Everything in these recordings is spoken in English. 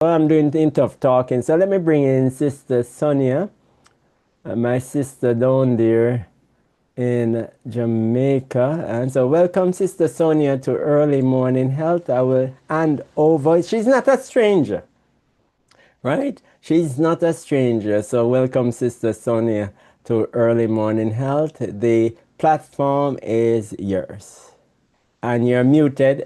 I'm doing tough talking, so let me bring in Sister Sonia, my sister down there in Jamaica. And so, welcome, Sister Sonia, to Early Morning Health. I will hand over. She's not a stranger, right? She's not a stranger. So, welcome, Sister Sonia, to Early Morning Health. The platform is yours, and you're muted.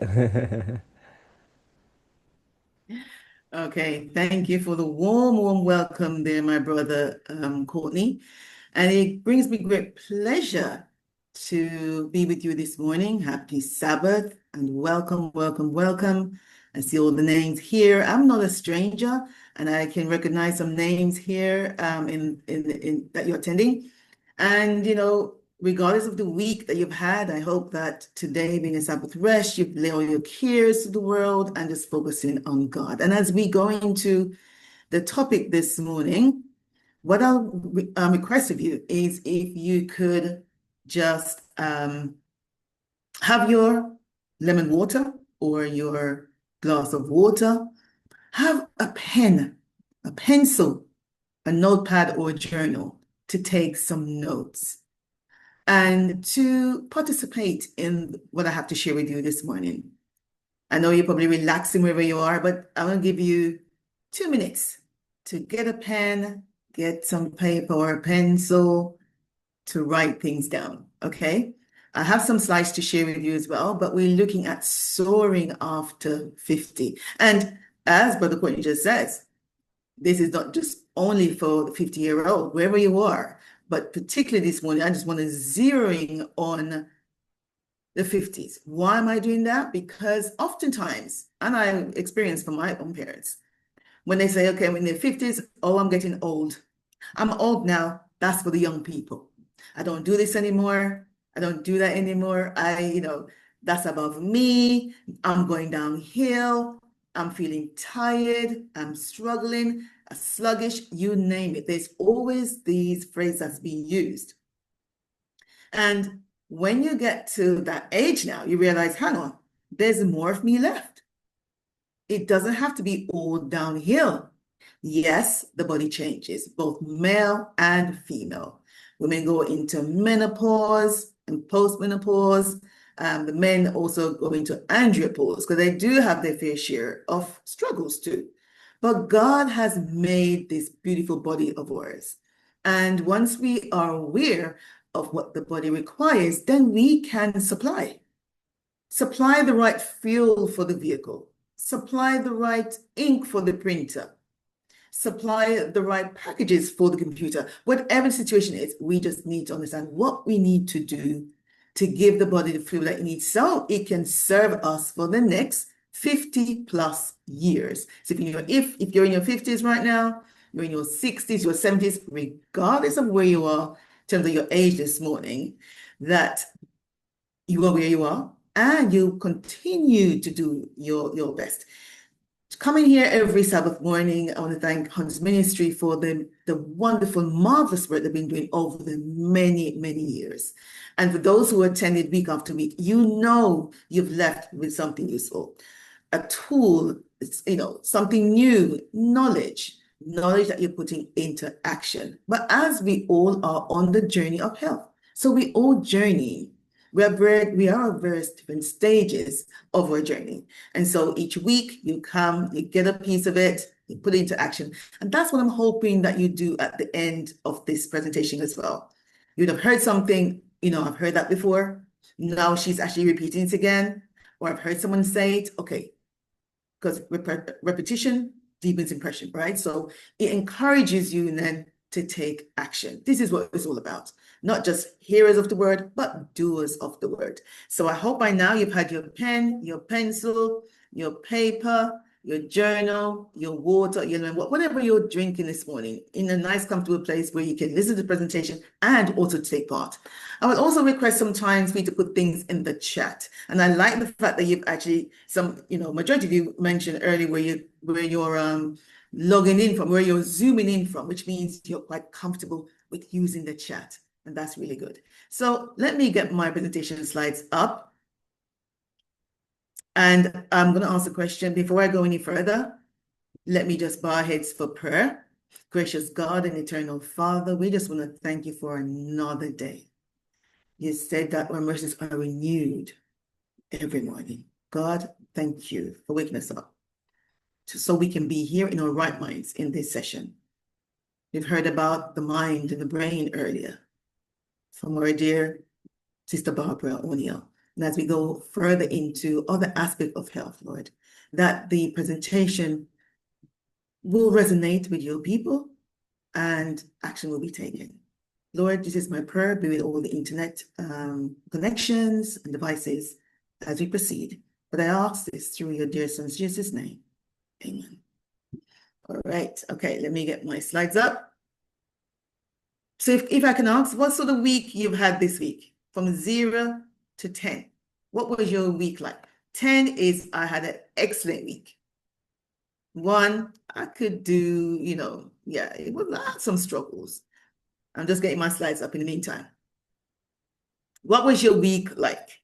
Okay, thank you for the warm welcome there, my brother Courtney. And it brings me great pleasure to be with you this morning. Happy Sabbath and welcome. I see all the names here. I'm not a stranger, and I can recognize some names here in that you're attending. And regardless of the week that you've had, I hope that today, being a Sabbath rest, you've laid all your cares to the world and just focusing on God. And as we go into the topic this morning, what I'll request of you is if you could just have your lemon water or your glass of water, have a pen, a pencil, a notepad, or a journal to take some notes and to participate in what I have to share with you this morning. I know you're probably relaxing wherever you are, but I'm going to give you 2 minutes to get a pen, get some paper or a pencil to write things down. Okay. I have some slides to share with you as well, but we're looking at soaring after 50. And as Brother Courtney just says, this is not just only for the 50-year-old, wherever you are, but particularly this morning, I just want to zeroing on the 50s. Why am I doing that? Because oftentimes, and I experienced from my own parents, when they say, okay, I'm in their 50s, oh, I'm getting old. I'm old now. That's for the young people. I don't do this anymore. I don't do that anymore. That's above me. I'm going downhill. I'm feeling tired. I'm struggling, sluggish, you name it. There's always these phrases that's being used. And when you get to that age now, you realize, hang on, there's more of me left. It doesn't have to be all downhill. Yes, the body changes, both male and female. Women go into menopause and postmenopause. The men also go into andropause because they do have their fair share of struggles too. But God has made this beautiful body of ours. And once we are aware of what the body requires, then we can supply the right fuel for the vehicle, supply the right ink for the printer, supply the right packages for the computer. Whatever the situation is, we just need to understand what we need to do to give the body the fuel that it needs so it can serve us for the next 50 plus years. So if you're in your 50s right now, you're in your 60s, your 70s, regardless of where you are in terms of your age this morning, that you are where you are and you continue to do your best. Coming here every Sabbath morning, I want to thank Hans Ministry for the wonderful, marvelous work they've been doing over the many years. And for those who attended week after week, you know you've left with something useful, a tool, something new, knowledge that you're putting into action. But as we all are on the journey of health, so we all journey. We are at various different stages of our journey. And so each week you come, you get a piece of it, you put it into action. And that's what I'm hoping that you do at the end of this presentation as well. You'd have heard something, I've heard that before. Now she's actually repeating it again. Or I've heard someone say it. Okay, because repetition deepens impression, right? So it encourages you then to take action. This is what it's all about. Not just hearers of the word, but doers of the word. So I hope by now you've had your pen, your pencil, your paper, your journal, your water, whatever you're drinking this morning in a nice, comfortable place where you can listen to the presentation and also take part. I would also request sometimes for you to put things in the chat. And I like the fact that you've actually majority of you mentioned earlier where you're logging in from, where you're zooming in from, which means you're quite comfortable with using the chat. And that's really good. So let me get my presentation slides up. And I'm going to ask a question before I go any further. Let me just bow our heads for prayer. Gracious God and eternal Father, we just want to thank you for another day. You said that our mercies are renewed every morning. God, thank you for waking us up so we can be here in our right minds in this session. We've heard about the mind and the brain earlier from our dear Sister Barbara O'Neill. And as we go further into other aspects of health, Lord, that the presentation will resonate with your people and action will be taken. Lord, this is my prayer, be with all the internet connections and devices as we proceed. But I ask this through your dear son, Jesus' name. Amen. All right. Okay, let me get my slides up. So if I can ask, what sort of week you've had this week? From 0 to 10. What was your week like? 10 is I had an excellent week. 1, I could do, yeah, it was some struggles. I'm just getting my slides up in the meantime. What was your week like?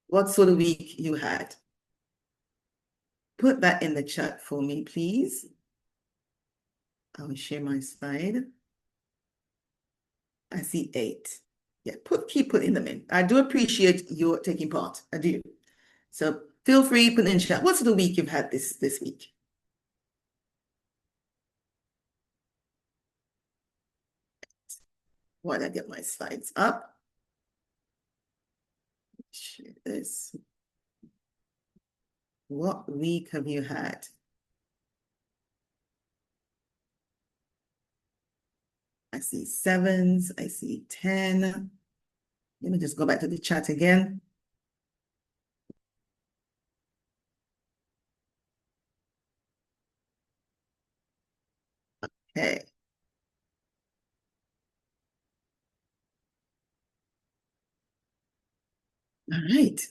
What sort of week you had? Put that in the chat for me, please. I'll share my slide. I see 8. Yeah, keep putting them in. I do appreciate your taking part. I do. So feel free, put in chat. What sort of week you've had this week? While I get my slides up. Share this. What week have you had? I see 7s. I see 10. Let me just go back to the chat again. Okay. All right.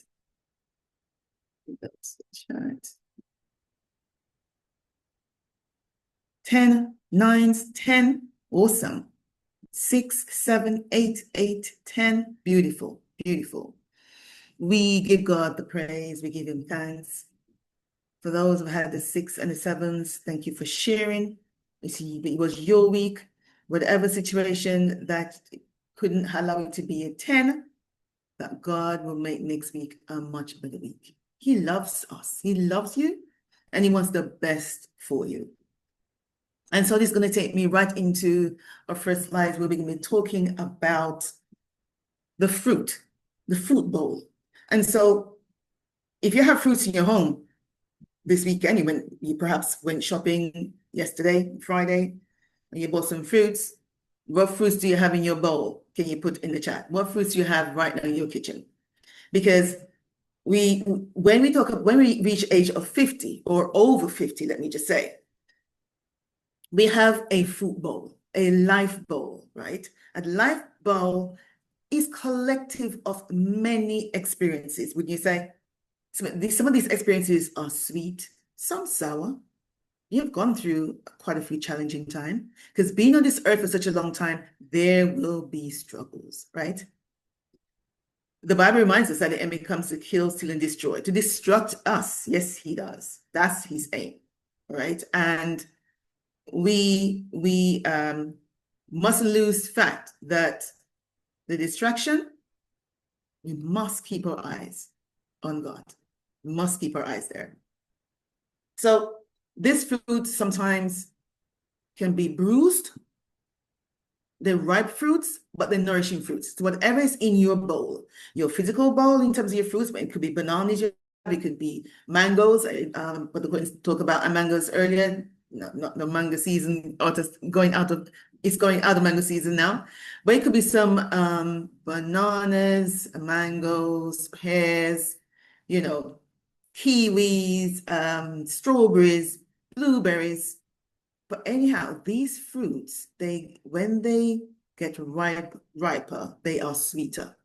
That's the chart. 10, 9s, 10. Awesome. 6, 7, 8, 8, 10. Beautiful, beautiful. We give God the praise. We give him thanks. For those who had the 6 and the 7s, thank you for sharing. It was your week. Whatever situation that couldn't allow it to be a 10, that God will make next week a much better week. He loves us. He loves you, and he wants the best for you. And so this is going to take me right into our first slide where we're going to be talking about the fruit bowl. And so if you have fruits in your home this weekend, you perhaps went shopping yesterday, Friday, and you bought some fruits. What fruits do you have in your bowl? Can you put in the chat? What fruits do you have right now in your kitchen? Because when we reach age of 50 or over 50, let me just say, we have a fruit bowl, a life bowl, right? A life bowl is collective of many experiences. Would you say some of these experiences are sweet, some sour? You've gone through quite a few challenging times because being on this earth for such a long time, there will be struggles, right? The Bible reminds us that the enemy comes to kill, steal, and destroy, to destruct us. Yes, he does. That's his aim, right? And we mustn't lose fact that the distraction, we must keep our eyes on God. We must keep our eyes there. So this fruit sometimes can be bruised. They're ripe fruits, but they're nourishing fruits. So whatever is in your bowl, your physical bowl in terms of your fruits, but it could be bananas, it could be mangoes. But we're going to talk about mangoes earlier. No, not the mango season, or just it's going out of mango season now. But it could be some bananas, mangoes, pears, kiwis, strawberries, blueberries. But anyhow, these fruits, when they get riper, they are sweeter.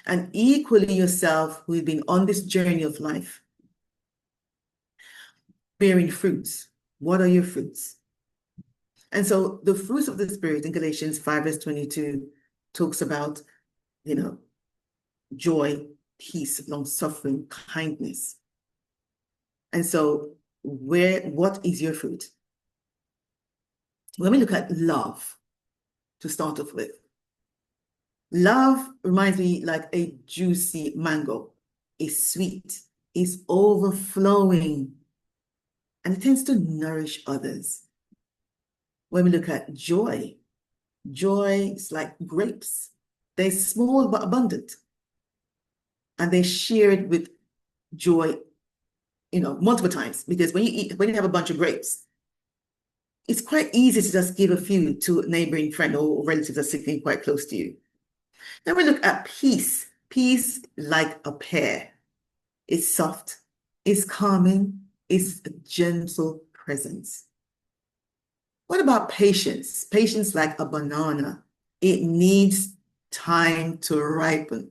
And equally yourself, who've been on this journey of life, bearing fruits. What are your fruits? And so the fruits of the Spirit in Galatians 5 verse 22 talks about, joy, peace, long-suffering, kindness. And so what is your fruit? When we look at love, to start off with, love reminds me like a juicy mango. It's sweet, it's overflowing, and it tends to nourish others. When we look at joy, joy is like grapes. They're small but abundant, and they're shared with joy, multiple times. Because when you have a bunch of grapes, it's quite easy to just give a few to a neighboring friend or relatives that's sitting quite close to you. Then we look at peace. Peace like a pear. It's soft, it's calming, it's a gentle presence. What about patience? Patience like a banana. It needs time to ripen.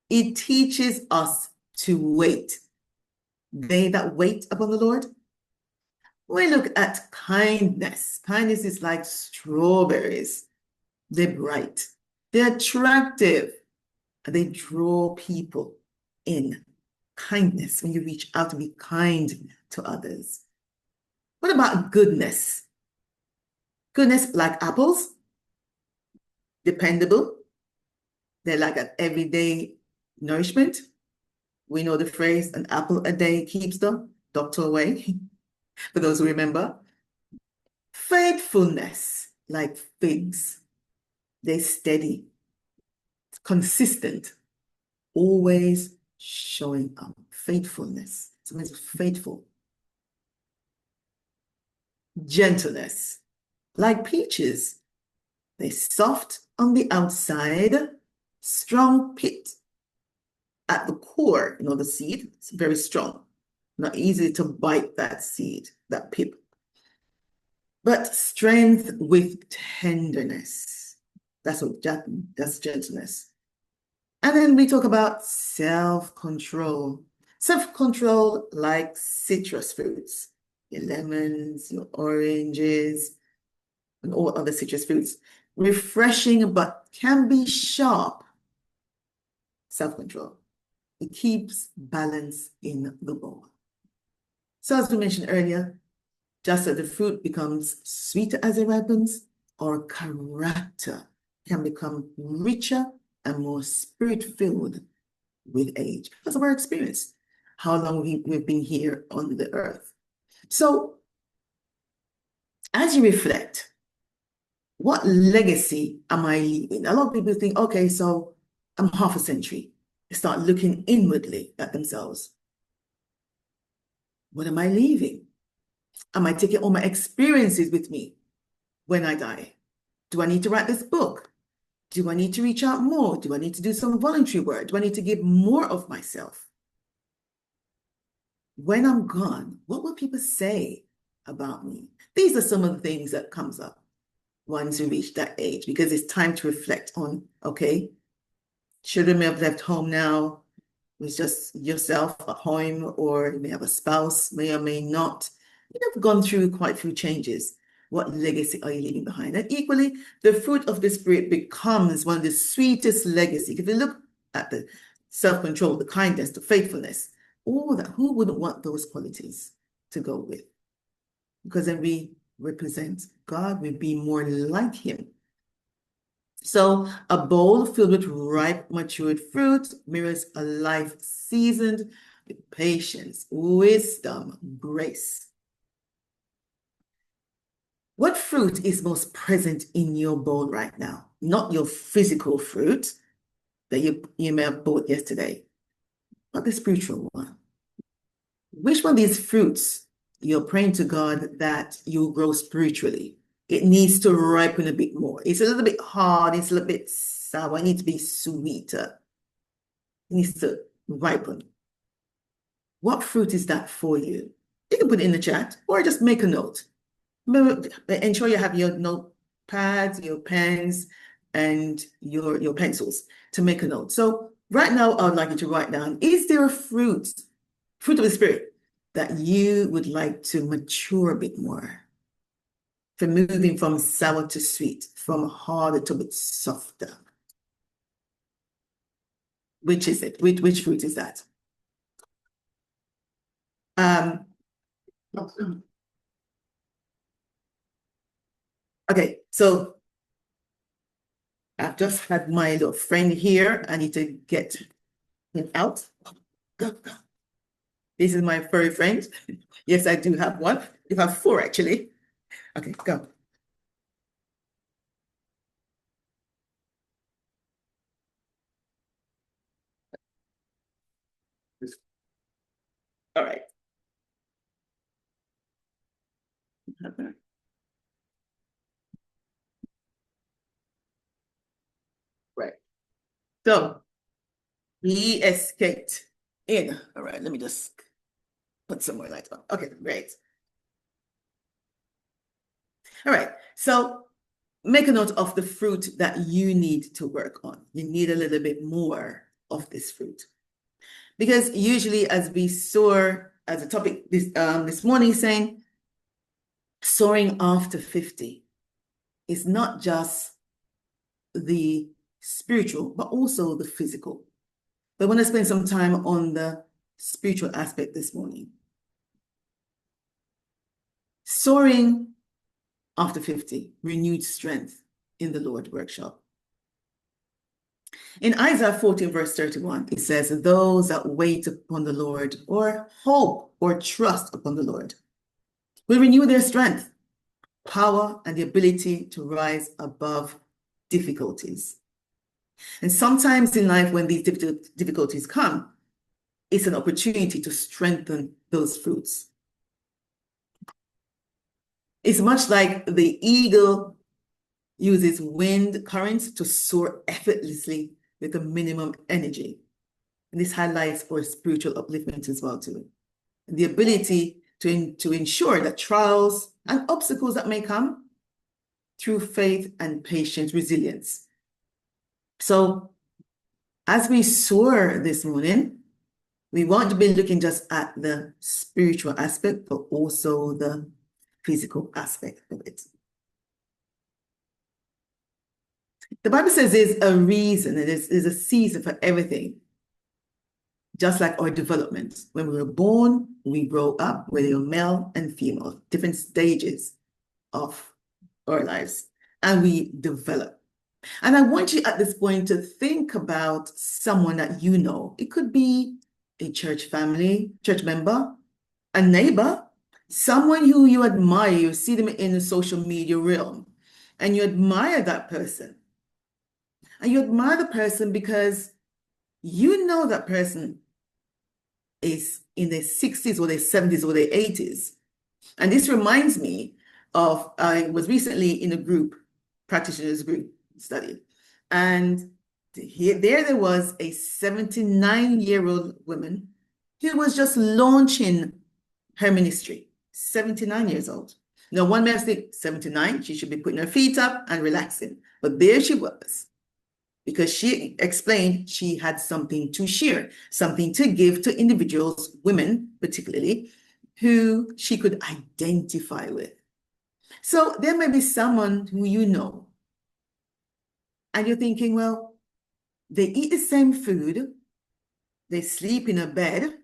It teaches us to wait. They that wait upon the Lord. We look at kindness. Kindness is like strawberries. They're bright, they're attractive, and they draw people in. Kindness, when you reach out to be kind to others. What about goodness? Goodness, like apples, dependable. They're like an everyday nourishment. We know the phrase, an apple a day keeps the doctor away, for those who remember. Faithfulness, like figs. They're steady, consistent, always showing up. Faithfulness. Somebody's faithful. Gentleness, like peaches. They're soft on the outside, strong pit at the core. The seed, it's very strong. Not easy to bite that seed, that pip. But strength with tenderness. That's gentleness. And then we talk about self-control. Self-control like citrus fruits, your lemons, your oranges, and all other citrus fruits. Refreshing, but can be sharp. Self-control. It keeps balance in the bowl. So as we mentioned earlier, just as the fruit becomes sweeter as it ripens, our character can become richer and more spirit-filled with age because of our experience, how long we've been here on the earth. So as you reflect, what legacy am I leaving? A lot of people think, okay, so I'm half a century. They start looking inwardly at themselves. What am I leaving? Am I taking all my experiences with me when I die? Do I need to write this book? Do I need to reach out more? Do I need to do some voluntary work? Do I need to give more of myself? When I'm gone, what will people say about me? These are some of the things that comes up once you reach that age, because it's time to reflect on, okay, children may have left home now. It's just yourself at home, or you may have a spouse, may or may not. You've gone through quite a few changes. What legacy are you leaving behind? And equally, the fruit of the Spirit becomes one of the sweetest legacy. If you look at the self-control, the kindness, the faithfulness, all that, who wouldn't want those qualities to go with? Because then we represent God, we be more like Him. So a bowl filled with ripe, matured fruit mirrors a life seasoned with patience, wisdom, grace. What fruit is most present in your bowl right now? Not your physical fruit that you may have bought yesterday, but the spiritual one. Which one of these fruits you're praying to God that you'll grow spiritually? It needs to ripen a bit more. It's a little bit hard. It's a little bit sour. It needs to be sweeter. It needs to ripen. What fruit is that for you? You can put it in the chat or just make a note. Ensure you have your notepads, your pens, and your pencils to make a note. So right now, I would like you to write down, is there a fruit of the Spirit, that you would like to mature a bit more? For moving from sour to sweet, from harder to a bit softer. Which is it? Which fruit is that? Okay, so I've just had my little friend here. I need to get him out. Go, go. This is my furry friend. Yes, I do have one. You have four, actually. Okay, go. All right. Right. So he escaped in. All right, let me just put some more light on. Okay, great. All right. So make a note of the fruit that you need to work on. You need a little bit more of this fruit. Because usually as we soar, as a topic this morning saying, soaring after 50 is not just the spiritual, but also the physical. But I want to spend some time on the spiritual aspect this morning. Soaring after 50, renewed strength in the Lord workshop. In Isaiah 14, verse 31, it says, those that wait upon the Lord or hope or trust upon the Lord will renew their strength, power, and the ability to rise above difficulties. And sometimes in life, when these difficulties come, it's an opportunity to strengthen those fruits. It's much like the eagle uses wind currents to soar effortlessly with a minimum energy. And this highlights our spiritual upliftment as well too. And the ability to ensure that trials and obstacles that may come through faith and patience, resilience. So as we soar this morning, we want to be looking just at the spiritual aspect, but also the physical aspect of it. The Bible says there's a reason, there's a season for everything. Just like our development. When we were born, we grow up, whether you're male and female, different stages of our lives, and we develop. And I want you at this point to think about someone that you know. It could be a church family, church member, a neighbor, someone who you admire. You see them in the social media realm, and you admire that person. And you admire the person because you know that person is in their 60s or their 70s or their 80s. And this reminds me of, I was recently in a group, practitioners group study, and there was a 79-year-old woman who was just launching her ministry, 79 years old. Now, one may think 79, she should be putting her feet up and relaxing. But there she was, because she explained she had something to share, something to give to individuals, women particularly, who she could identify with. So there may be someone who you know, and you're thinking, well, they eat the same food, they sleep in a bed,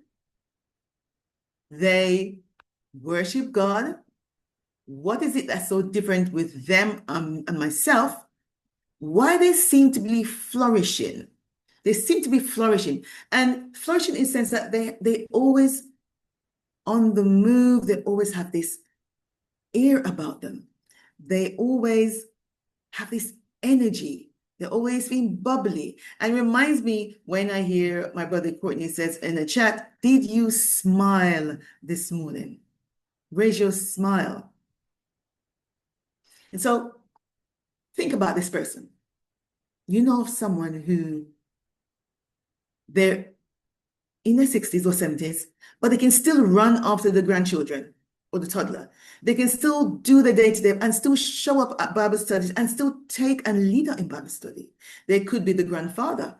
they worship God. What is it that's so different with them and myself? Why they seem to be flourishing? They seem to be flourishing, and flourishing in the sense that they always on the move. They always have this air about them. They always have this energy. They're always being bubbly. And reminds me when I hear my brother Courtney says in the chat, did you smile this morning? Raise your smile. And so think about this person. You know of someone who they're in their 60s or 70s, but they can still run after the grandchildren or the toddler. They can still do the day-to-day and still show up at Bible studies and still take and lead in Bible study. They could be the grandfather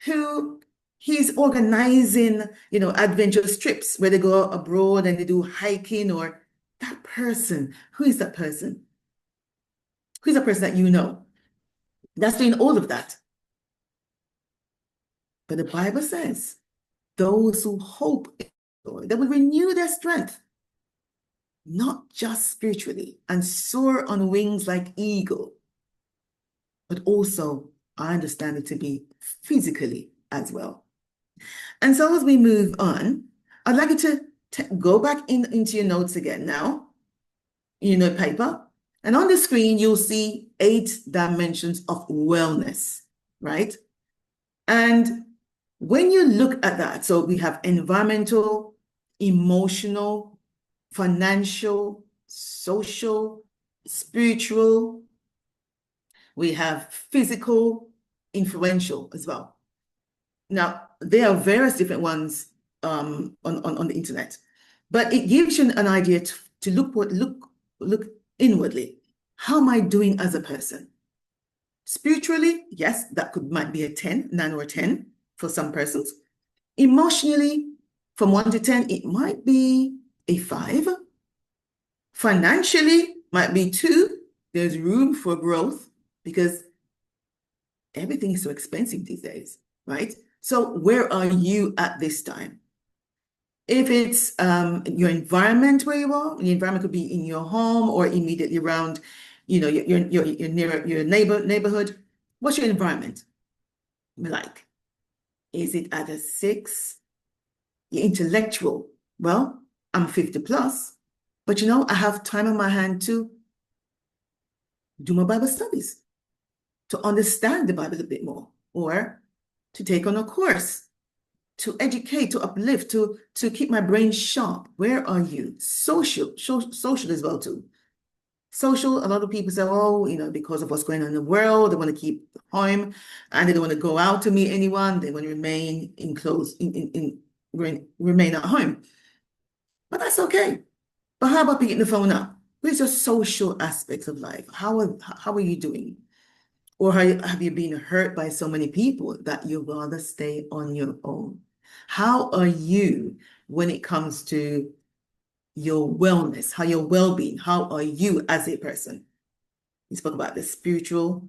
who he's organizing, adventurous trips where they go abroad and they do hiking, or that person. Who is that person? Who's the person that you know that's doing all of that? But the Bible says, those who hope in the Lord, they will renew their strength. not just spiritually, and soar on wings like eagle, but also I understand it to be physically as well. And so as we move on, I'd like you to go back into your notes again now, your note paper, and on the screen you'll see 8 dimensions of wellness, right? And when you look at that, so we have environmental, emotional, financial, social, spiritual, we have physical, influential as well. Now, there are various different ones on the internet, but it gives you an idea to look inwardly. How am I doing as a person? Spiritually, yes, that might be a 10, 9 or 10 for some persons. Emotionally, from 1 to 10, it might be a 5. Financially, might be 2. There's room for growth because everything is so expensive these days, right? So where are you at this time? If it's your environment where you are, the environment could be in your home or immediately around, your near your neighborhood. What's your environment like? Is it at a 6? Your intellectual, well, I'm 50 plus, but I have time on my hand to do my Bible studies, to understand the Bible a bit more, or to take on a course, to educate, to uplift, to keep my brain sharp. Where are you? Social as well too. Social, a lot of people say, oh, because of what's going on in the world, they want to keep home and they don't want to go out to meet anyone. They want to remain remain at home. But that's okay. But how about picking the phone up? Where's your social aspects of life? How are you doing? Or have you been hurt by so many people that you'd rather stay on your own? How are you when it comes to your wellness, how your well-being? How are you as a person? We spoke about the spiritual,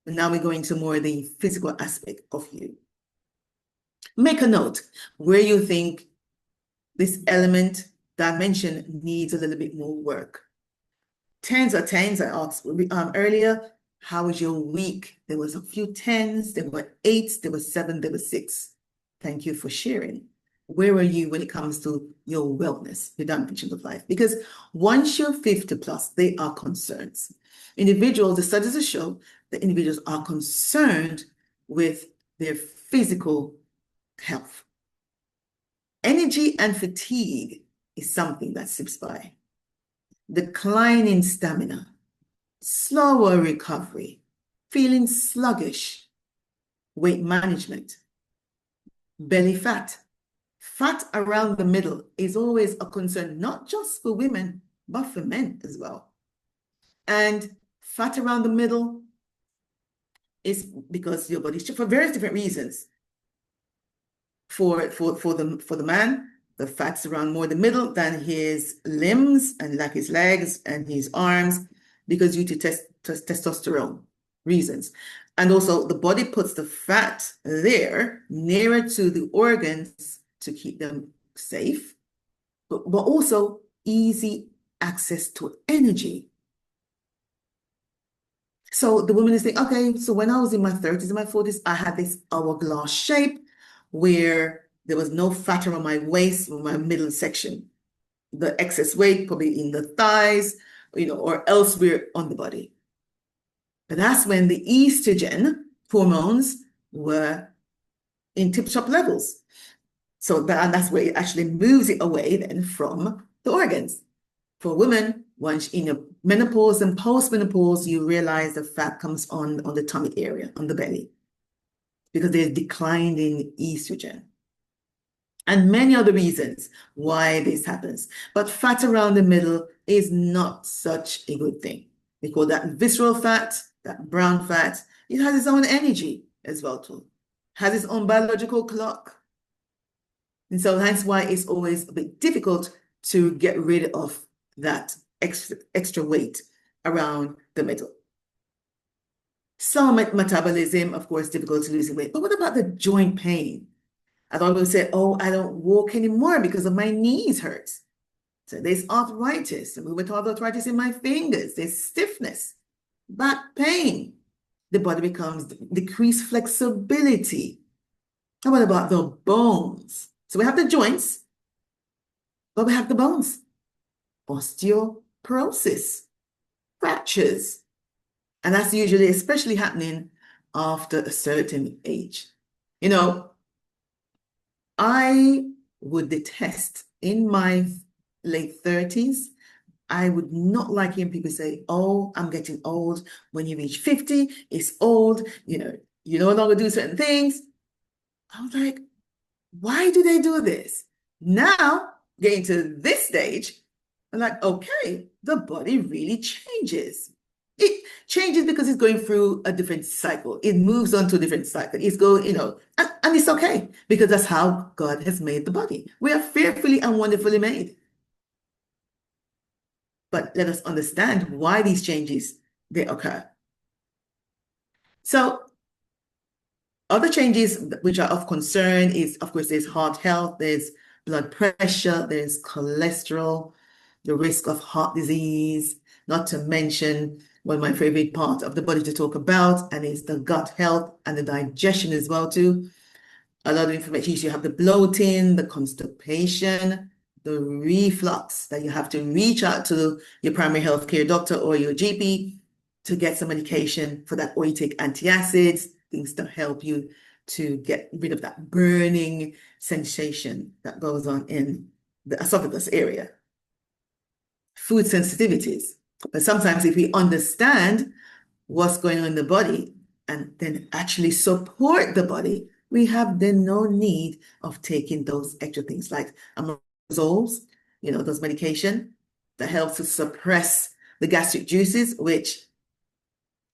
and now we're going to more the physical aspect of you. Make a note where you think this element dimension needs a little bit more work. 10s are 10s. I asked earlier, how was your week? There was a few 10s, there were 8s, there were 7, there were 6. Thank you for sharing. Where are you when it comes to your wellness, your dimensions of life? Because once you're 50 plus, they are concerns. Individuals, the studies show that individuals are concerned with their physical health. Energy and fatigue is something that slips by. Decline in stamina, slower recovery, feeling sluggish, weight management, belly fat. Fat around the middle is always a concern, not just for women, but for men as well. And fat around the middle is because your body, for various different reasons. For the man, the fats around more the middle than his limbs and like his legs and his arms, because due to testosterone reasons. And also the body puts the fat there nearer to the organs to keep them safe, but also easy access to energy. So the woman is saying, okay, so when I was in my 30s and my 40s, I had this hourglass shape where there was no fat around my waist or my middle section. The excess weight probably in the thighs, or elsewhere on the body. But that's when the estrogen hormones were in tip-top levels. So that's where it actually moves it away then from the organs. For women, once in your menopause and post-menopause, you realize the fat comes on the tummy area, on the belly, because there's decline in estrogen. And many other reasons why this happens. But fat around the middle is not such a good thing. We call that visceral fat, that brown fat. It has its own energy as well too. Has its own biological clock. And so that's why it's always a bit difficult to get rid of that extra weight around the middle. Slow metabolism, of course, difficult to lose weight. But what about the joint pain? I thought people say, oh, I don't walk anymore because of my knees hurts. So there's arthritis, rheumatoid arthritis in my fingers, there's stiffness, back pain. The body becomes decreased flexibility. And what about the bones? So we have the joints, but we have the bones. Osteoporosis, fractures. And that's usually especially happening after a certain age. You know, I would detest in my late 30s, I would not like hearing people say, oh, I'm getting old. When you reach 50, it's old. You no longer do certain things. I was like, why do they do this? Now, getting to this stage, I'm like, okay, the body really changes. It changes because it's going through a different cycle. It moves on to a different cycle. It's going, and it's okay because that's how God has made the body. We are fearfully and wonderfully made. But let us understand why these changes, they occur. So other changes which are of concern is, of course, there's heart health, there's blood pressure, there's cholesterol, the risk of heart disease, not to mention one of my favorite parts of the body to talk about, and it's the gut health and the digestion as well too. A lot of information, you have the bloating, the constipation, the reflux that you have to reach out to your primary health care doctor or your GP to get some medication for that, or you take antacids, things to help you to get rid of that burning sensation that goes on in the esophagus area. Food sensitivities. But sometimes if we understand what's going on in the body and then actually support the body, we have then no need of taking those extra things like amoxicillins, those medication that helps to suppress the gastric juices, which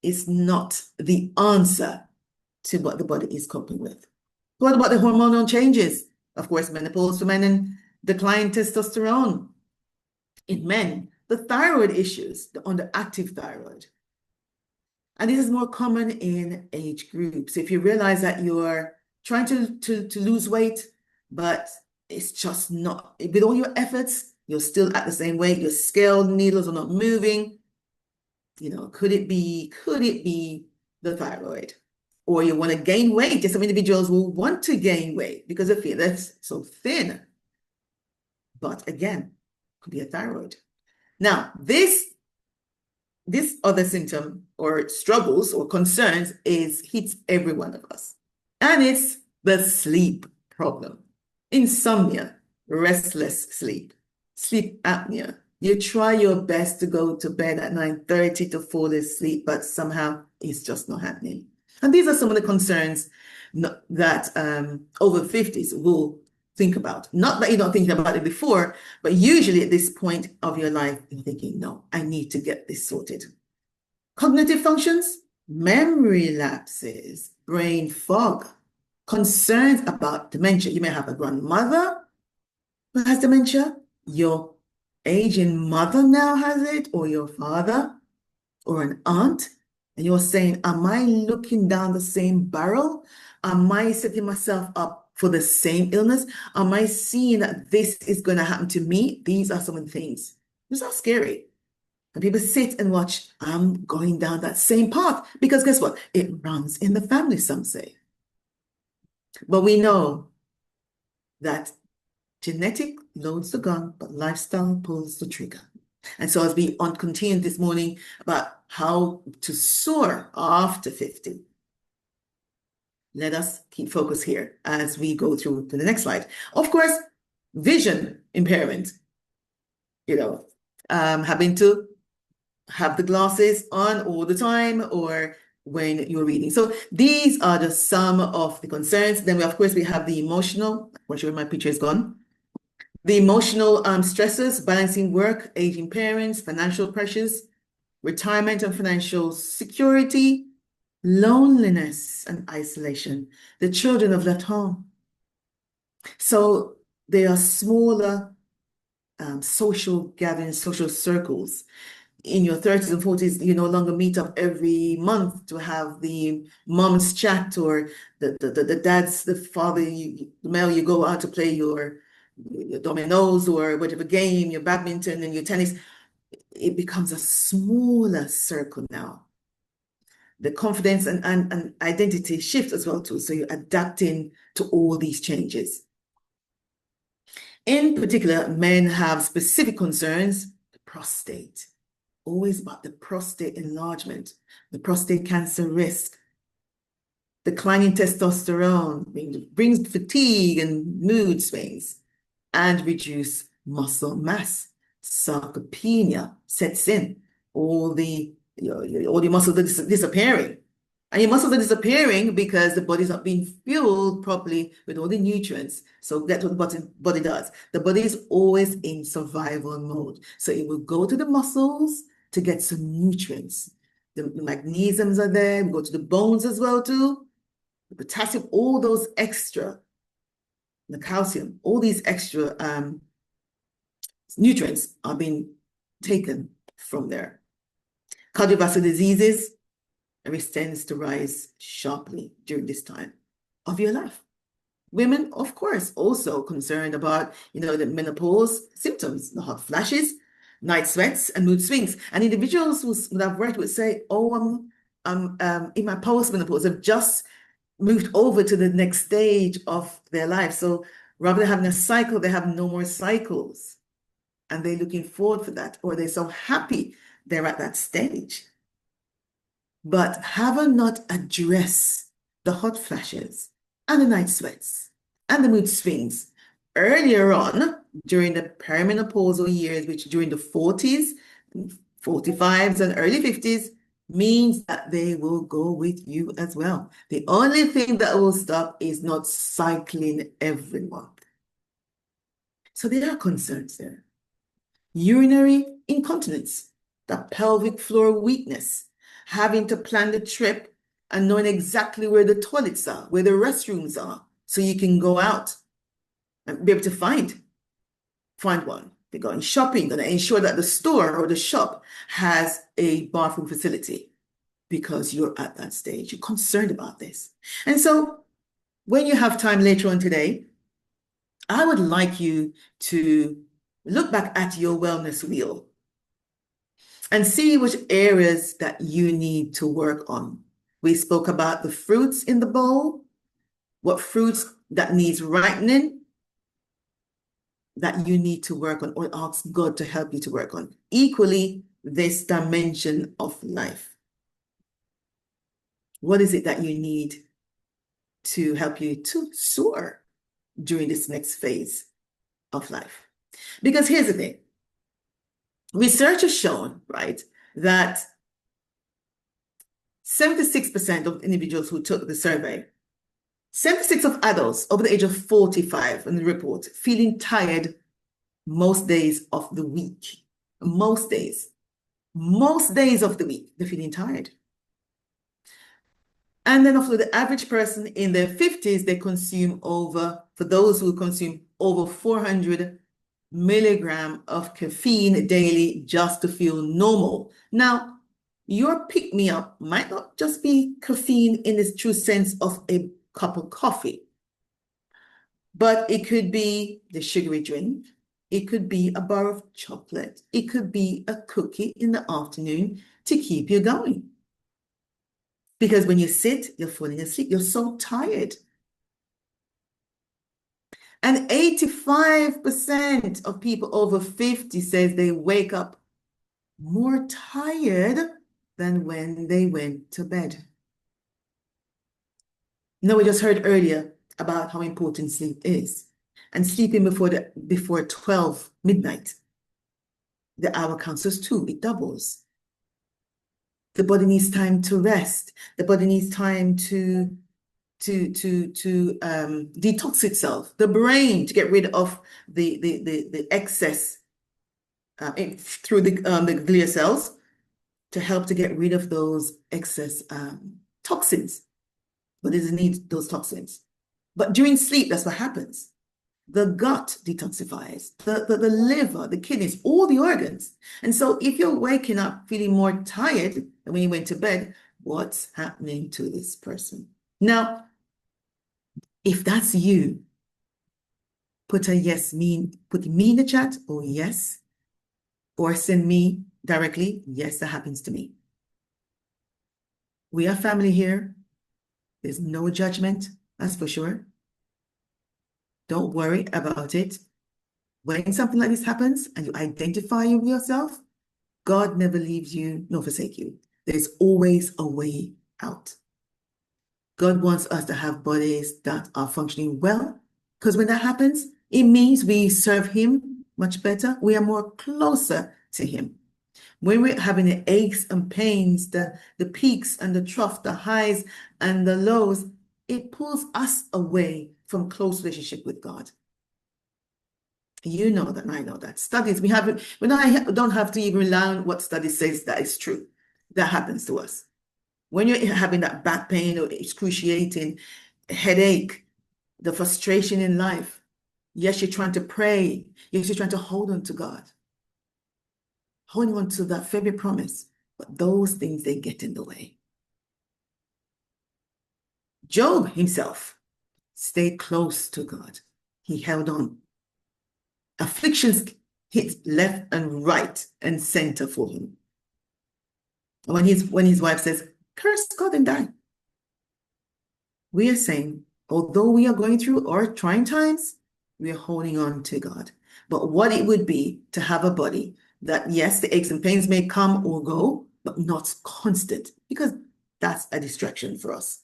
is not the answer to what the body is coping with. What about the hormonal changes? Of course, menopause for men and declined testosterone in men, the thyroid issues, the underactive thyroid. And this is more common in age groups. If you realize that you're trying to lose weight, but it's just not, with all your efforts, you're still at the same weight, your scale needles are not moving, could it be the thyroid? Or you want to gain weight. There's some individuals who want to gain weight because they feel that's so thin. But again, could be a thyroid. Now, this other symptom or struggles or concerns hits every one of us. And it's the sleep problem. Insomnia, restless sleep, sleep apnea. You try your best to go to bed at 9:30 to fall asleep, but somehow it's just not happening. And these are some of the concerns that over 50s will think about. Not that you're not thinking about it before, but usually at this point of your life, you're thinking, no, I need to get this sorted. Cognitive functions, memory lapses, brain fog, concerns about dementia. You may have a grandmother who has dementia, your aging mother now has it, or your father, or an aunt, and you're saying, am I looking down the same barrel? Am I setting myself up for the same illness? Am I seeing that this is going to happen to me? These are some of the things. These are scary. And people sit and watch, I'm going down that same path. Because guess what? It runs in the family, some say. But we know that genetic loads the gun, but lifestyle pulls the trigger. And so as we continue this morning about how to soar after 50, let us keep focus here as we go through to the next slide. Of course, vision impairment, having to have the glasses on all the time or when you're reading. So these are just some of the concerns. Then of course, we have the emotional, I'm sure my picture is gone. The emotional stressors, balancing work, aging parents, financial pressures, retirement and financial security, loneliness and isolation. The children have left home. So they are smaller social gatherings, social circles. In your 30s and 40s, you no longer meet up every month to have the mom's chat or the dad's, the father, the male, you go out to play your your dominoes or whatever game, your badminton and your tennis, it becomes a smaller circle now. The confidence and identity shift as well too. So you're adapting to all these changes. In particular, men have specific concerns, the prostate, always about the prostate enlargement, the prostate cancer risk, declining testosterone brings fatigue and mood swings, and reduced muscle mass. Sarcopenia sets in. All the muscles are disappearing. And your muscles are disappearing because the body's not being fueled properly with all the nutrients. So that's what the body does. The body is always in survival mode. So it will go to the muscles to get some nutrients. The magnesiums are there. We go to the bones as well too. The potassium, all those extra, the calcium, all these extra nutrients are being taken from there. Cardiovascular diseases, risk tends to rise sharply during this time of your life. Women, of course, also concerned about, the menopause symptoms, the hot flashes, night sweats, and mood swings. And individuals who I've worked with say, oh, I'm in my postmenopause, I've just moved over to the next stage of their life. So rather than having a cycle, they have no more cycles. And they're looking forward for that, or they're so happy they're at that stage. But have I not addressed the hot flashes and the night sweats and the mood swings earlier on during the perimenopausal years, which during the 40s, 45s, and early 50s, means that they will go with you as well. The only thing that will stop is not cycling every month. So there are concerns there. Urinary incontinence, the pelvic floor weakness, having to plan the trip and knowing exactly where the toilets are, where the restrooms are, so you can go out and be able to find one. They're going shopping, going to ensure that the store or the shop has a bathroom facility because you're at that stage. You're concerned about this. And so when you have time later on today, I would like you to look back at your wellness wheel and see which areas that you need to work on. We spoke about the fruits in the bowl, what fruits that needs ripening that you need to work on or ask God to help you to work on. Equally, this dimension of life. What is it that you need to help you to soar during this next phase of life? Because here's the thing. Research has shown, right, that 76% of individuals who took the survey, 76 of adults over the age of 45 in the report, feeling tired most days of the week. Most days of the week, they're feeling tired. And then for the average person in their 50s, they consume for those who consume over 400 milligram of caffeine daily just to feel normal. Now, your pick-me-up might not just be caffeine in its true sense of a cup of coffee, but it could be the sugary drink. It could be a bar of chocolate. It could be a cookie in the afternoon to keep you going. Because when you sit, you're falling asleep. You're so tired. And 85% of people over 50 says they wake up more tired than when they went to bed. Now, we just heard earlier about how important sleep is. And sleeping before 12 midnight, the hour counts as 2, it doubles. The body needs time to rest. The body needs time to detox itself. The brain to get rid of the excess through the glial cells to help to get rid of those excess toxins. But it needs those toxins. But during sleep, that's what happens. The gut detoxifies, the liver, the kidneys, all the organs. And so if you're waking up feeling more tired than when you went to bed, what's happening to this person? Now, if that's you, put me in the chat, or yes, or send me directly, yes, that happens to me. We are family here. There's no judgment, that's for sure. Don't worry about it. When something like this happens and you identify with yourself, God never leaves you nor forsake you. There's always a way out. God wants us to have bodies that are functioning well, because when that happens, it means we serve Him much better. We are more closer to Him. When we're having the aches and pains, the peaks and the trough, the highs and the lows, it pulls us away from close relationship with God. You know that, I know that. Studies, we don't have to even rely on what study says that is true. That happens to us. When you're having that back pain or excruciating headache, the frustration in life, yes, you're trying to pray. Yes, you're trying to hold on to God. Holding on to that favorite promise. But those things, they get in the way. Job himself stayed close to God. He held on. Afflictions hit left and right and center for him. When his wife says, curse God and die. We are saying, although we are going through our trying times, we are holding on to God. But what it would be to have a body that, yes, the aches and pains may come or go, but not constant, because that's a distraction for us.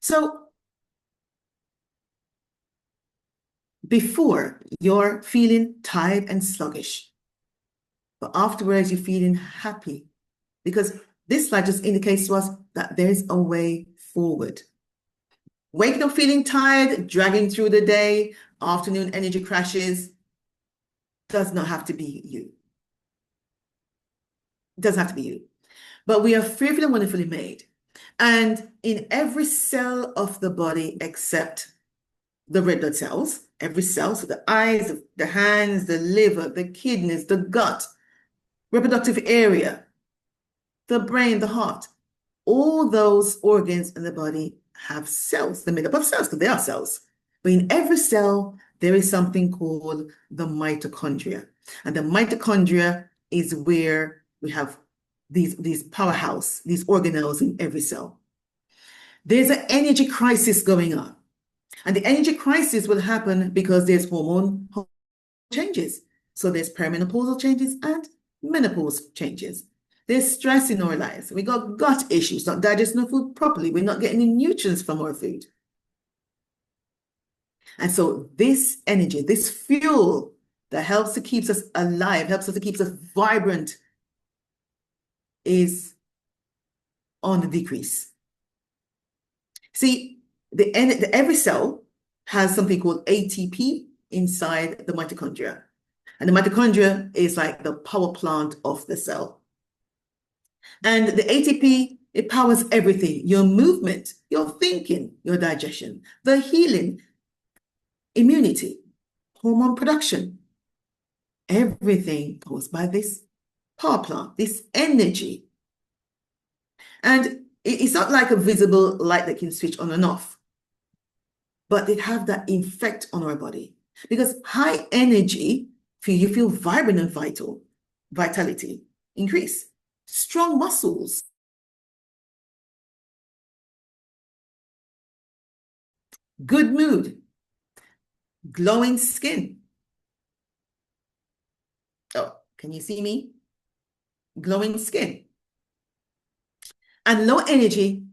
So before, you're feeling tired and sluggish, but afterwards you're feeling happy, because this slide just indicates to us that there's a way forward. Waking up feeling tired, dragging through the day, afternoon energy crashes, does not have to be you. It doesn't have to be you. But we are fearfully and wonderfully made. And in every cell of the body except the red blood cells, every cell, so the eyes, the hands, the liver, the kidneys, the gut, reproductive area, the brain, the heart, all those organs in the body have cells. They're made up of cells because they are cells. But in every cell, there is something called the mitochondria. And the mitochondria is where we have these powerhouse, these organelles in every cell. There's an energy crisis going on. And the energy crisis will happen because there's hormone changes. So there's perimenopausal changes and menopause changes. There's stress in our lives. We got gut issues, not digesting our food properly. We're not getting any nutrients from our food. And so this energy, this fuel that helps to keep us alive, helps us to keep us vibrant, is on the decrease. See, every cell has something called ATP inside the mitochondria. And the mitochondria is like the power plant of the cell. And the ATP, it powers everything: your movement, your thinking, your digestion, the healing, immunity, hormone production. Everything goes by this power plant, this energy. And it's not like a visible light that can switch on and off, but it have that effect on our body. Because high energy, you feel vibrant and vital, vitality increase, strong muscles, good mood, glowing skin. Oh, can you see me? Glowing skin. And low energy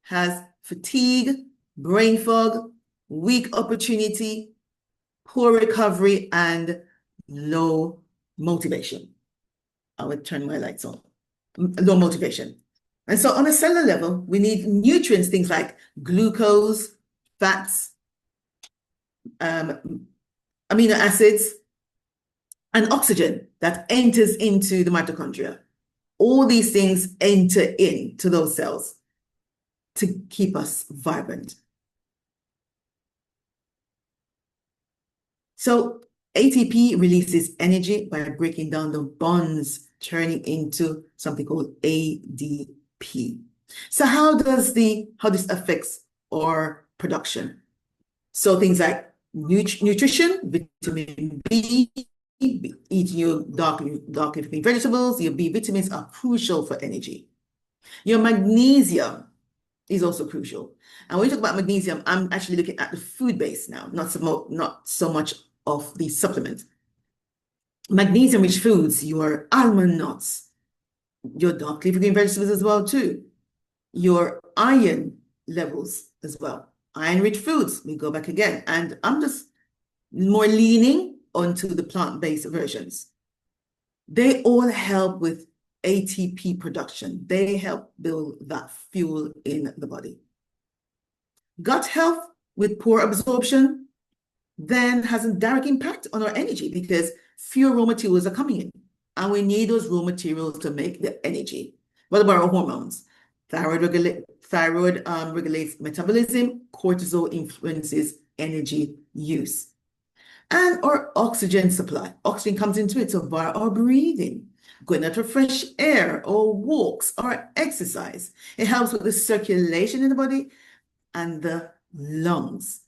has fatigue, brain fog, weak opportunity, poor recovery, and low motivation. I would turn my lights on. Low motivation. And so on a cellular level, we need nutrients, things like glucose, fats, amino acids, and oxygen that enters into the mitochondria. All these things enter into those cells to keep us vibrant. So ATP releases energy by breaking down the bonds, turning into something called ADP. So how this affects our production? So things like nutrition, vitamin B, eating your dark leafy vegetables, your B vitamins are crucial for energy. Your magnesium is also crucial. And when we talk about magnesium, I'm actually looking at the food base now, not so much of the supplement. Magnesium-rich foods, your almond nuts, your dark leafy green vegetables as well too. Your iron levels as well. Iron-rich foods, we go back again. And I'm just more leaning onto the plant-based versions. They all help with ATP production. They help build that fuel in the body. Gut health with poor absorption then has a direct impact on our energy because fewer raw materials are coming in. And we need those raw materials to make the energy. What about our hormones? Thyroid regulates metabolism. Cortisol influences energy use. And our oxygen supply. Oxygen comes into it, so via our breathing, going out for fresh air or walks or exercise. It helps with the circulation in the body and the lungs.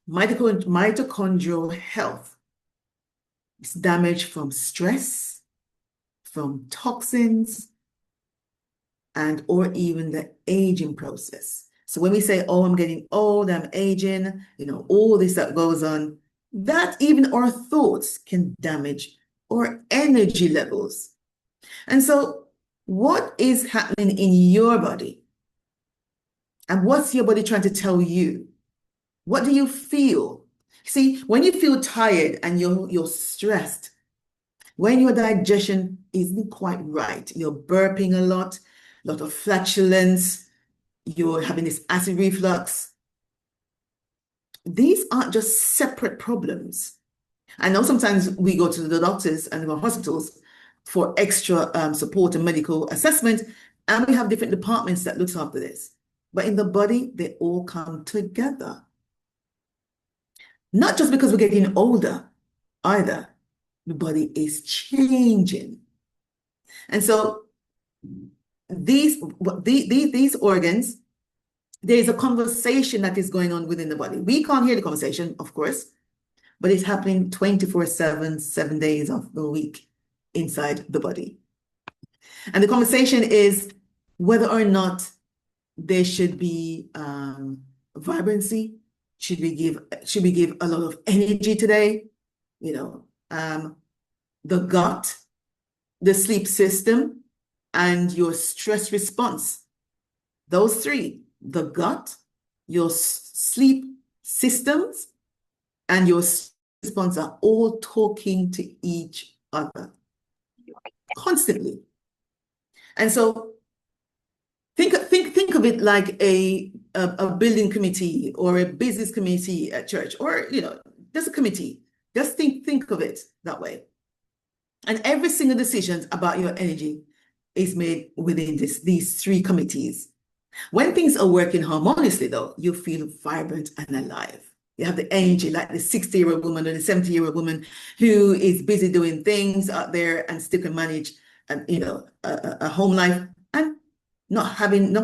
Mitochondrial health is damaged from stress, from toxins, and or even the aging process. So when we say, oh, I'm getting old, I'm aging, all this that goes on, that even our thoughts can damage our energy levels. And so what is happening in your body? And what's your body trying to tell you? What do you feel? See, when you feel tired and you're stressed, when your digestion isn't quite right, you're burping a lot of flatulence, you're having this acid reflux. These aren't just separate problems. I know sometimes we go to the doctors and the hospitals for extra support and medical assessment, and we have different departments that looks after this. But in the body, they all come together. Not just because we're getting older either. The body is changing. And so these organs, there's a conversation that is going on within the body. We can't hear the conversation, of course, but it's happening 24/7, 7 days of the week inside the body. And the conversation is whether or not there should be vibrancy. Should we give a lot of energy today? The gut, the sleep system, and your stress response. Those three, the gut, your sleep systems, and your response are all talking to each other constantly. And so think of it like a building committee or a business committee at church, or just a committee. Just think of it that way. And every single decision about your energy is made within these three committees. When things are working harmoniously, though, you feel vibrant and alive. You have the energy like the 60-year-old woman or the 70-year-old woman who is busy doing things out there and still can manage a home life and not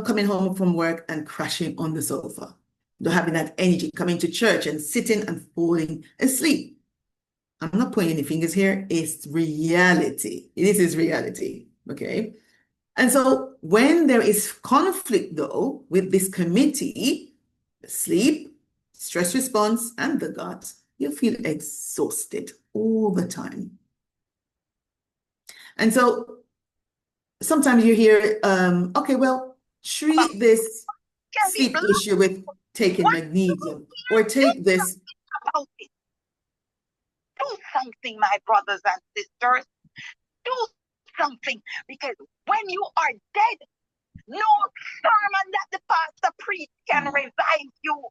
coming home from work and crashing on the sofa. Not having that energy coming to church and sitting and falling asleep. I'm not pointing any fingers here. It's reality. This is reality, okay? And so when there is conflict, though, with this committee, the sleep, stress response, and the gut, you feel exhausted all the time. And so sometimes you hear, okay, well, treat this sleep issue with taking magnesium, or take this. Do something, my brothers and sisters. Do something, because when you are dead, no sermon that the pastor preach can revive you.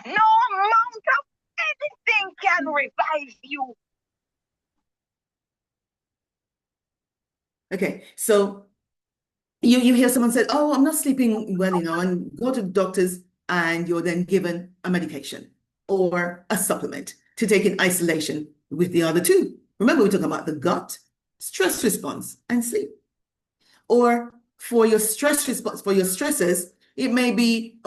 No amount of anything can revive you. Okay, so you hear someone say, oh, I'm not sleeping well, and go to the doctors, and you're then given a medication or a supplement to take in isolation with the other two. Remember, we're talking about the gut, stress response, and sleep. Or for your stress response, for your stresses, it may be,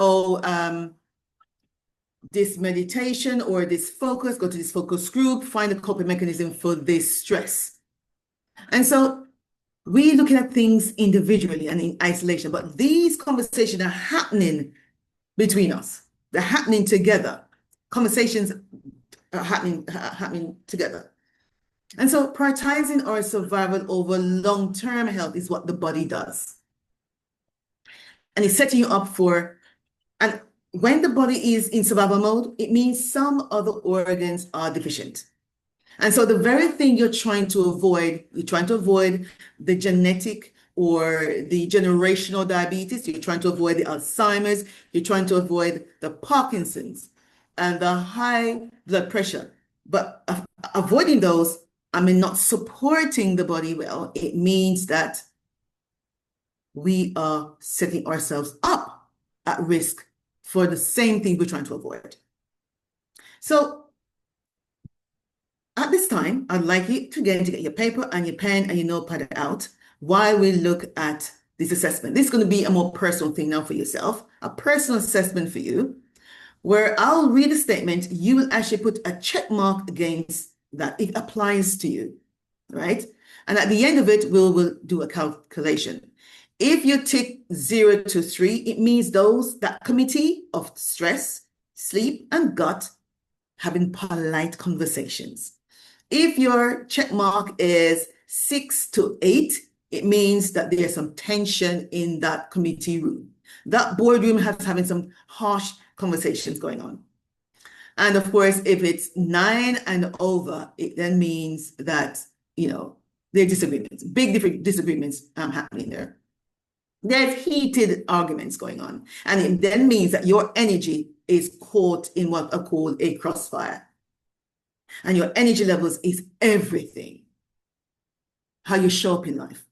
this meditation or this focus, go to this focus group, find a coping mechanism for this stress. And so we're looking at things individually and in isolation, but these conversations are happening between us. They're happening together. Conversations are happening together. And so prioritizing our survival over long-term health is what the body does. And it's setting you up for, and when the body is in survival mode, it means some other organs are deficient. And so the very thing you're trying to avoid the genetic or the generational diabetes, you're trying to avoid the Alzheimer's, you're trying to avoid the Parkinson's and the high blood pressure. But avoiding those, not supporting the body well, it means that we are setting ourselves up at risk for the same thing we're trying to avoid. So at this time, I'd like you to get your paper and your pen and your notepad out while we look at this assessment. This is going to be a more personal thing now for yourself, a personal assessment for you, where I'll read a statement. You will actually put a check mark against that. It applies to you, right? And at the end of it, we'll do a calculation. If you tick 0 to 3, it means that committee of stress, sleep, and gut having polite conversations. If your check mark is 6 to 8, it means that there's some tension in that committee room. That boardroom has having some harsh conversations going on. And of course, if it's 9 and over, it then means that, there are disagreements, big disagreements happening there. There's heated arguments going on. And it then means that your energy is caught in what I call a crossfire. And your energy levels is everything. How you show up in life,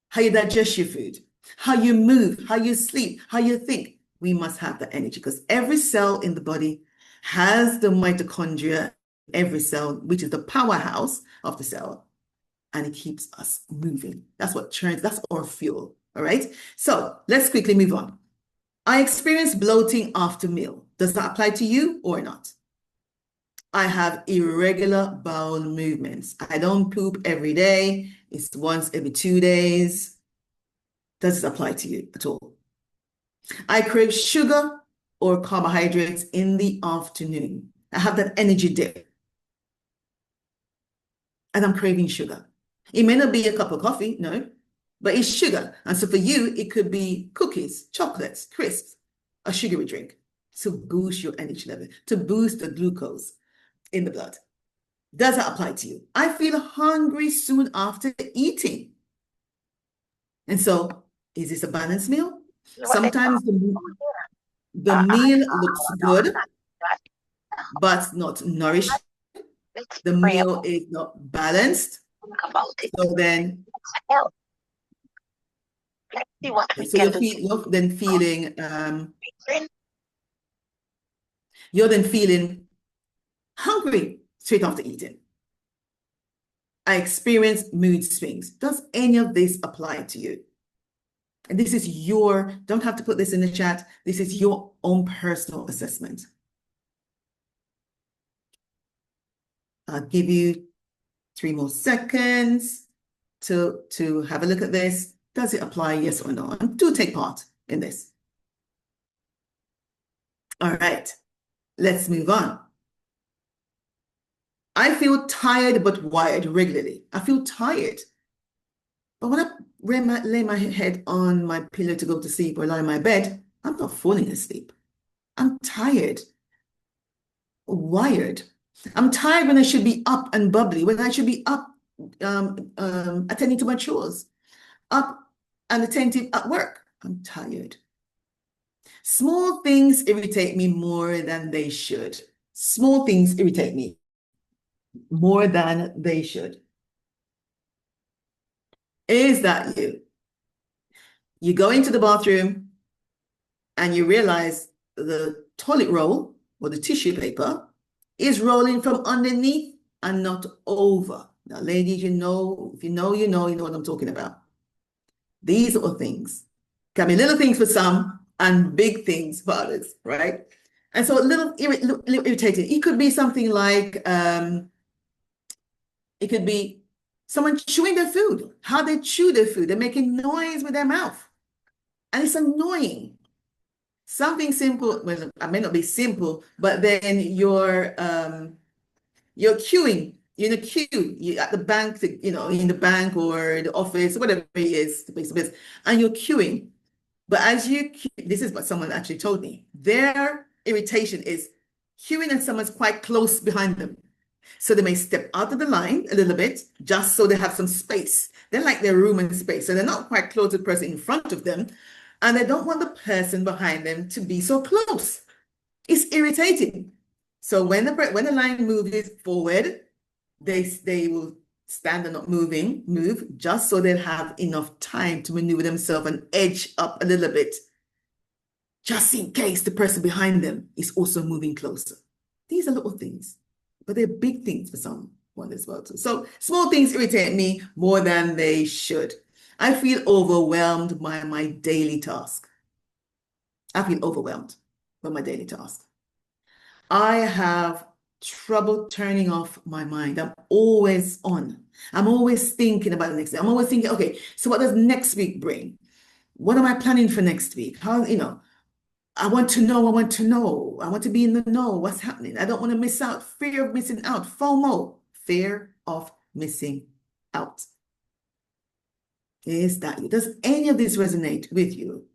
how you digest your food, how you move, how you sleep, how you think. We must have that energy because every cell in the body has the mitochondria, every cell, which is the powerhouse of the cell, and it keeps us moving. That's our fuel, all right? So let's quickly move on. I experience bloating after meal. Does that apply to you or not? I have irregular bowel movements. I don't poop every day. It's once every 2 days. Does it apply to you at all? I crave sugar or carbohydrates in the afternoon. I have that energy dip. And I'm craving sugar. It may not be a cup of coffee, no, but it's sugar. And so for you, it could be cookies, chocolates, crisps, a sugary drink to boost your energy level, to boost the glucose in the blood. Does that apply to you? I feel hungry soon after eating. And so, is this a balanced meal? Sometimes the meal looks good, but not nourished. The meal is not balanced. So then, you're then feeling hungry straight after eating. I experience mood swings. Does any of this apply to you? And this is don't have to put this in the chat. This is your own personal assessment. I'll give you 3 more seconds to have a look at this. Does it apply, yes or no? And do take part in this. All right, let's move on. I feel tired but wired regularly. I feel tired. But when I lay my head on my pillow to go to sleep or lie in my bed, I'm not falling asleep. I'm tired, wired. I'm tired when I should be up and bubbly, when I should be up attending to my chores, up and attentive at work. I'm tired. Small things irritate me more than they should. Small things irritate me more than they should. Is that you? You go into the bathroom and you realize the toilet roll or the tissue paper is rolling from underneath and not over. Now, ladies, if you know what I'm talking about. These are things. Can be little things for some and big things for others, right? And so a little irritating. It could be something like, it could be someone chewing their food, how they chew their food. They're making noise with their mouth. And it's annoying. Something simple, well, it may not be simple, but then you're queuing, you're in a queue, you at the bank, in the bank or the office, whatever it is, the place of business, and you're queuing. But this is what someone actually told me. Their irritation is queuing and someone's quite close behind them. So they may step out of the line a little bit, just so they have some space. They like their room and space. So they're not quite close to the person in front of them. And they don't want the person behind them to be so close. It's irritating. So when the line moves forward, they will stand and not move, just so they'll have enough time to maneuver themselves and edge up a little bit, just in case the person behind them is also moving closer. These are little things, but they're big things for someone as well too. So small things irritate me more than they should. I feel overwhelmed by my daily task. I feel overwhelmed by my daily task. I have trouble turning off my mind. I'm always on. I'm always thinking about the next day. I'm always thinking, okay, so what does next week bring? What am I planning for next week? How, I want to know. I want to be in the know. What's happening? I don't want to miss out. Fear of missing out. FOMO. Fear of missing out. Does any of this resonate with you?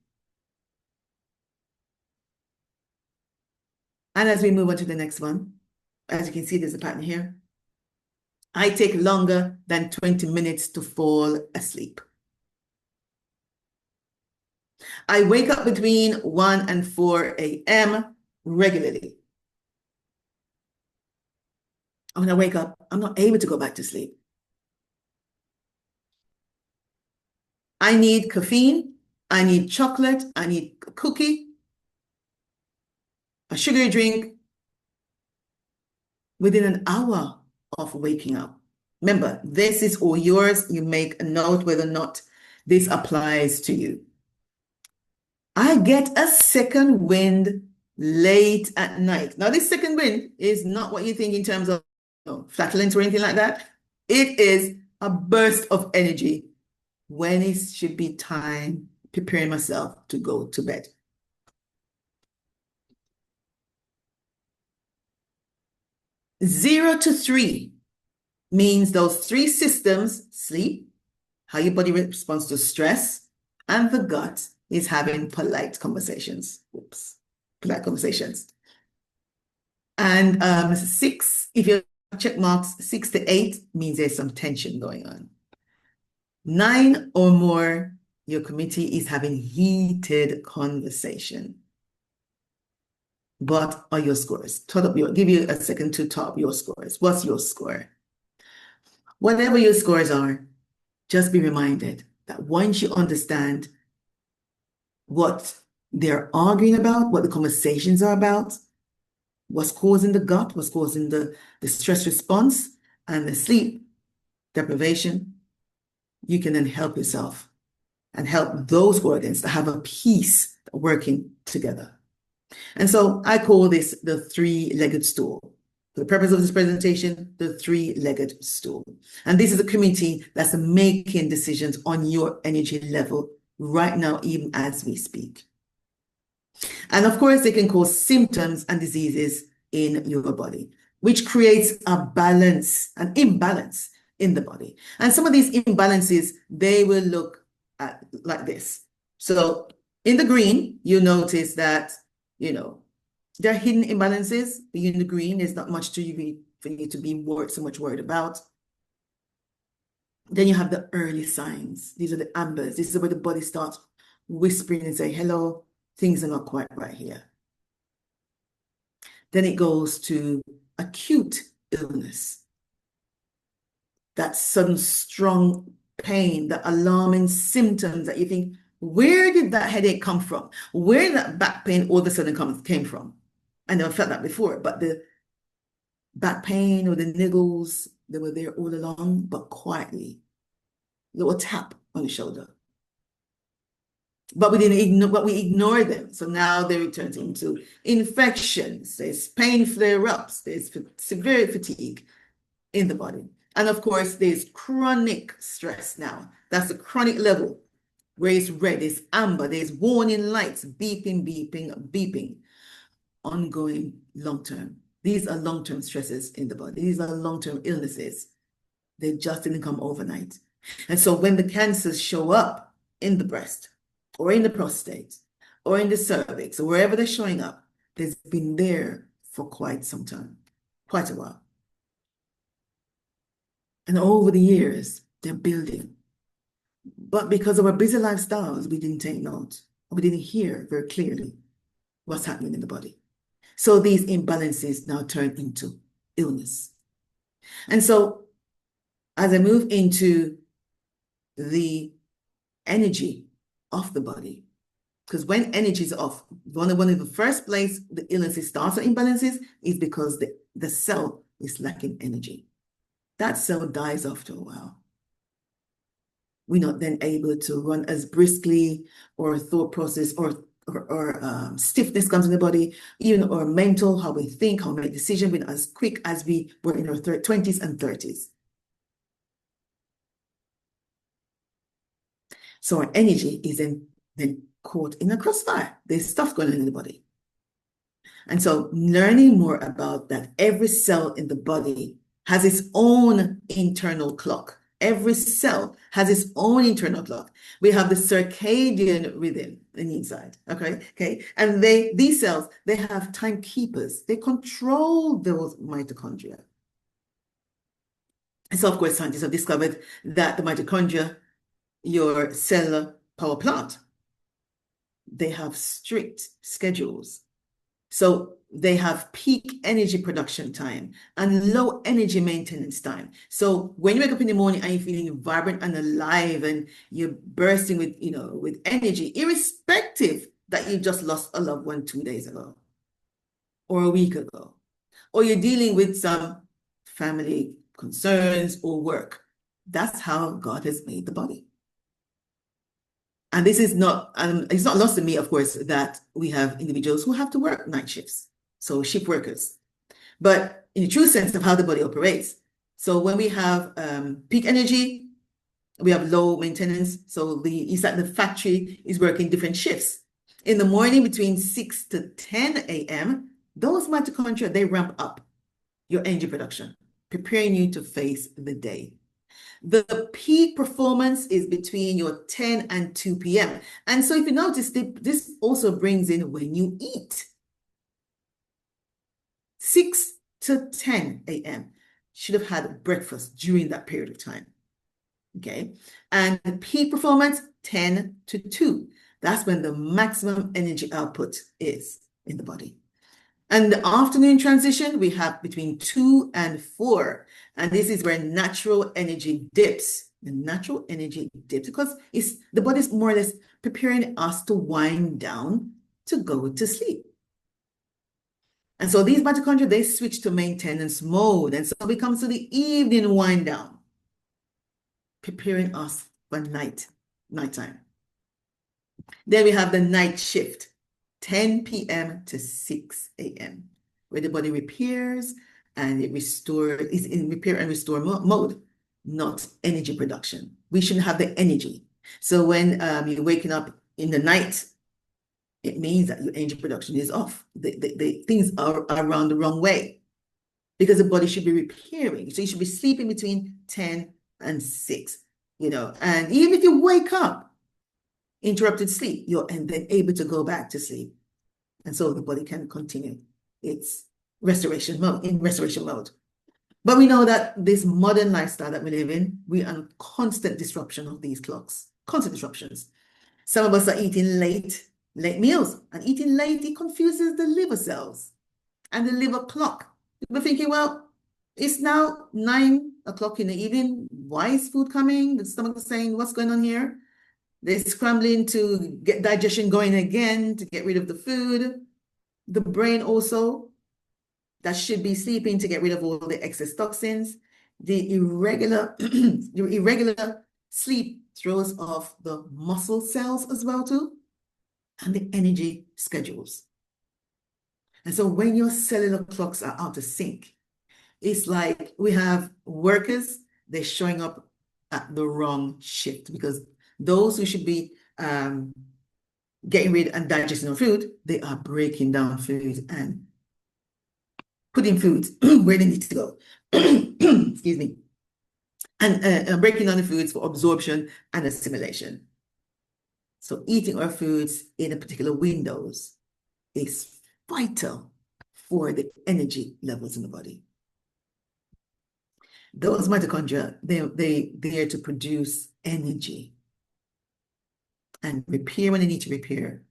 And as we move on to the next one, as you can see, there's a pattern here. I take longer than 20 minutes to fall asleep. I wake up between 1 and 4 a.m. regularly. When I wake up, I'm not able to go back to sleep. I need caffeine, I need chocolate, I need a cookie, a sugary drink within an hour of waking up. Remember, this is all yours. You make a note whether or not this applies to you. I get a second wind late at night. Now, this second wind is not what you think in terms of flatulence or anything like that. It is a burst of energy when it should be time preparing myself to go to bed. Zero to 3 means those 3 systems, sleep, how your body responds to stress, and the gut is having polite conversations. Polite conversations. And 6, if you check marks, 6 to 8 means there's some tension going on. 9 or more, your committee is having heated conversation. What are your scores? Give you a second to top your scores. What's your score? Whatever your scores are, just be reminded that once you understand what they're arguing about, what the conversations are about, what's causing the gut, what's causing the stress response and the sleep deprivation, you can then help yourself and help those organs to have a piece working together. And so I call this the 3-legged stool. For the purpose of this presentation, the 3-legged stool. And this is a committee that's making decisions on your energy level right now, even as we speak. And of course, they can cause symptoms and diseases in your body, which creates an imbalance in the body. And some of these imbalances, they will look like this. So in the green, you notice that, there are hidden imbalances. In the green, there's not much for you to be so much worried about. Then you have the early signs. These are the ambers. This is where the body starts whispering and say, hello, things are not quite right here. Then it goes to acute illness. That sudden strong pain, the alarming symptoms that you think, where did that headache come from? Where did that back pain all of a sudden came from? I never felt that before, but the back pain or the niggles, they were there all along, but quietly. Little tap on the shoulder. But we ignore them. So now they return into infections, there's pain flare-ups, there's severe fatigue in the body. And of course, there's chronic stress now. That's the chronic level where it's red, it's amber, there's warning lights, beeping, beeping, beeping, ongoing long-term. These are long-term stresses in the body. These are long-term illnesses. They just didn't come overnight. And so when the cancers show up in the breast or in the prostate or in the cervix or wherever they're showing up, they've been there for quite some time, quite a while. And over the years, they're building. But because of our busy lifestyles, we didn't take note. We didn't hear very clearly what's happening in the body. So these imbalances now turn into illness. And so as I move into the energy of the body, because when energy is off, one of the first place the illnesses starts or imbalances is because the cell is lacking energy. That cell dies after a while. We're not then able to run as briskly, or thought process or stiffness comes in the body, even our mental, how we think, how we make decisions, we're not as quick as we were in our 20s and 30s. So our energy is then caught in a crossfire. There's stuff going on in the body. And so learning more about that, every cell in the body has its own internal clock. Every cell has its own internal clock. We have the circadian rhythm in the inside, okay? And these cells, they have timekeepers. They control those mitochondria. And so, of course, scientists have discovered that the mitochondria, your cellular power plant, they have strict schedules. So they have peak energy production time and low energy maintenance time. So when you wake up in the morning and you're feeling vibrant and alive and you're bursting with energy, irrespective that you just lost a loved one 2 days ago or a week ago, or you're dealing with some family concerns or work. That's how God has made the body. And this is not, it's not lost to me, of course, that we have individuals who have to work night shifts, so shift workers. But in the true sense of how the body operates, so when we have peak energy, we have low maintenance. So it's like the factory is working different shifts. In the morning between 6 to 10 a.m., those mitochondria, they ramp up your energy production, preparing you to face the day. The peak performance is between your 10 and 2 p.m. And so if you notice, this also brings in when you eat. 6 to 10 a.m. should have had breakfast during that period of time. Okay. And peak performance, 10 to 2. That's when the maximum energy output is in the body. And the afternoon transition, we have between 2 and 4. And this is where natural energy dips. The natural energy dips because the body's more or less preparing us to wind down to go to sleep. And so these mitochondria, they switch to maintenance mode. And so we come to the evening wind down, preparing us for nighttime. Then we have the night shift, 10 p.m. to 6 a.m., where the body repairs and it is in repair and restore mode, not energy production. We shouldn't have the energy. So when you're waking up in the night, it means that your energy production is off. The things are around the wrong way because the body should be repairing. So you should be sleeping between 10 and 6, and even if you wake up, interrupted sleep, you're then able to go back to sleep. And so the body can continue its restoration mode. But we know that this modern lifestyle that we live in, we are in constant disruption of these clocks, constant disruptions. Some of us are eating late meals, and eating late, it confuses the liver cells and the liver clock. We're thinking, well, it's now 9 o'clock in the evening. Why is food coming? The stomach is saying, what's going on here? They're scrambling to get digestion going again, to get rid of the food. The brain also, that should be sleeping to get rid of all the excess toxins. The irregular Sleep throws off the muscle cells as well too, and the energy schedules. And so when your cellular clocks are out of sync, it's like we have workers, they're showing up at the wrong shift, because those who should be getting rid and digesting of food, they are breaking down food and putting food where they need to go. Excuse me. And breaking down the foods for absorption and assimilation. So eating our foods in a particular windows is vital for the energy levels in the body. Those mitochondria, they're there to produce energy and repair when they need to repair.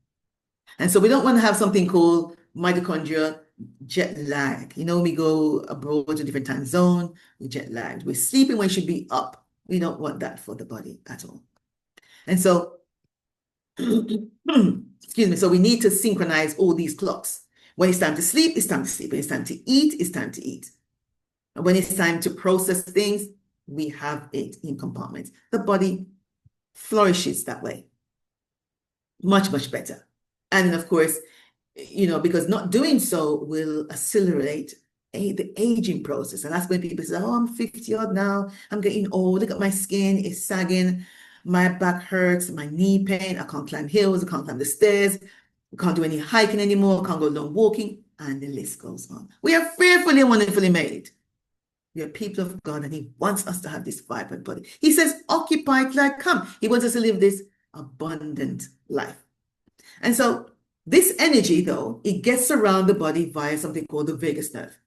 And so we don't want to have something called mitochondria jet lag. You know, we go abroad to a different time zone, we jet lagged. We're sleeping when we should be up. We don't want that for the body at all. And so, excuse me, so we need to synchronize all these clocks. When it's time to sleep, it's time to sleep. When it's time to eat, it's time to eat. And when it's time to process things, we have it in compartments. The body flourishes that way. Much, much better. And of course, you know, because not doing so will accelerate the aging process. And that's when people say, oh, I'm 50 odd now, I'm getting old, look at my skin, it's sagging, my back hurts, my knee pain, I can't climb hills, I can't climb the stairs, I can't do any hiking anymore, I can't go long walking, and the list goes on. We are fearfully and wonderfully made. We are people of God, and He wants us to have this vibrant body. He says, occupy till I come. He wants us to live this abundant life. And so this energy, though, it gets around the body via something called the vagus nerve.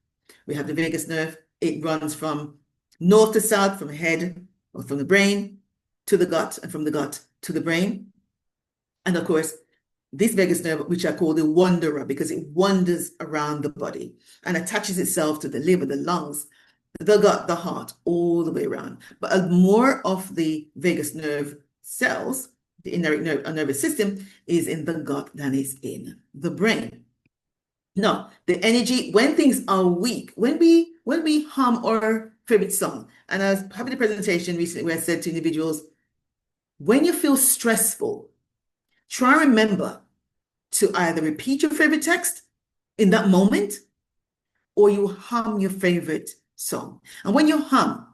We have the vagus nerve. It runs from north to south, from the head or from the brain to the gut, and from the gut to the brain. And of course, this vagus nerve, which I call the wanderer, because it wanders around the body and attaches itself to the liver, the lungs, the gut, the heart, all the way around. But more of the vagus nerve cells, the indirect nervous system, is in the gut than is in the brain. Now, the energy, when things are weak, when we hum our favorite song, and I was having a presentation recently where I said to individuals, when you feel stressful, try and remember to either repeat your favorite text in that moment, or you hum your favorite song. And when you hum,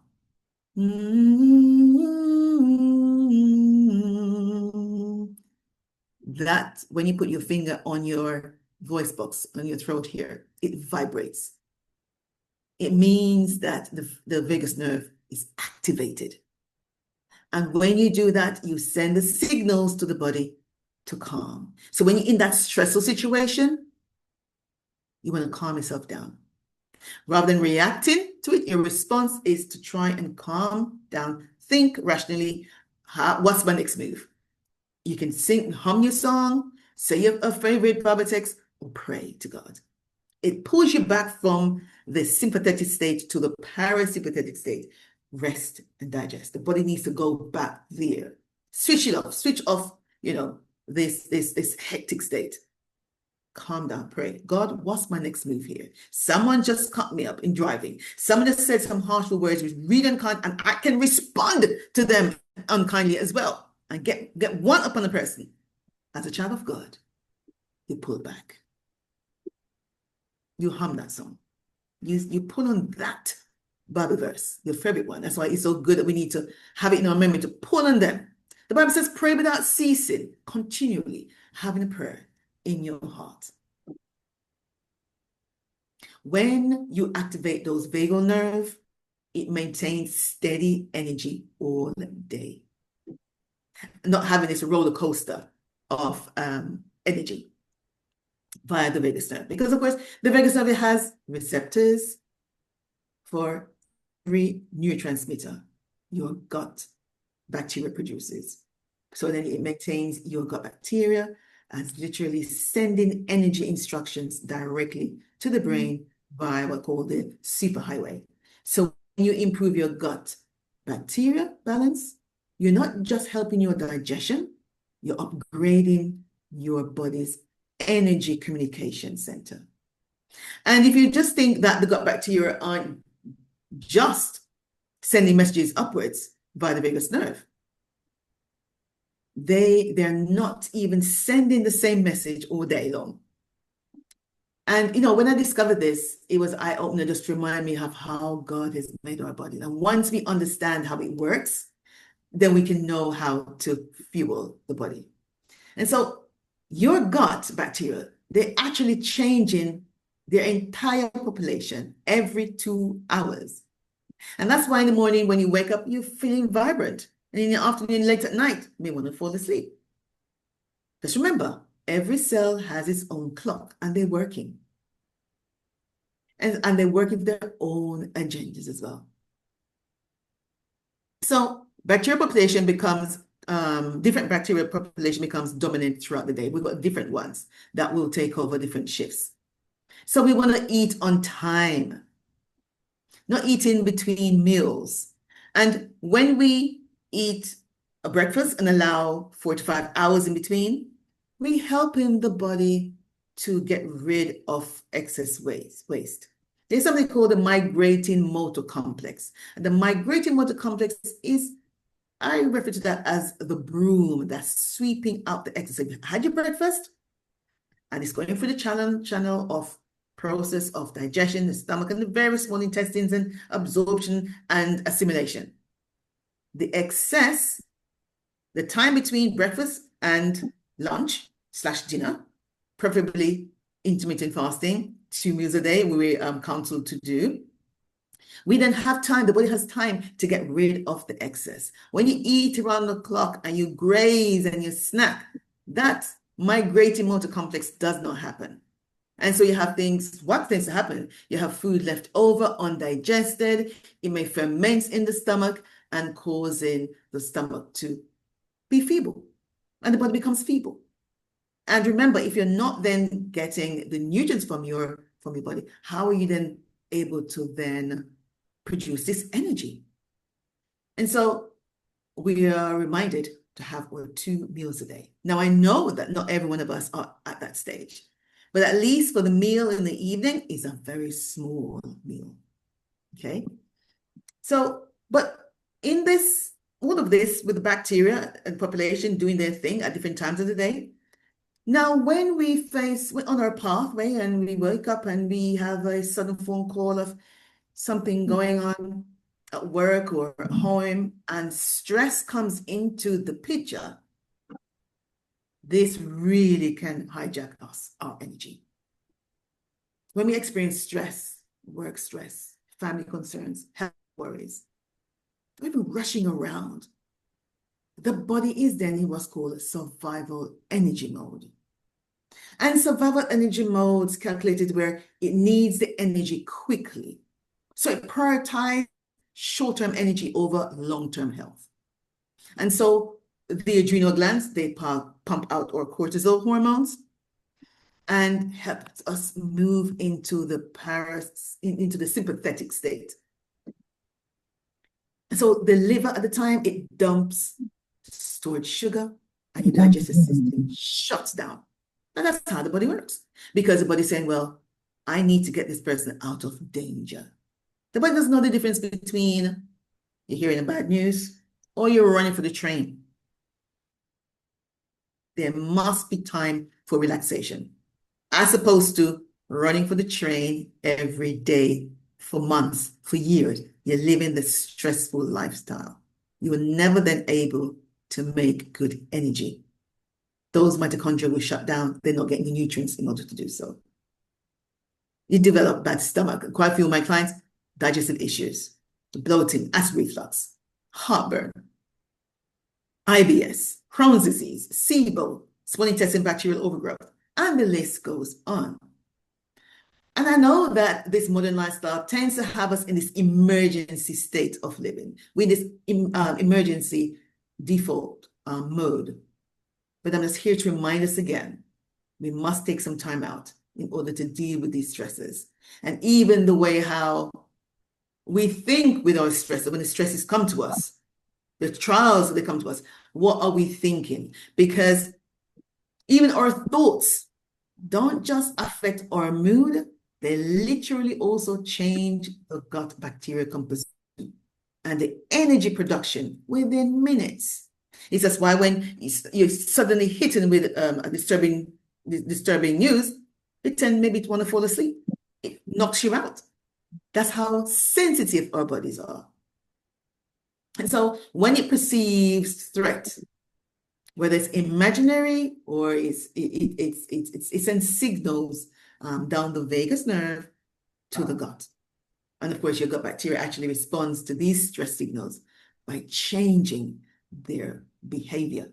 that, when you put your finger on your voice box, on your throat here, it vibrates. It means that the vagus nerve is activated. And when you do that, you send the signals to the body to calm. So when you're in that stressful situation, you want to calm yourself down. Rather than reacting to it, your response is to try and calm down, think rationally, what's my next move? You can sing, hum your song, say a favorite Bible text, or pray to God. It pulls you back from the sympathetic state to the parasympathetic state. Rest and digest. The body needs to go back there. Switch off, you know, this hectic state. Calm down, pray. God, what's my next move here? Someone just cut me up in driving. Someone just said some harshful words which really unkind, and I can respond to them unkindly as well and get one up on the person. As a child of God, you pull back. You hum that song. You pull on that Bible verse, your favorite one. That's why it's so good that we need to have it in our memory to pull on them. The Bible says, pray without ceasing, continually having a prayer in your heart. When you activate those vagal nerve, it maintains steady energy all day. Not having this roller coaster of energy via the vagus nerve. Because of course, the vagus nerve has receptors for every neurotransmitter your gut bacteria produces. So then it maintains your gut bacteria as literally sending energy instructions directly to the brain via what's called the superhighway. So when you improve your gut bacteria balance, you're not just helping your digestion, you're upgrading your body's energy communication center. And if you just think that the gut bacteria aren't just sending messages upwards via the vagus nerve, they're not even sending the same message all day long. And when I discovered this, it was eye-opener, just to remind me of how God has made our body. And once we understand how it works, then we can know how to fuel the body. And so your gut bacteria, they're actually changing their entire population every 2 hours. And that's why in the morning when you wake up, you're feeling vibrant. And in the afternoon, late at night, you may want to fall asleep. Just remember, every cell has its own clock and they're working. And they're working with their own agendas as well. So bacterial population becomes, different bacterial population becomes dominant throughout the day. We've got different ones that will take over different shifts. So we want to eat on time, not eating between meals. And when we eat a breakfast and allow 4 to 5 hours in between, we helping the body to get rid of excess waste. There's something called the migrating motor complex. And the migrating motor complex is, I refer to that as the broom that's sweeping out the excess. You had your breakfast and it's going through the channel of process of digestion, the stomach, and the various small intestines, and absorption and assimilation. The excess, the time between breakfast and lunch/dinner, preferably intermittent fasting, 2 meals a day, we're counseled to do. We then have time, the body has time to get rid of the excess. When you eat around the clock and you graze and you snack, that migrating motor complex does not happen. And so you have what tends to happen? You have food left over, undigested. It may ferment in the stomach and causing the stomach to be feeble. And the body becomes feeble. And remember, if you're not then getting the nutrients from your body, how are you then able to then produce this energy? And so we are reminded to have 2 meals a day. Now, I know that not every one of us are at that stage, but at least for the meal in the evening is a very small meal, okay? So, but in this, all of this with the bacteria and population doing their thing at different times of the day, now when we're on our pathway and we wake up and we have a sudden phone call of something going on at work or at home, and stress comes into the picture, this really can hijack our energy. When we experience stress, work stress, family concerns, health worries, even rushing around, the body is then in what's called a survival energy mode. And survival energy modes calculated where it needs the energy quickly. So it prioritizes short-term energy over long-term health. And so the adrenal glands, they pump out our cortisol hormones and helps us move into the sympathetic state. So the liver at the time, it dumps stored sugar and your digestive system shuts down. And that's how the body works. Because the body's saying, well, I need to get this person out of danger. The body doesn't know the difference between you're hearing the bad news or you're running for the train. There must be time for relaxation, as opposed to running for the train every day for months, for years. You're living the stressful lifestyle. You will never then able to make good energy. Those mitochondria will shut down. They're not getting the nutrients in order to do so. You develop bad stomach. Quite a few of my clients, digestive issues, bloating, acid reflux, heartburn, IBS, Crohn's disease, SIBO, small intestine bacterial overgrowth, and the list goes on. And I know that this modern lifestyle tends to have us in this emergency state of living, with this emergency default mode. But I'm just here to remind us again, we must take some time out in order to deal with these stresses. And even the way how we think with our stress, when the stresses come to us, the trials that come to us, what are we thinking? Because even our thoughts don't just affect our mood, they literally also change the gut bacteria composition and the energy production within minutes. It's just why when you're suddenly hit with a disturbing news, maybe to want to fall asleep. It knocks you out. That's how sensitive our bodies are. And so when it perceives threat, whether it's imaginary or it sends signals down the vagus nerve to the gut. And of course, your gut bacteria actually responds to these stress signals by changing their behavior.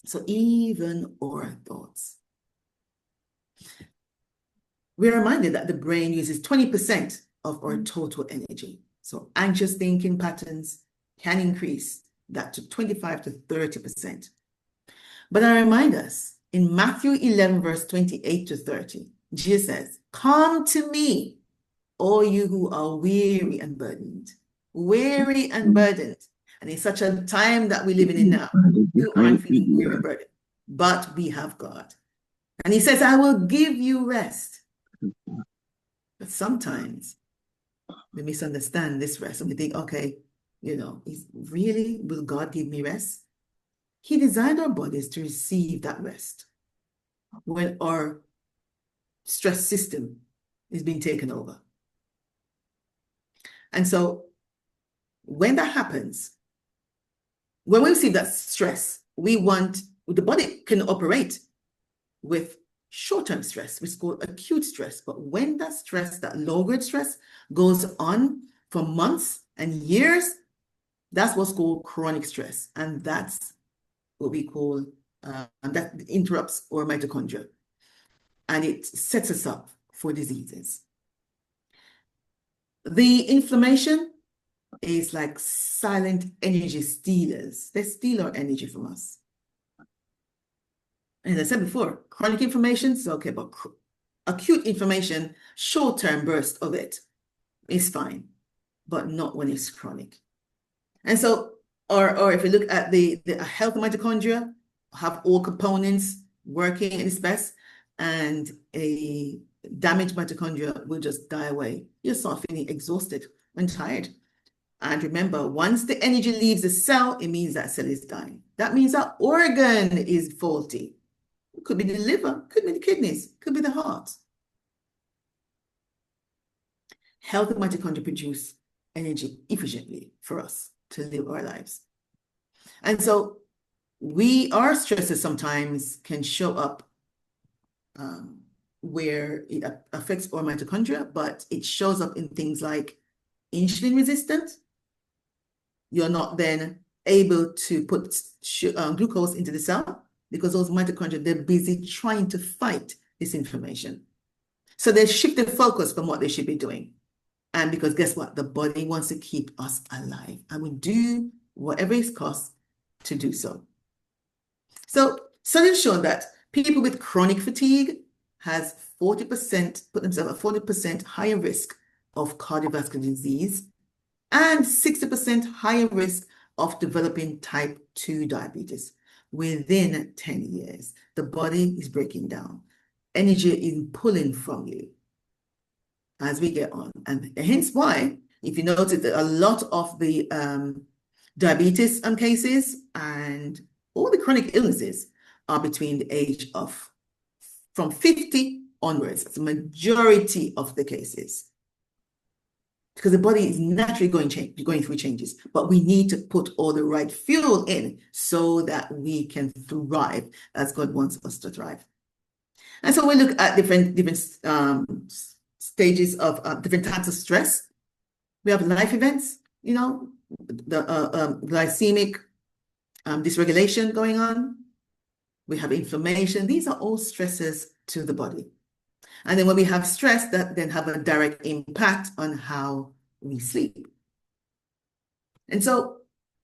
So even our thoughts. We're reminded that the brain uses 20% of our total energy. So anxious thinking patterns can increase that to 25 to 30%. But I remind us in Matthew 11, verse 28 to 30, Jesus says, "Come to me, all you who are weary and burdened." Weary and burdened. And in such a time that we're living in now, you aren't feeling weary and burdened, but we have God. And he says, "I will give you rest." But sometimes we misunderstand this rest and we think, okay, really, will God give me rest? He designed our bodies to receive that rest when our stress system is being taken over. And so when that happens, when we receive that stress, the body can operate with short-term stress, which is called acute stress. But when that stress, that low-grade stress, goes on for months and years, that's what's called chronic stress. And that's what we call, that interrupts our mitochondria. And it sets us up for diseases. The inflammation is like silent energy stealers. They steal our energy from us. And as I said before, chronic inflammation is okay, but acute inflammation, short-term burst of it is fine, but not when it's chronic. And so, or if you look at the healthy mitochondria, have all components working at its best, and a damaged mitochondria will just die away. You'll start feeling exhausted and tired. And remember, once the energy leaves the cell, it means that cell is dying. That means that organ is faulty. It could be the liver, could be the kidneys, could be the heart. Healthy mitochondria produce energy efficiently for us to live our lives. And so our stresses sometimes can show up where it affects our mitochondria, but it shows up in things like insulin resistant. You're not then able to put glucose into the cell because those mitochondria, they're busy trying to fight this inflammation. So they shift the focus from what they should be doing. And because guess what? The body wants to keep us alive and will do whatever it costs to do so. So studies show that people with chronic fatigue has 40%, put themselves at 40% higher risk of cardiovascular disease and 60% higher risk of developing type 2 diabetes within 10 years. The body is breaking down. Energy is pulling from you as we get on. And hence why, if you notice that a lot of the diabetes cases and all the chronic illnesses are between the age of from 50 onwards. It's the majority of the cases. Because the body is naturally going through changes, but we need to put all the right fuel in so that we can thrive as God wants us to thrive. And so we look at different stages of different types of stress. We have life events, the glycemic dysregulation going on. We have inflammation. These are all stresses to the body. And then when we have stress, that then have a direct impact on how we sleep. And so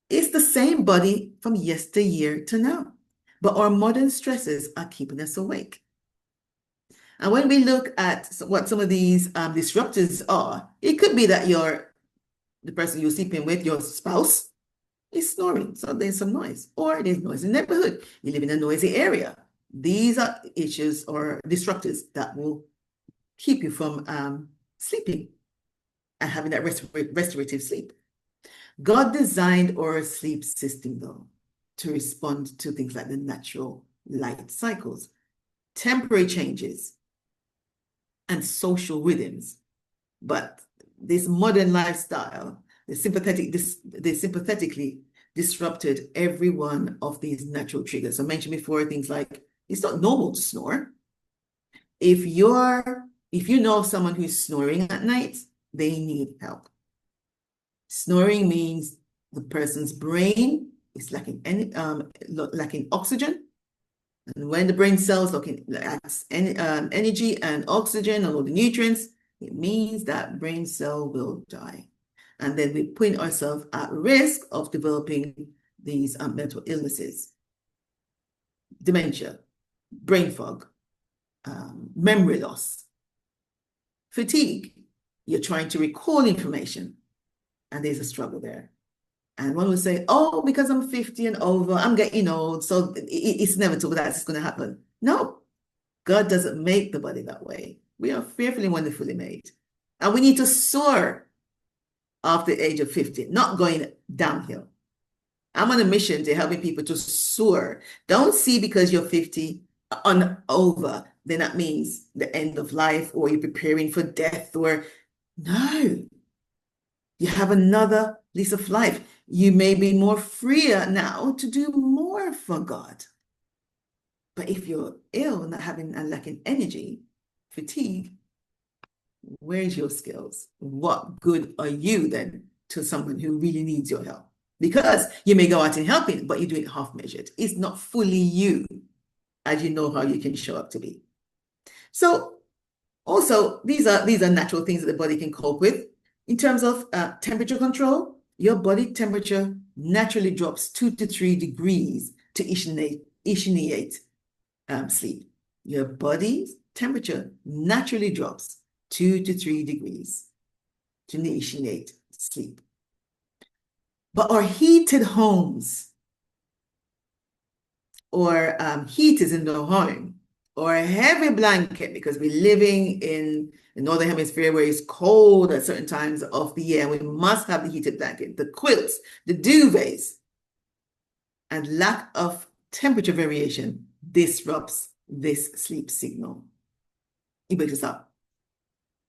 it's the same body from yesteryear to now, but our modern stresses are keeping us awake. And when we look at what some of these disruptors are, it could be that the person you're sleeping with, your spouse, is snoring, so there's some noise, or there's noise in the neighborhood. You live in a noisy area. These are issues or disruptors that will keep you from sleeping and having that restorative sleep. God designed our sleep system, though, to respond to things like the natural light cycles, temporary changes, and social rhythms. But this modern lifestyle, they sympathetically disrupted every one of these natural triggers. I mentioned before things like it's not normal to snore. If you know of someone who's snoring at night, they need help. Snoring means the person's brain is lacking oxygen. And when the brain cells lacks energy and oxygen and all the nutrients, it means that brain cell will die. And then we put ourselves at risk of developing these mental illnesses, dementia, brain fog, memory loss, fatigue. You're trying to recall information, and there's a struggle there. And one would say, oh, because I'm 50 and over, I'm getting old, so it's inevitable that's going to happen. No, God doesn't make the body that way. We are fearfully and wonderfully made. And we need to soar after the age of 50, not going downhill. I'm on a mission to helping people to soar. Don't see because you're 50 and over, then that means the end of life or you're preparing for death or no. You have another lease of life. You may be more freer now to do more for God. But if you're ill, not having and lacking energy, fatigue, where's your skills? What good are you then to someone who really needs your help? Because you may go out and helping, but you do it half measured. It's not fully you as you know how you can show up to be. So also, these are natural things that the body can cope with. In terms of temperature control, your body temperature naturally drops 2 to 3 degrees to initiate sleep. Your body's temperature naturally drops 2 to 3 degrees to initiate sleep. But our heated homes or heaters in the home or a heavy blanket because we're living in the Northern Hemisphere where it's cold at certain times of the year, we must have the heated blanket, the quilts, the duvets, and lack of temperature variation disrupts this sleep signal. It wakes us up.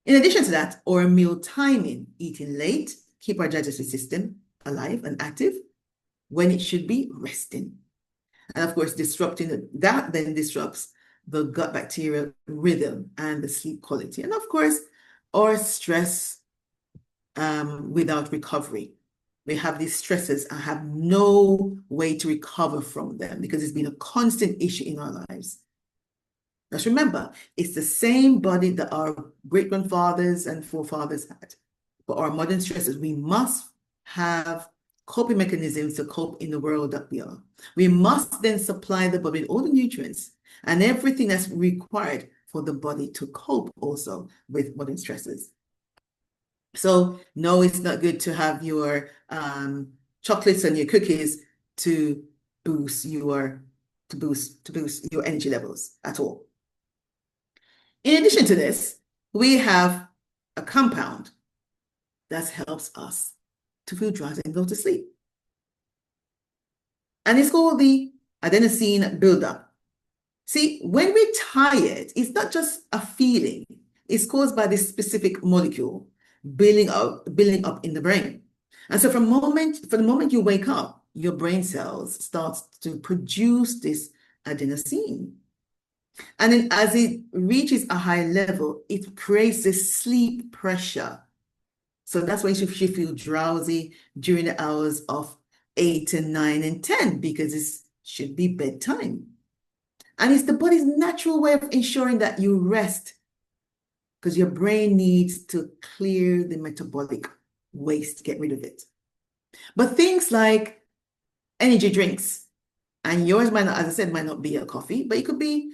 In addition to that, our meal timing, eating late, keep our digestive system alive and active when it should be resting. And of course, disrupting that then disrupts the gut bacteria rhythm and the sleep quality. And of course, our stress without recovery. We have these stresses and have no way to recover from them because it's been a constant issue in our lives. Just remember, it's the same body that our great-grandfathers and forefathers had. But our modern stresses, we must have coping mechanisms to cope in the world that we are. We must then supply the body with all the nutrients and everything that's required for the body to cope also with modern stresses. So no, it's not good to have your chocolates and your cookies to boost your energy levels at all. In addition to this, we have a compound that helps us to feel drowsy and go to sleep. And it's called the adenosine buildup. See, when we're tired, it's not just a feeling. It's caused by this specific molecule building up in the brain. And so from the moment you wake up, your brain cells start to produce this adenosine. And then as it reaches a high level, it creates this sleep pressure. So that's why you should feel drowsy during the hours of 8 and 9 and 10, because it should be bedtime. And it's the body's natural way of ensuring that you rest, because your brain needs to clear the metabolic waste, get rid of it. But things like energy drinks, and yours might not, as I said, might not be a coffee, but it could be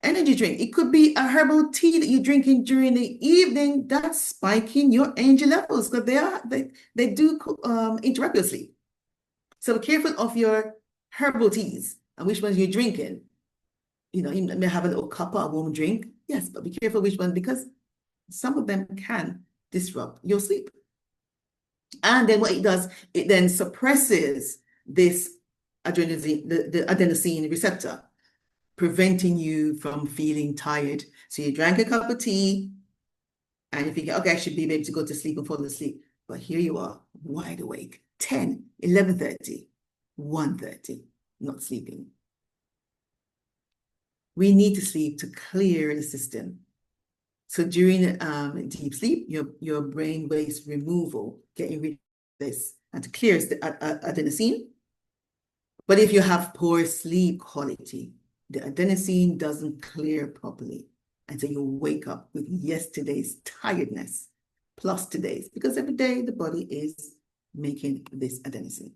energy drink. It could be a herbal tea that you're drinking during the evening that's spiking your energy levels, because they do interrupt your sleep. So be careful of your herbal teas and which ones you're drinking. You know, you may have a little cup of a warm drink, yes, but be careful which one, because some of them can disrupt your sleep. And then what it does, it then suppresses this adenosine, the adenosine receptor, preventing you from feeling tired. So you drank a cup of tea and you think, okay, I should be able to go to sleep and fall asleep. But here you are, wide awake, 10, 11:30, 1:30, not sleeping. We need to sleep to clear the system. So during deep sleep, your brain waste removal, getting rid of this, and to clear the adenosine. But if you have poor sleep quality, the adenosine doesn't clear properly. And so you wake up with yesterday's tiredness plus today's, because every day the body is making this adenosine.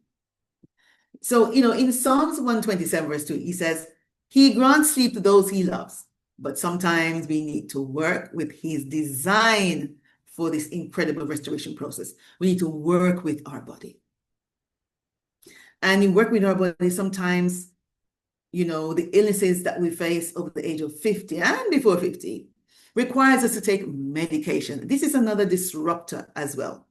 So, in Psalms 127, verse 2, he says, he grants sleep to those he loves. But sometimes we need to work with his design for this incredible restoration process. We need to work with our body. And in working with our body, sometimes, the illnesses that we face over the age of 50 and before 50 requires us to take medication. This is another disruptor as well.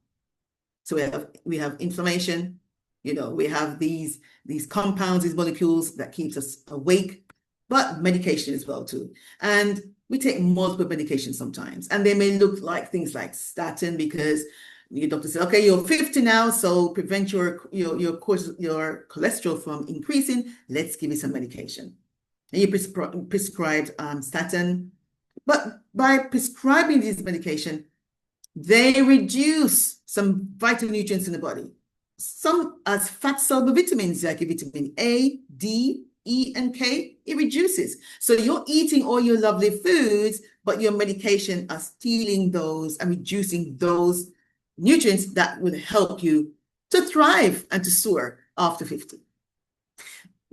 So we have inflammation, we have these compounds, these molecules that keeps us awake, but medication as well too. And we take multiple medications sometimes, and they may look like things like statin, because your doctor says, okay, you're 50 now, so prevent your cholesterol from increasing. Let's give you some medication. And you prescribed statin, but by prescribing this medication, they reduce some vital nutrients in the body. Some as fat-soluble vitamins like vitamin A, D, E, and K, it reduces. So you're eating all your lovely foods, but your medication are stealing those and reducing those nutrients that will help you to thrive and to soar after 50.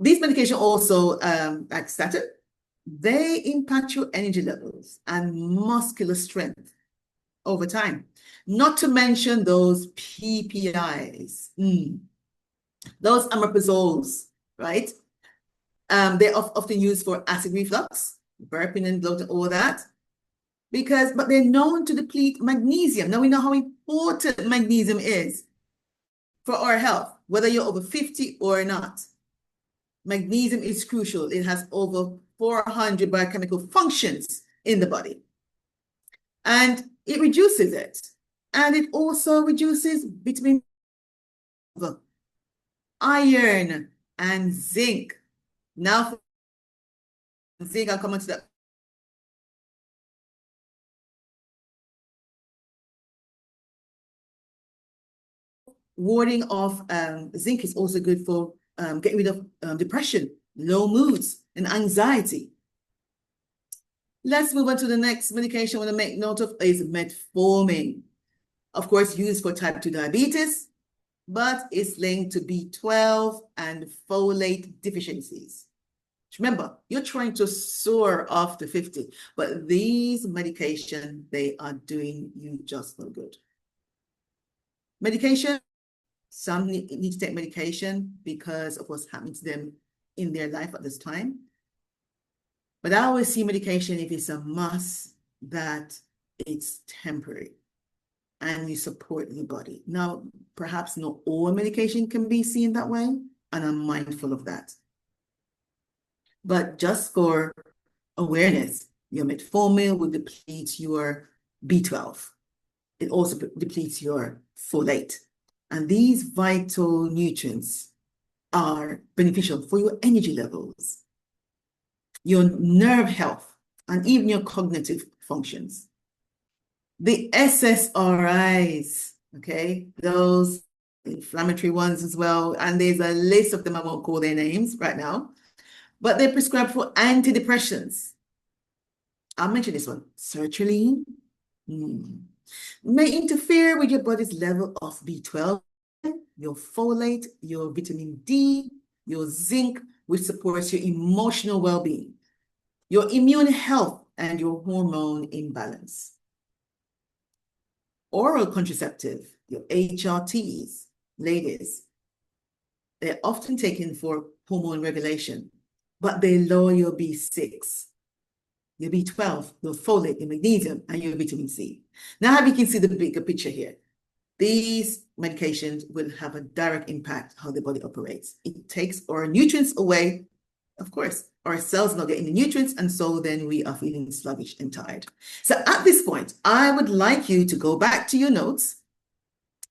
These medications also, like statin, they impact your energy levels and muscular strength over time. Not to mention those PPIs, those omeprazoles, right? They're often used for acid reflux, burping and bloating, all that. But they're known to deplete magnesium. Now we know how important magnesium is for our health, whether you're over 50 or not. Magnesium is crucial. It has over 400 biochemical functions in the body. And it reduces it. And it also reduces vitamin iron and zinc. Now, for zinc, I'll come on to that. Warding off zinc is also good for getting rid of depression, low moods, and anxiety. Let's move on to the next medication I want to make note of is metformin. Of course, used for type 2 diabetes, but it's linked to B12 and folate deficiencies. Remember, you're trying to soar after 50, but these medications, they are doing you just no good. Medication, some need to take medication because of what's happening to them in their life at this time. But I always see medication if it's a must, that it's temporary and you support the body. Now, perhaps not all medication can be seen that way, and I'm mindful of that. But just for awareness, your metformin will deplete your B12. It also depletes your folate. And these vital nutrients are beneficial for your energy levels, your nerve health, and even your cognitive functions. The SSRIs, okay, those inflammatory ones as well, and there's a list of them, I won't call their names right now, but they're prescribed for antidepressants. I'll mention this one, sertraline, may interfere with your body's level of B12, your folate, your vitamin D, your zinc, which supports your emotional well-being, your immune health, and your hormone imbalance. Oral contraceptive, your HRTs, ladies, they're often taken for hormone regulation, but they lower your B6, your B12, your folate, your magnesium, and your vitamin C. Now you can see the bigger picture here. these medications will have a direct impact how the body operates. It takes our nutrients away. Of course, our cells not getting the nutrients, and so then we are feeling sluggish and tired. So at this point, I would like you to go back to your notes,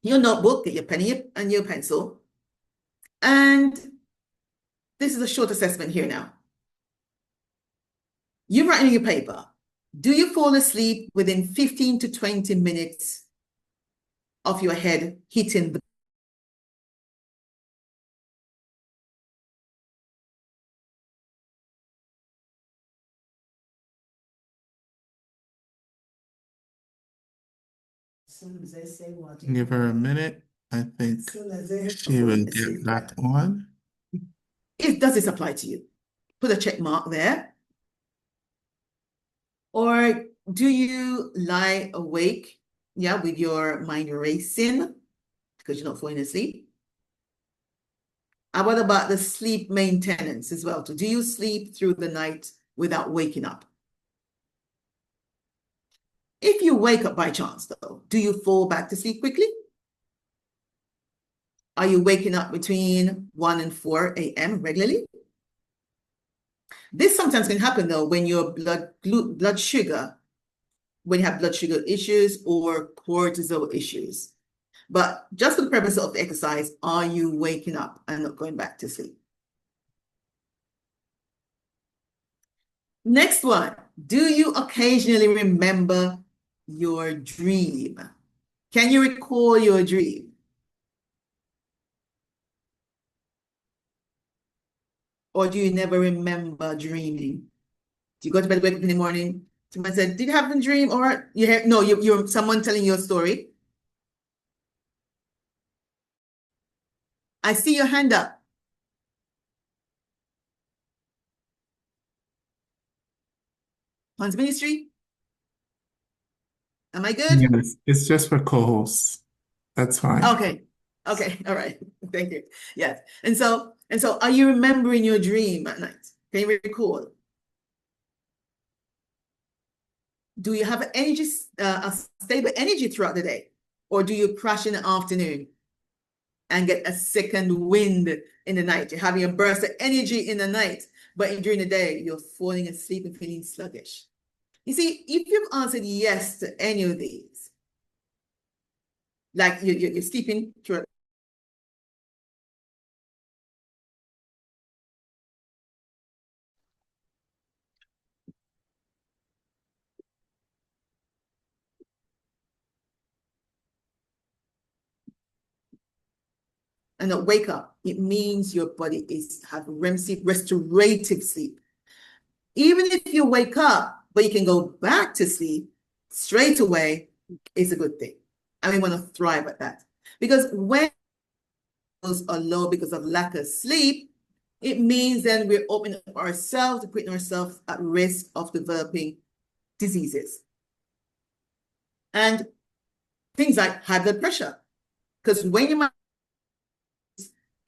your notebook, get your pen and your pencil, and this is a short assessment here now. You write in your paper, do you fall asleep within 15 to 20 minutes of your head hitting the Give her a minute. I think she will get back on. Does this apply to you? Put a check mark there. Or do you lie awake, with your mind racing because you're not falling asleep? And what about the sleep maintenance as well? Do you sleep through the night without waking up? If you wake up by chance, though, do you fall back to sleep quickly? Are you waking up between 1 and 4 a.m. regularly? This sometimes can happen, though, when your blood sugar, when you have blood sugar issues or cortisol issues. But just for the purpose of the exercise, are you waking up and not going back to sleep? Next one, do you occasionally remember your dream? Can you recall your dream? Or do you never remember dreaming? Do you go to bed, wake up in the morning, someone said, did you have a dream? Or you're someone telling you a story? I see your hand up. Hans Ministry? Am I good? Yes, it's just for co-hosts. That's fine. Okay. Okay. All right. Thank you. Yes. And so are you remembering your dream at night? Can you recall? Do you have energy, a stable energy throughout the day? Or do you crash in the afternoon and get a second wind in the night? You're having a burst of energy in the night, but during the day, you're falling asleep and feeling sluggish. You see, if you've answered yes to any of these, like you're sleeping through and not wake up, it means your body have REM sleep, restorative sleep. Even if you wake up, but you can go back to sleep straight away, it's a good thing. And we want to thrive at that. Because when those are low because of lack of sleep, it means then we're opening up ourselves, putting ourselves at risk of developing diseases. And things like high blood pressure. Because when you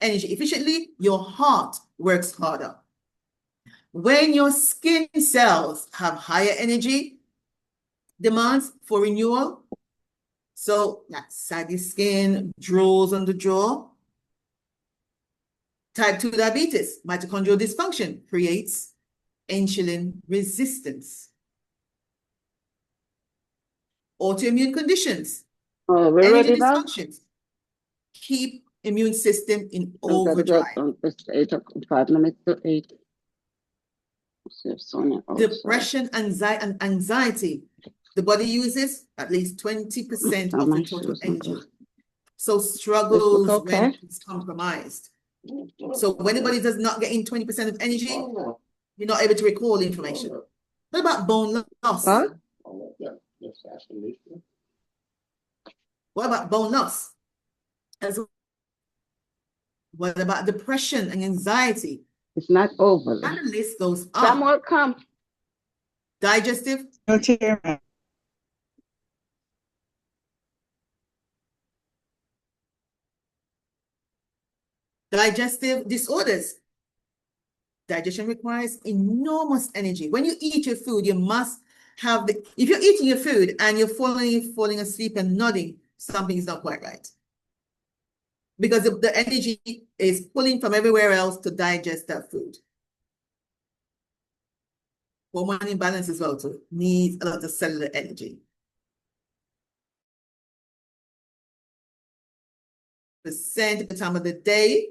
energy efficiently, your heart works harder. When your skin cells have higher energy demands for renewal, so that saggy skin, drools on the jaw, type 2 diabetes, mitochondrial dysfunction creates insulin resistance. Autoimmune conditions, energy dysfunctions, keep immune system in overdrive. It's 5 minutes to 8. Depression, anxiety. The body uses at least 20% of the total energy. So struggles when it's compromised. So when the body does not get in 20% of energy, you're not able to recall information. What about bone loss? Huh? What about bone loss? What about depression and anxiety? It's not over. And the list goes Some up. more come. Digestive. No, Chairman. Digestive disorders. Digestion requires enormous energy. When you eat your food, you must have if you're eating your food and you're falling asleep and nodding, something is not quite right. Because the energy is pulling from everywhere else to digest that food. Hormone imbalance as well too needs a lot of cellular energy. Percent at the time of the day,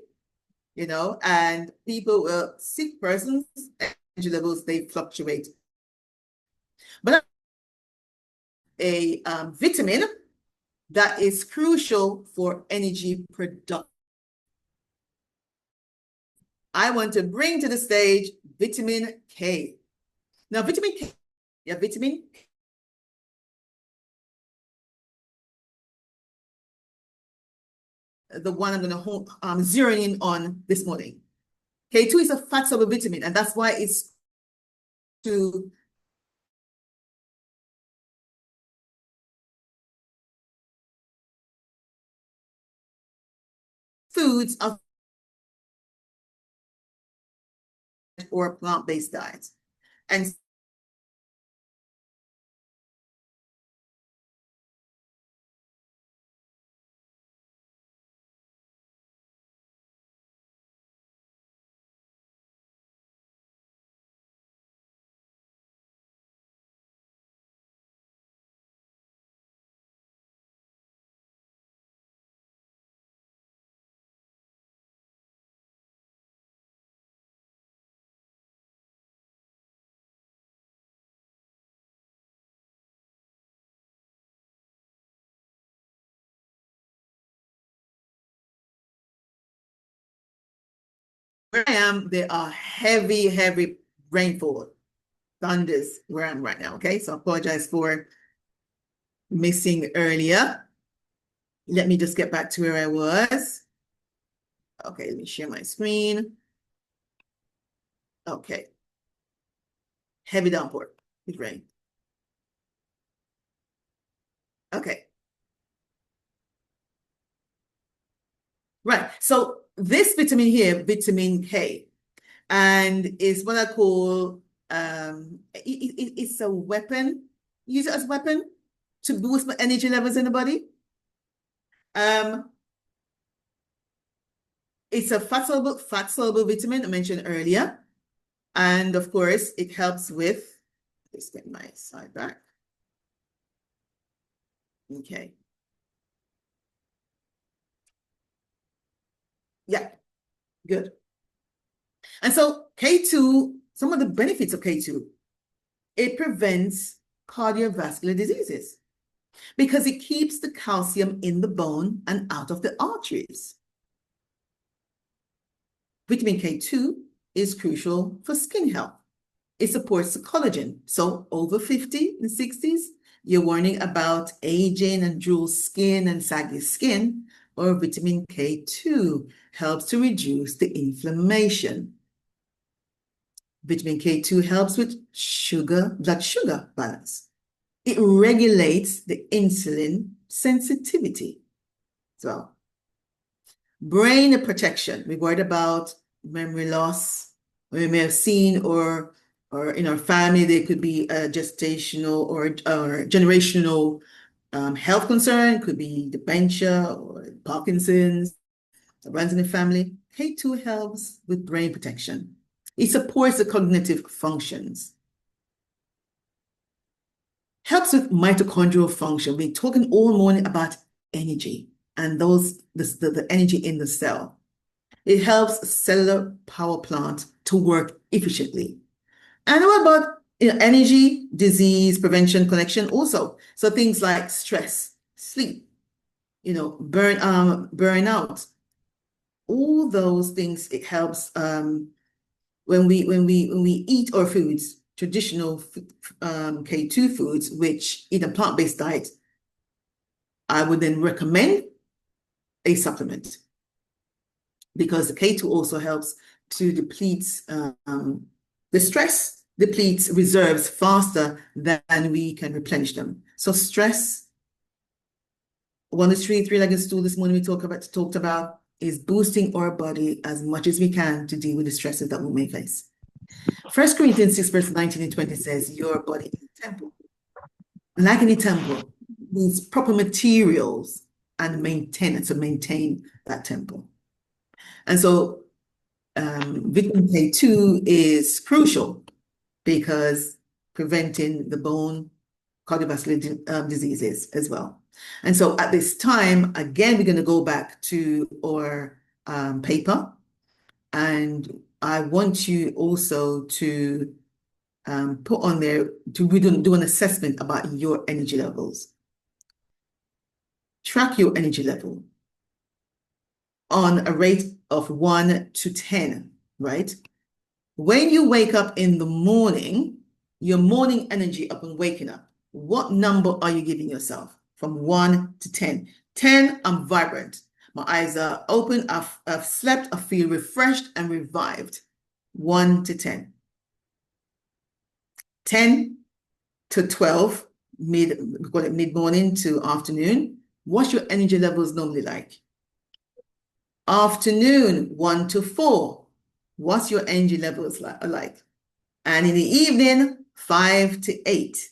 you know, and people, sick persons, energy levels, they fluctuate. But a vitamin that is crucial for energy production. I want to bring to the stage vitamin K. Now, vitamin K, vitamin K. The one I'm going to zero in on this morning. K2 is a fat soluble vitamin, and that's why it's to foods of or plant-based diets. And where I am, there are heavy rainfall, thunders where I'm right now, okay? So I apologize for missing earlier. Let me just get back to where I was. Okay, let me share my screen. Okay. Heavy downpour with rain. Okay. Right, so this vitamin here, vitamin K, and is what I call, it's a weapon, use it as a weapon to boost my energy levels in the body. It's a fat soluble vitamin I mentioned earlier. And of course, it helps with, let's get my side back. Okay. Yeah, good. And so K2, some of the benefits of K2, it prevents cardiovascular diseases because it keeps the calcium in the bone and out of the arteries. Vitamin K2 is crucial for skin health. It supports the collagen. So over 50 and 60s, you're warning about aging and dull skin and saggy skin, or vitamin K2 helps to reduce the inflammation. Vitamin K2 helps with blood sugar balance. It regulates the insulin sensitivity. So, brain protection. We worried about memory loss. We may have seen or in our family, there could be a gestational or generational health concern. Could be dementia or Parkinson's. That runs in the family. K2 helps with brain protection. It supports the cognitive functions. Helps with mitochondrial function. We're talking all morning about energy and the energy in the cell. It helps cellular power plant to work efficiently. And what about energy, disease, prevention, connection also? So things like stress, sleep, burnout, all those things, it helps when we eat our foods, traditional K2 foods, which in a plant-based diet, I would then recommend a supplement because the K2 also helps to deplete the stress, depletes reserves faster than we can replenish them. So stress, one of the three-legged stool this morning we talked about is boosting our body as much as we can to deal with the stresses that we may face. 1 Corinthians 6, verse 19 and 20 says, your body is a temple. Like any temple, needs proper materials and maintenance to maintain that temple. And so vitamin K2 is crucial because preventing the bone cardiovascular diseases as well. And so at this time, again, we're going to go back to our paper, and I want you also to put on there to do an assessment about your energy levels. Track your energy level on a rate of 1 to 10, right? When you wake up in the morning, your morning energy upon waking up, what number are you giving yourself from 1 to 10? 10, I'm vibrant. My eyes are open. I've slept. I feel refreshed and revived. 1 to 10. 10 to 12, we call it mid-morning to afternoon. What's your energy levels normally like? Afternoon, 1 to 4. What's your energy levels like? And in the evening, 5 to 8.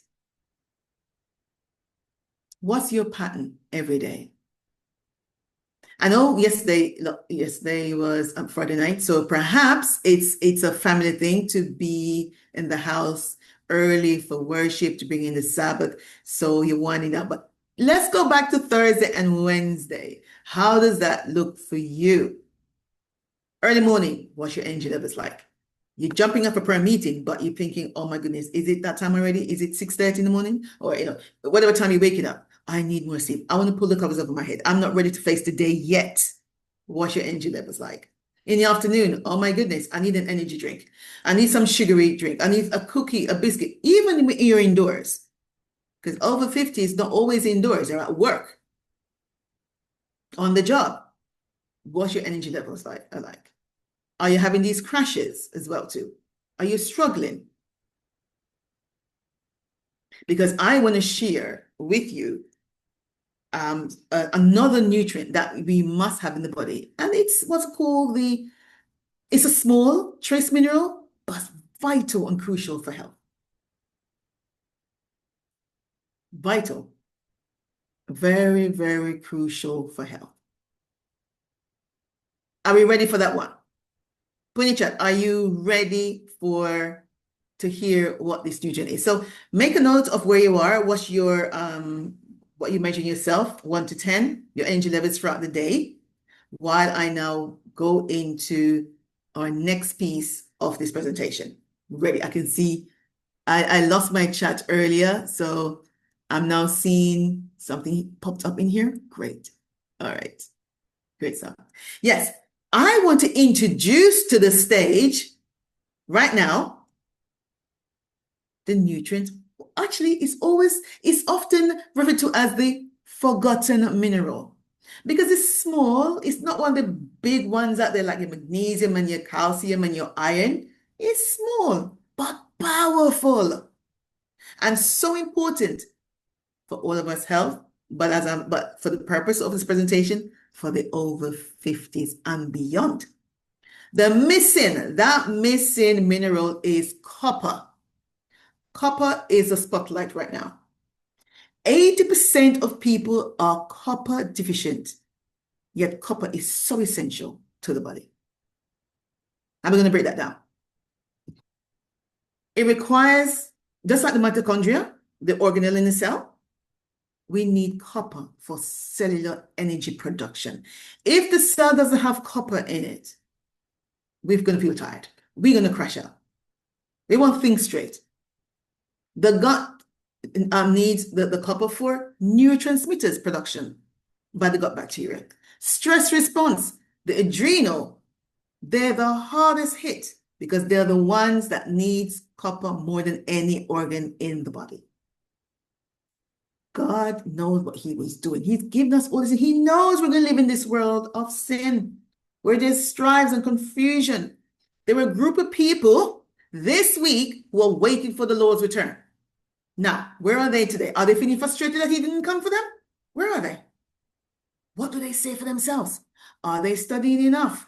What's your pattern every day? I know yesterday was Friday night, so perhaps it's a family thing to be in the house early for worship, to bring in the Sabbath, so you're winding up. But let's go back to Thursday and Wednesday. How does that look for you? Early morning, what's your energy levels like? You're jumping up for prayer meeting, but you're thinking, oh my goodness, is it that time already? Is it 6:30 in the morning? Or, whatever time you're waking up, I need more sleep. I want to pull the covers over my head. I'm not ready to face the day yet. What's your energy levels like? In the afternoon, oh my goodness, I need an energy drink. I need some sugary drink. I need a cookie, a biscuit, even when you're indoors. Because over 50 is not always indoors. They're at work, on the job. What's your energy levels like? Are you having these crashes as well too? Are you struggling? Because I want to share with you another nutrient that we must have in the body. And it's what's called it's a small trace mineral, but vital and crucial for health. Vital. Very, very crucial for health. Are we ready for that one? Put in the chat, are you ready to hear what this nutrient is? So make a note of where you are. What's your what you measure yourself, 1 to 10, your energy levels throughout the day, while I now go into our next piece of this presentation. Ready? I can see I lost my chat earlier, so I'm now seeing something popped up in here. Great. All right. Great stuff. Yes, I want to introduce to the stage right now the nutrient. Actually, it's often referred to as the forgotten mineral because it's small. It's not one of the big ones out there like your magnesium and your calcium and your iron. It's small but powerful and so important for all of us health. But for the purpose of this presentation, for the over 50s and beyond. That missing mineral is copper. Copper is a spotlight right now. 80% of people are copper deficient, yet copper is so essential to the body. I'm going to break that down. It requires, just like the mitochondria, the organelle in the cell, we need copper for cellular energy production. If the cell doesn't have copper in it, we're going to feel tired. We're going to crash out. They won't think straight. The gut needs the copper for neurotransmitters production by the gut bacteria. Stress response, the adrenal, they're the hardest hit because they're the ones that needs copper more than any organ in the body. God knows what he was doing. He's given us all this. He knows we're going to live in this world of sin where there's strives and confusion. There were a group of people this week who are waiting for the Lord's return. Now, where are they today? Are they feeling frustrated that he didn't come for them? Where are they? What do they say for themselves? Are they studying enough?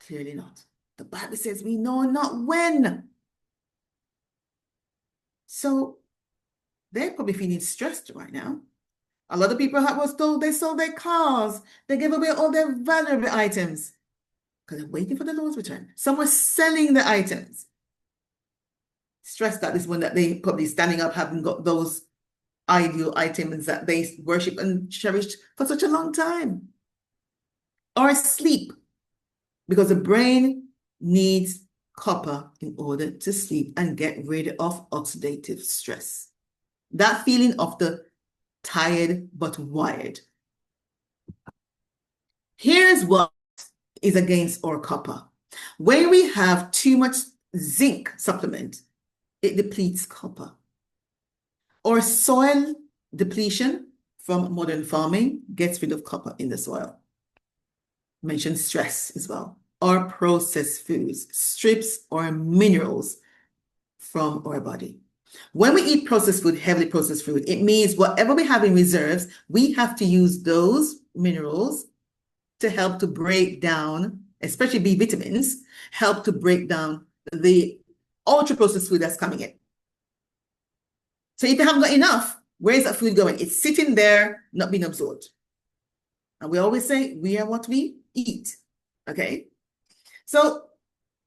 Clearly not. The Bible says we know not when. So they're probably feeling stressed right now. A lot of people was told they sold their cars. They gave away all their valuable items because they're waiting for the Lord's return. Some were selling the items. Stressed that this one that they probably standing up haven't got those ideal items that they worship and cherished for such a long time. Or sleep, because the brain needs copper in order to sleep and get rid of oxidative stress. That feeling of the tired but wired. Here's what is against our copper. When we have too much zinc supplement, it depletes copper. Or soil depletion from modern farming gets rid of copper in the soil. Mention stress as well. Or processed foods, strips or minerals from our body. When we eat processed food, heavily processed food, it means whatever we have in reserves, we have to use those minerals to help to break down, especially B vitamins, help to break down the ultra-processed food that's coming in. So if you haven't got enough, where is that food going? It's sitting there, not being absorbed. And we always say, we are what we eat, okay? So,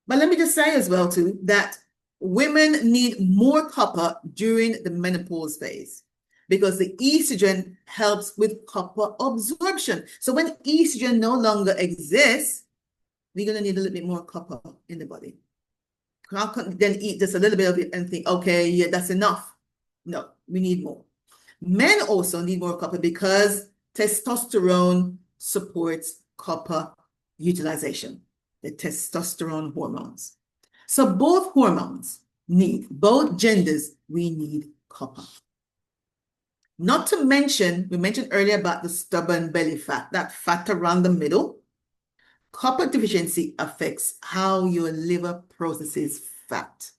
but let me just say as well too, that women need more copper during the menopause phase because the estrogen helps with copper absorption. So when estrogen no longer exists, we're going to need a little bit more copper in the body. How can then eat just a little bit of it and think, okay, yeah, that's enough. No, we need more. Men also need more copper because testosterone supports copper utilization, the testosterone hormones. So both hormones need, both genders, we need copper. Not to mention, we mentioned earlier about the stubborn belly fat, that fat around the middle. Copper deficiency affects how your liver processes fat,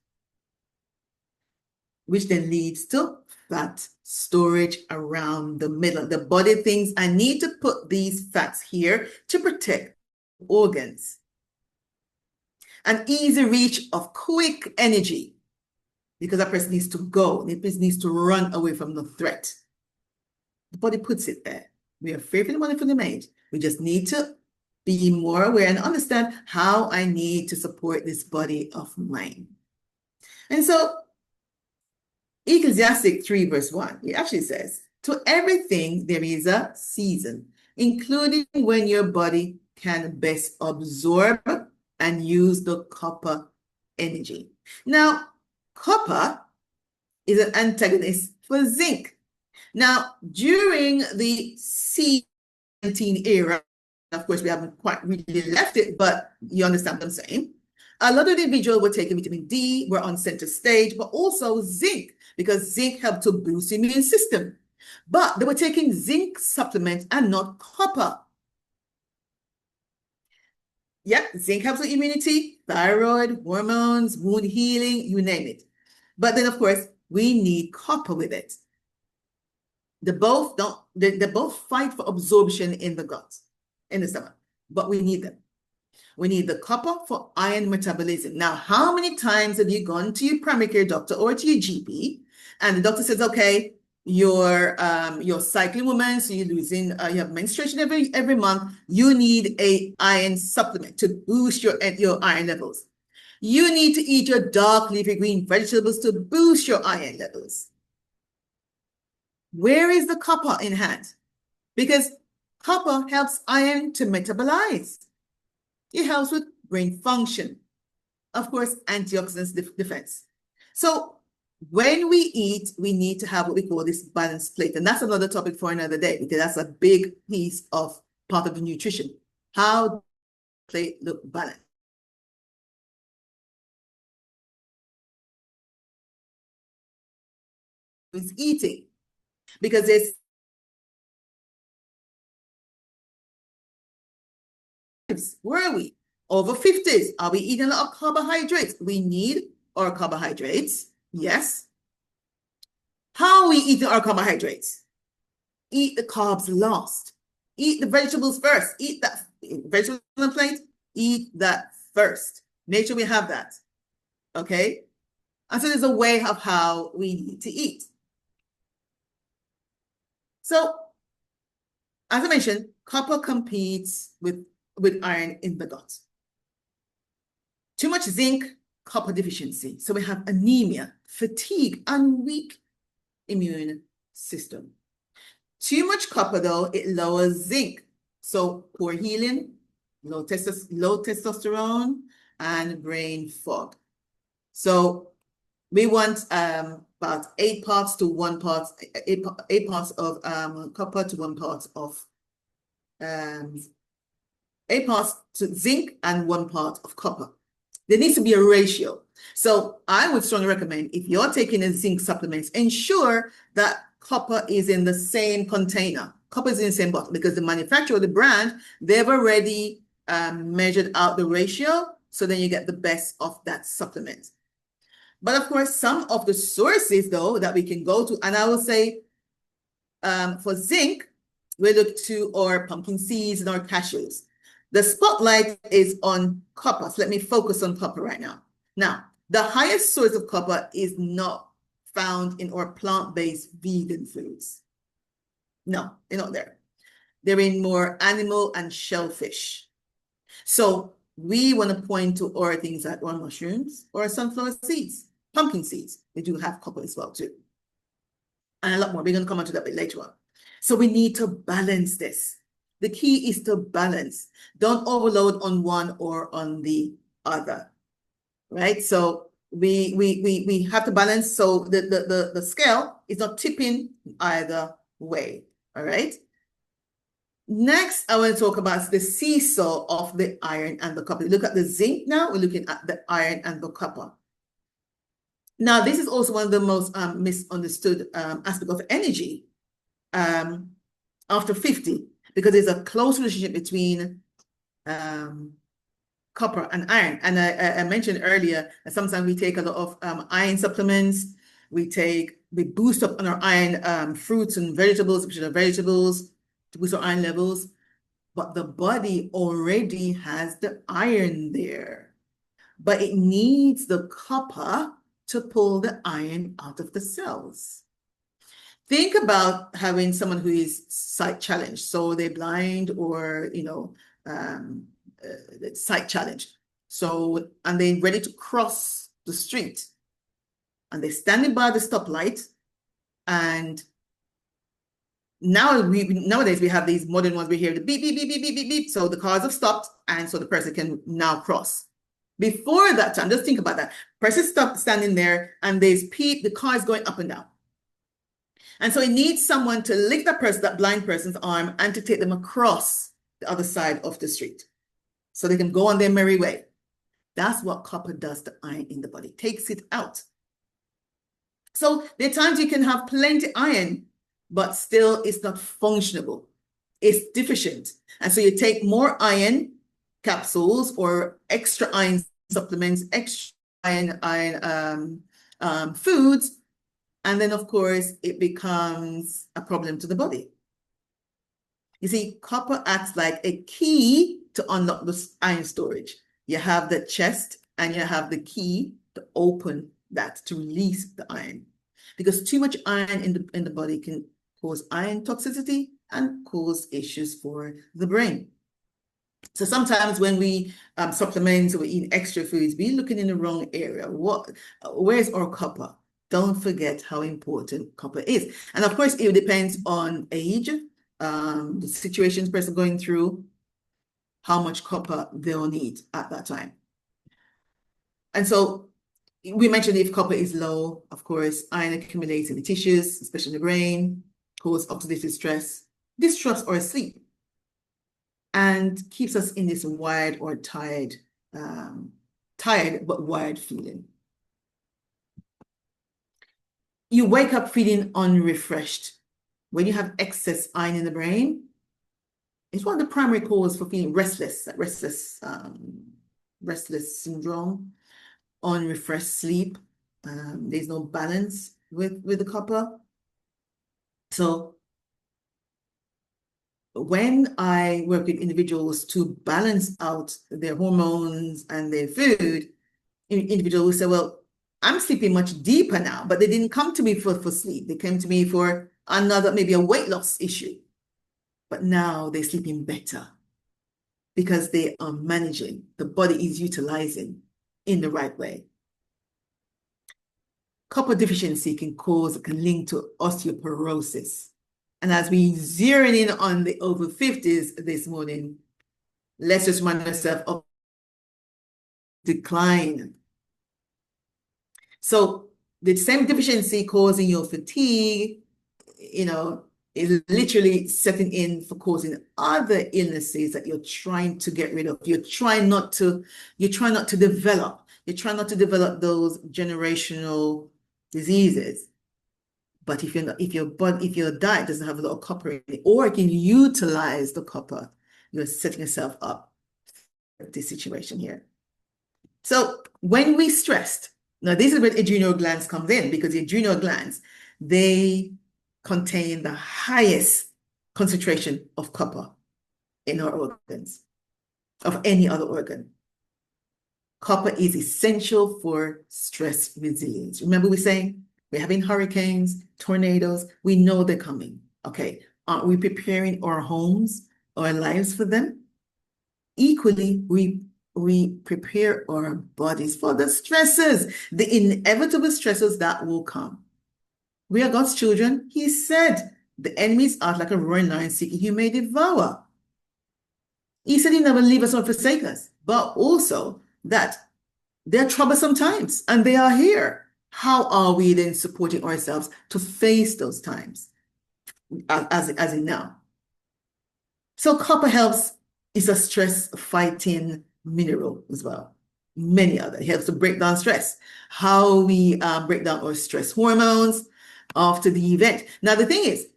which then leads to fat storage around the middle. The body thinks, I need to put these fats here to protect organs. An easy reach of quick energy because that person needs to go. The person needs to run away from the threat. The body puts it there. We are afraid for the money for the maid. We just need to be more aware and understand how I need to support this body of mine. And so Ecclesiastes 3 verse 1, it actually says, to everything there is a season, including when your body can best absorb and use the copper energy. Now, copper is an antagonist for zinc. Now, during the C19 era, of course, we haven't quite really left it, but you understand what I'm saying. A lot of individuals were taking vitamin D, were on center stage, but also zinc, because zinc helped to boost the immune system. But they were taking zinc supplements and not copper. Yeah, zinc helps with immunity, thyroid, hormones, wound healing, you name it. But then, of course, we need copper with it. They both fight for absorption in the gut, in the stomach, but we need them. We need the copper for iron metabolism. Now, how many times have you gone to your primary care doctor or to your GP, and the doctor says, okay, you're cycling woman, so you're losing, you have menstruation every month. You need a iron supplement to boost your iron levels. You need to eat your dark leafy green vegetables to boost your iron levels. Where is the copper in hand? Because copper helps iron to metabolize. It helps with brain function. Of course, antioxidants defense. So when we eat, we need to have what we call this balanced plate. And that's another topic for another day, because that's a big piece of part of the nutrition. How does the plate look balanced? It's eating, because there's where are we? Over 50s. Are we eating a lot of carbohydrates? We need our carbohydrates. Yes. How are we eating our carbohydrates? Eat the carbs last. Eat the vegetables first. Eat that vegetable on the plate. Eat that first. Make sure we have that. Okay? And so there's a way of how we need to eat. So as I mentioned, copper competes with iron in the gut. Too much zinc, copper deficiency. So we have anemia, fatigue, and weak immune system. Too much copper, though, it lowers zinc. So poor healing, low testosterone, and brain fog. So we want about 8 parts to 1 part, 8 parts of copper to 1 part of 8 parts to zinc and 1 part of copper. There needs to be a ratio. So I would strongly recommend, if you're taking a zinc supplements, ensure that copper is in the same container. Copper is in the same bottle, because the manufacturer, the brand, they've already measured out the ratio, so then you get the best of that supplement. But of course, some of the sources, though, that we can go to, and I will say for zinc, we look to our pumpkin seeds and our cashews. The spotlight is on copper. So let me focus on copper right now. Now, the highest source of copper is not found in our plant-based vegan foods. No, they're not there. They're in more animal and shellfish. So we want to point to our things like our mushrooms or sunflower seeds, pumpkin seeds. They do have copper as well too. And a lot more. We're going to come on to that a bit later on. So we need to balance this. The key is to balance. Don't overload on one or on the other, right? So we have to balance, so the scale is not tipping either way, all right? Next, I want to talk about the seesaw of the iron and the copper. Look at the zinc now, we're looking at the iron and the copper. Now, this is also one of the most misunderstood aspect of energy after 50, because there's a close relationship between copper and iron. And I mentioned earlier that sometimes we take a lot of iron supplements. We boost up on our iron fruits and vegetables, which are vegetables, to boost our iron levels. But the body already has the iron there. But it needs the copper to pull the iron out of the cells. Think about having someone who is sight challenged, so they're blind or, sight challenged. So, and they're ready to cross the street, and they're standing by the stoplight. And nowadays we have these modern ones. We hear the beep, beep, beep, beep, beep, beep, beep. So the cars have stopped, and so the person can now cross. Before that time, just think about that. Person stopped standing there, and there's peep, the car is going up and down. And so it needs someone to lift that blind person's arm and to take them across the other side of the street so they can go on their merry way. That's what copper does to iron in the body, takes it out. So there are times you can have plenty iron, but still it's not functionable. It's deficient. And so you take more iron capsules or extra iron supplements, extra iron foods, and then, of course, it becomes a problem to the body. You see, copper acts like a key to unlock the iron storage. You have the chest and you have the key to open that, to release the iron. Because too much iron in the body can cause iron toxicity and cause issues for the brain. So sometimes when we supplement or we eat extra foods, we're looking in the wrong area. Where's our copper? Don't forget how important copper is. And of course, it depends on age, the situations person going through, how much copper they'll need at that time. And so we mentioned if copper is low, of course, iron accumulates in the tissues, especially in the brain, cause oxidative stress, distrust or sleep, and keeps us in this wired or tired but wired feeling. You wake up feeling unrefreshed. When you have excess iron in the brain, it's one of the primary causes for feeling restless, restless syndrome, unrefreshed sleep. There's no balance with the copper. So when I work with individuals to balance out their hormones and their food, individuals will say, well, I'm sleeping much deeper now, but they didn't come to me for sleep. They came to me for another, maybe a weight loss issue. but now they're sleeping better because they are managing, the body is utilizing in the right way. Copper deficiency can link to osteoporosis. And as we zero in on the over 50s this morning, let's just remind ourselves of decline. So the same deficiency causing your fatigue, is literally setting in for causing other illnesses that you're trying to get rid of. You're trying not to develop those generational diseases. But if your diet doesn't have a lot of copper in it, or can utilize the copper, you're setting yourself up for this situation here. So when we stressed, now this is where adrenal glands comes in, because the adrenal glands, they contain the highest concentration of copper in our organs, of any other organ. Copper is essential for stress resilience. Remember we're saying we're having hurricanes, tornadoes, we know they're coming. Okay, aren't we preparing our homes, our lives for them? Equally, we prepare our bodies for the stresses, the inevitable stresses that will come. We are God's children. He said, the enemy is out like a roaring lion seeking who may devour. He said he never leave us or forsake us, but also that they're troublesome times and they are here. How are we then supporting ourselves to face those times as in now? So copper is a stress fighting mineral as well. Many other. It helps to break down stress. How we break down our stress hormones after the event. Now, the thing is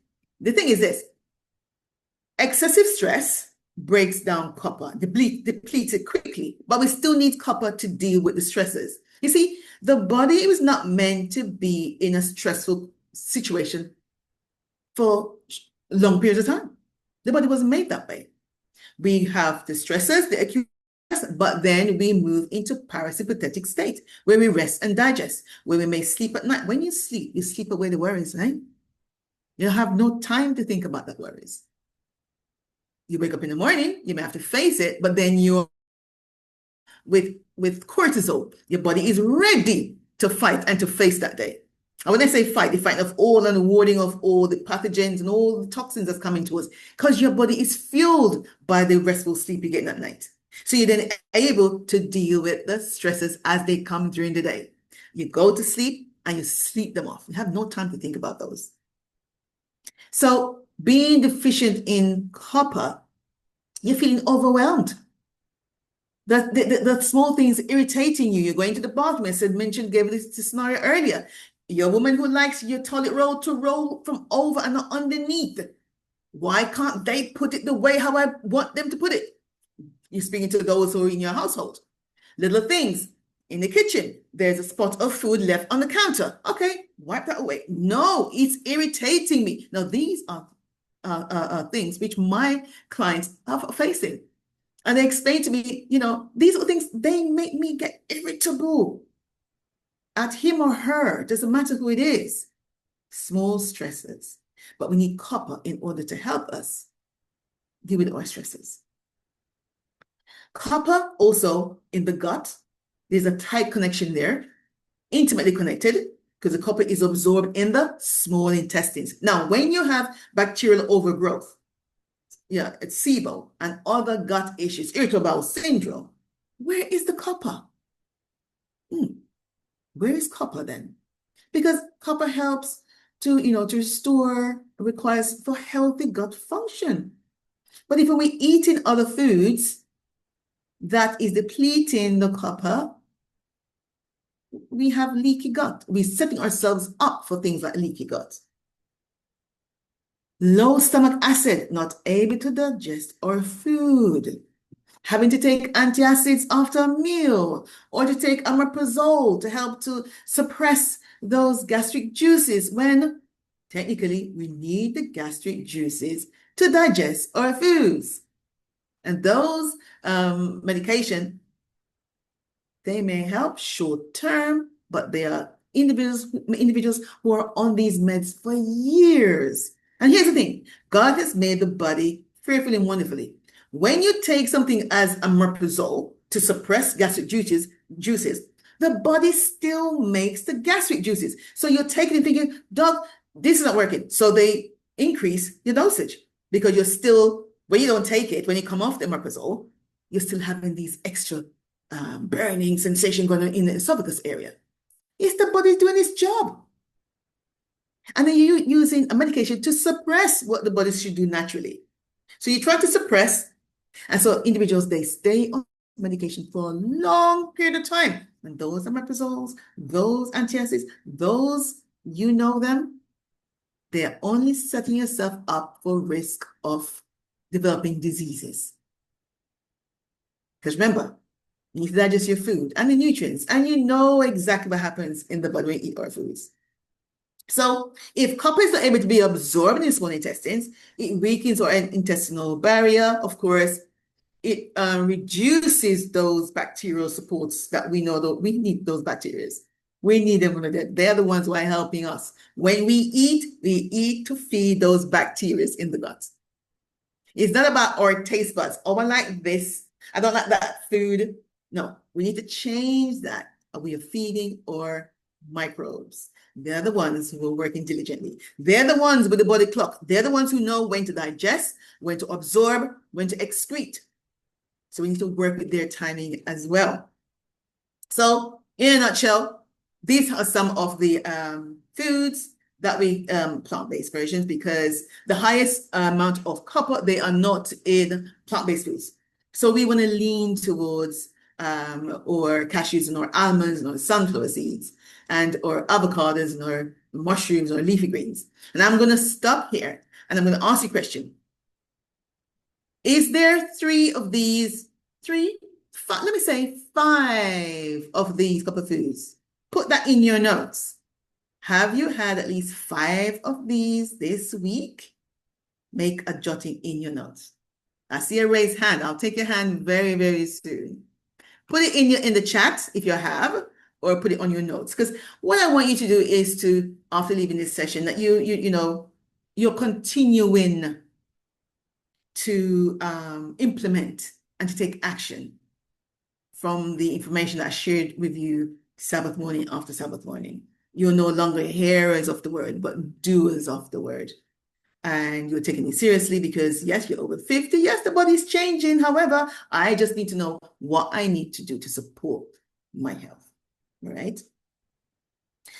this. Excessive stress breaks down copper, depletes it quickly, but we still need copper to deal with the stresses. You see, the body was not meant to be in a stressful situation for long periods of time. The body wasn't made that way. We have the stresses, the acute stress, but then we move into parasympathetic state where we rest and digest, where we may sleep at night. When you sleep away the worries, right? You have no time to think about the worries. You wake up in the morning, you may have to face it, but then you're with cortisol, your body is ready to fight and to face that day. And when I say fight, the fight of all and the warding of all the pathogens and all the toxins that's coming to us, because your body is fueled by the restful sleep you get at night. So you're then able to deal with the stresses as they come during the day. You go to sleep and you sleep them off. You have no time to think about those. So being deficient in copper, you're feeling overwhelmed. The small things irritating you. You're going to the bathroom. Gave this scenario earlier. You're a woman who likes your toilet roll to roll from over and not underneath. Why can't they put it the way how I want them to put it? You're speaking to those who are in your household. Little things in the kitchen. There's a spot of food left on the counter. Okay, wipe that away. No, it's irritating me. Now, these are things which my clients are facing. And they explain to me, these are things, they make me get irritable at him or her. Doesn't matter who it is. Small stresses. But we need copper in order to help us deal with our stresses. Copper also in the gut, there's a tight connection there, intimately connected, because the copper is absorbed in the small intestines. Now, when you have bacterial overgrowth, it's SIBO and other gut issues, irritable bowel syndrome, where is the copper? Where is copper then? Because copper helps to restore, requires for healthy gut function. But if we're eating other foods that is depleting the copper, we have leaky gut. We're setting ourselves up for things like leaky gut. Low stomach acid, not able to digest our food. Having to take antacids after a meal, or to take omeprazole to help to suppress those gastric juices when technically we need the gastric juices to digest our foods. And those medication, they may help short term, but they are individuals who are on these meds for years. And here's the thing, God has made the body fearfully and wonderfully. When you take something as omeprazole to suppress gastric juices, the body still makes the gastric juices. So you're taking it thinking, Doc, this is not working. So they increase your dosage because you're still, when you don't take it, when you come off the omeprazole, you're still having these extra burning sensation going on in the esophagus area. It's the body doing its job. And then you're using a medication to suppress what the body should do naturally. So you try to suppress, and so individuals, they stay on medication for a long period of time. And those omeprazoles, those antacids, those, you know them, they're only setting yourself up for risk of developing diseases. Because remember, you need to digest your food and the nutrients, and you know exactly what happens in the body when you eat our foods. So if copper is not able to be absorbed in the small intestines, it weakens our intestinal barrier. Of course, it reduces those bacterial supports that we know that we need those bacteria. We need them. They're the ones who are helping us. When we eat to feed those bacteria in the gut. It's not about our taste buds. Oh, I like this. I don't like that food. No, we need to change that. We are feeding our microbes. They're the ones who are working diligently. They're the ones with the body clock. They're the ones who know when to digest, when to absorb, when to excrete. So we need to work with their timing as well. So in a nutshell, these are some of the foods that we plant-based versions, because the highest amount of copper, they are not in plant-based foods. So we want to lean towards or cashews or almonds or sunflower seeds and or avocados or mushrooms or leafy greens. And I'm going to stop here and I'm going to ask you a question. Is there let me say 5 of these copper foods? Put that in your notes. Have you had at least 5 of these this week? Make a jotting in your notes. I see a raised hand. I'll take your hand very, very soon. Put it in the chat if you have, or put it on your notes. Because what I want you to do is to, after leaving this session, that you're continuing to implement and to take action from the information that I shared with you Sabbath morning after Sabbath morning. You're no longer hearers of the word, but doers of the word. And you're taking it seriously because, yes, you're over 50. Yes, the body's changing. However, I just need to know what I need to do to support my health. All right.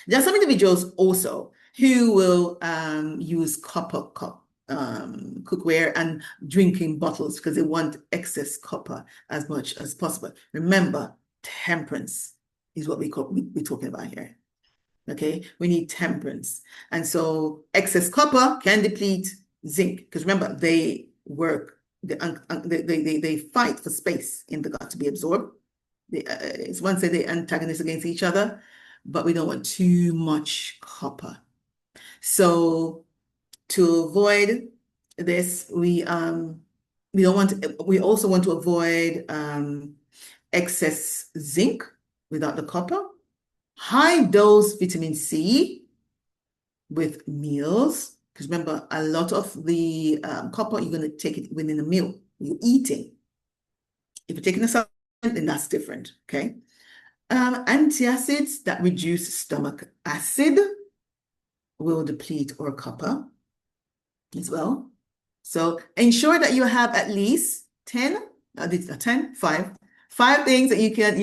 There are some individuals also who will use copper cookware and drinking bottles because they want excess copper as much as possible. Remember, temperance is what we're talking about here. Okay, we need temperance. And so excess copper can deplete zinc, because remember, they fight for space in the gut to be absorbed. It's one say they antagonists against each other, but we don't want too much copper. So to avoid this, we also want to avoid excess zinc without the copper. High dose vitamin C with meals, because remember, a lot of the copper, you're going to take it within a meal. You're eating. If you're taking a supplement, then that's different, okay? Antacids that reduce stomach acid will deplete our copper as well. So ensure that you have at least 5 things that you can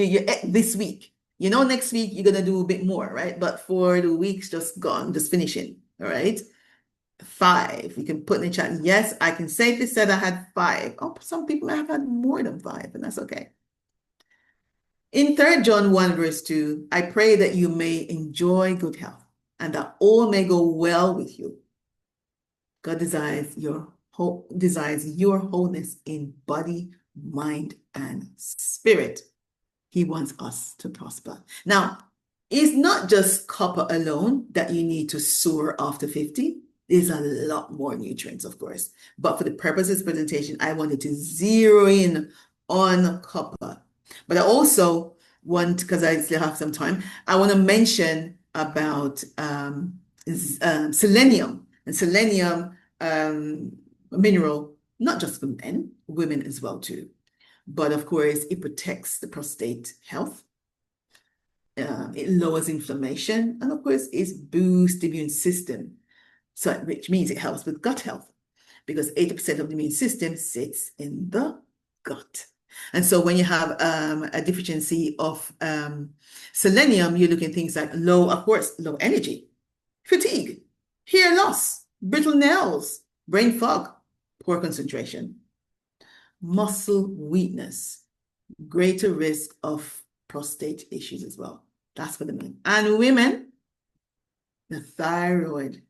this week. You know, next week you're going to do a bit more, right? But for the weeks just gone, just finishing, all right? 5, you can put in the chat. Yes, I can safely say I had 5. Oh, some people may have had more than 5, and that's okay. In 3 John 1 verse 2, I pray that you may enjoy good health and that all may go well with you. God desires your wholeness in body, mind, and spirit. He wants us to prosper. Now, it's not just copper alone that you need to soar after 50. There's a lot more nutrients, of course. But for the purpose of this presentation, I wanted to zero in on copper. But I also want, because I still have some time, I want to mention about selenium. And selenium mineral, not just for men, women as well too. But of course, it protects the prostate health. It lowers inflammation, and of course, it boosts the immune system. So, which means it helps with gut health, because 80% of the immune system sits in the gut. And so when you have a deficiency of selenium, you're looking at things like low energy, fatigue, hair loss, brittle nails, brain fog, poor concentration, muscle weakness, greater risk of prostate issues as well. That's for the men. And women, the thyroid,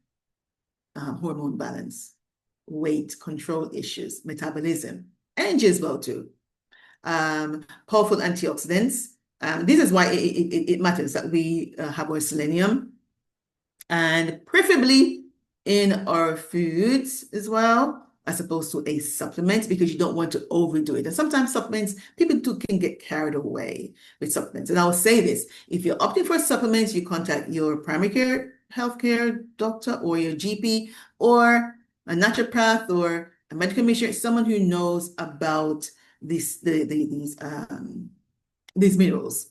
hormone balance, weight control issues, metabolism, energy as well too. Powerful antioxidants. This is why it matters that we have our selenium, and preferably in our foods as well, as opposed to a supplement, because you don't want to overdo it. And sometimes supplements, people can get carried away with supplements. And I will say this, if you're opting for supplements, you contact your primary care healthcare doctor or your GP or a naturopath or a medical missionary, someone who knows about these minerals,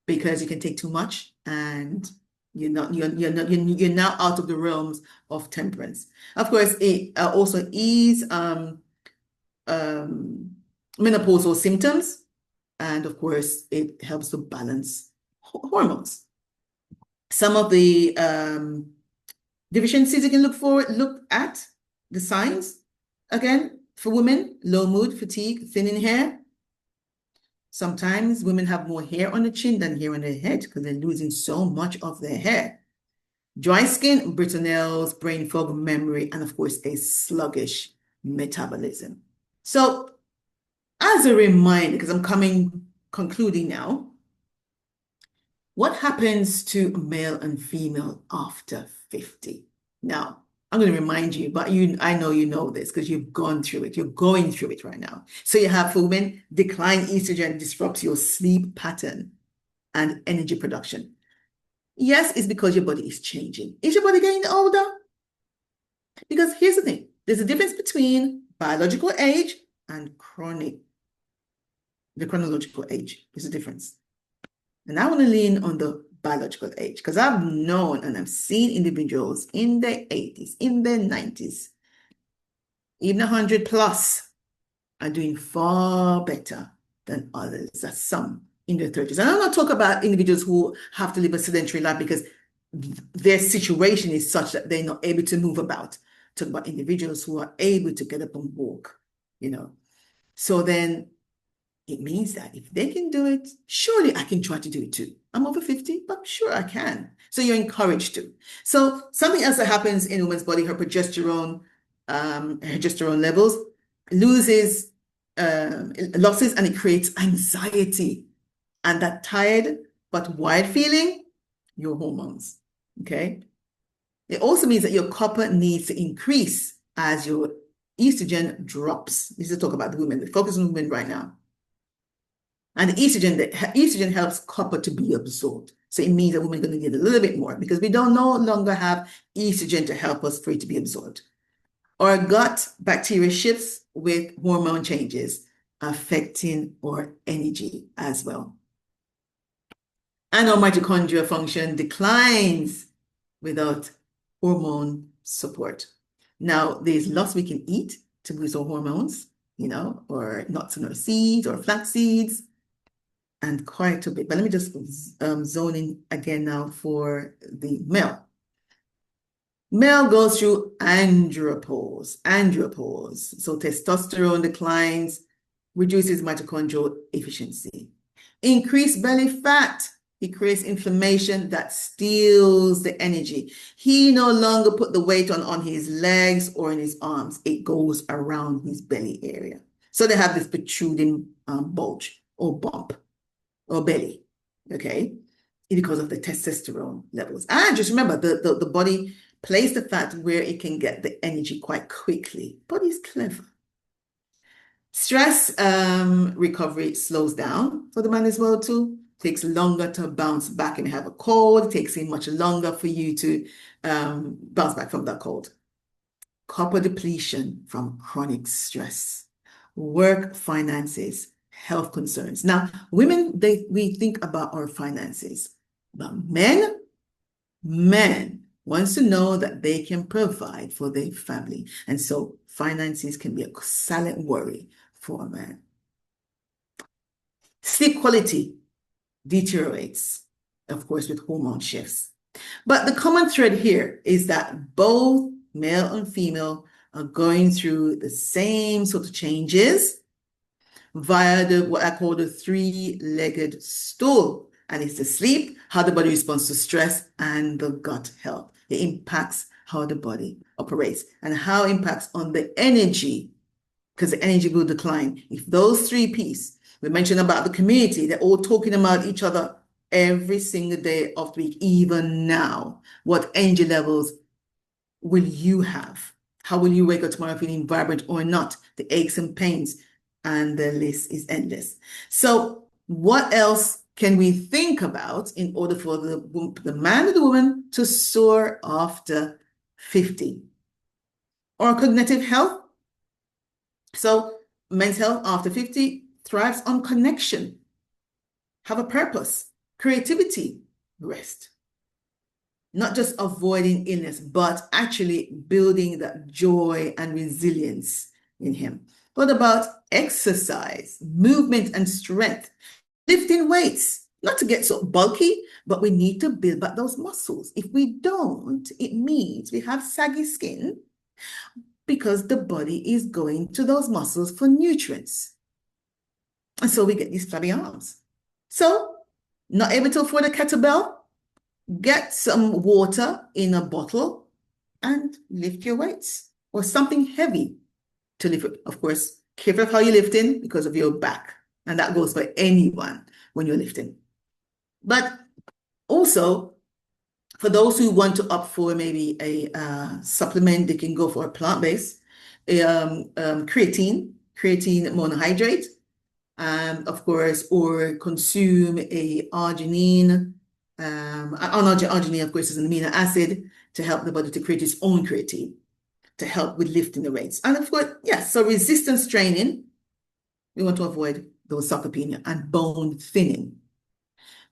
because you can take too much and you're now out of the realms of temperance. Of course, it also eases menopausal symptoms, and of course, it helps to balance hormones. Some of the deficiencies you can look at the signs. Again, for women, low mood, fatigue, thinning hair. Sometimes women have more hair on the chin than hair on their head because they're losing so much of their hair. Dry skin, brittle nails, brain fog, memory, and of course, a sluggish metabolism. So, as a reminder, because I'm concluding now, what happens to male and female after 50? Now, I'm going to remind you, but I know you know this because you've gone through it. You're going through it right now. So you have, for women, decline estrogen disrupts your sleep pattern and energy production. Yes, it's because your body is changing. Is your body getting older? Because here's the thing. There's a difference between biological age and the chronological age. There's a difference. And I want to lean on the biological age, because I've known and I've seen individuals in their 80s, in their 90s, even 100 plus, are doing far better than others. That's some in their 30s. And I'm not talking about individuals who have to live a sedentary life because their situation is such that they're not able to move about. Talk about individuals who are able to get up and walk, So then it means that if they can do it, surely I can try to do it too. I'm over 50, but sure I can. So you're encouraged to. So something else that happens in a woman's body, her progesterone levels losses, and it creates anxiety. And that tired but wired feeling, your hormones, okay? It also means that your copper needs to increase as your estrogen drops. This is talk about the women. We focus on women right now. And the estrogen helps copper to be absorbed. So it means that women are going to need a little bit more because we don't no longer have estrogen to help us for it to be absorbed. Our gut bacteria shifts with hormone changes, affecting our energy as well. And our mitochondrial function declines without hormone support. Now, there's lots we can eat to boost our hormones, or nuts and seeds or flax seeds, and quite a bit. But let me just zone in again now for the male. Male goes through andropause. So testosterone declines, reduces mitochondrial efficiency. Increased belly fat. It creates inflammation that steals the energy. He no longer put the weight on his legs or in his arms. It goes around his belly area. So they have this protruding bulge or bump or belly, okay? Because of the testosterone levels. And just remember, the body plays the fat where it can get the energy quite quickly. Body's clever. Stress recovery slows down for the man as well too. Takes longer to bounce back and have a cold. It takes him much longer for you to bounce back from that cold. copper depletion from chronic stress, work finances, health concerns. Now, women, we think about our finances, but men wants to know that they can provide for their family. And so finances can be a silent worry for a man. Sleep quality deteriorates, of course, with hormone shifts. But the common thread here is that both male and female are going through the same sort of changes via what I call the three-legged stool. And it's the sleep, how the body responds to stress, and the gut health. It impacts how the body operates and how it impacts on the energy, because the energy will decline. If those three pieces, we mentioned about the community, they're all talking about each other every single day of the week, even now. What energy levels will you have? How will you wake up tomorrow feeling vibrant or not? The aches and pains, and the list is endless. So what else can we think about in order for the man or the woman to soar after 50? Or cognitive health. So men's health after 50 thrives on connection, have a purpose, creativity, rest. Not just avoiding illness, but actually building that joy and resilience in him. What about exercise, movement, and strength? Lifting weights, not to get so bulky, but we need to build back those muscles. If we don't, it means we have saggy skin because the body is going to those muscles for nutrients. And so we get these flabby arms. So, not able to afford a kettlebell? Get some water in a bottle and lift your weights, or something heavy to lift. Of course, careful how you're lifting because of your back. And that goes for anyone when you're lifting. But also, for those who want to opt for maybe a supplement, they can go for a plant-based, creatine monohydrate, of course, or consume a arginine. Arginine, of course, is an amino acid to help the body to create its own creatine to help with lifting the weights. And of course, yes, so resistance training, we want to avoid those sarcopenia and bone thinning.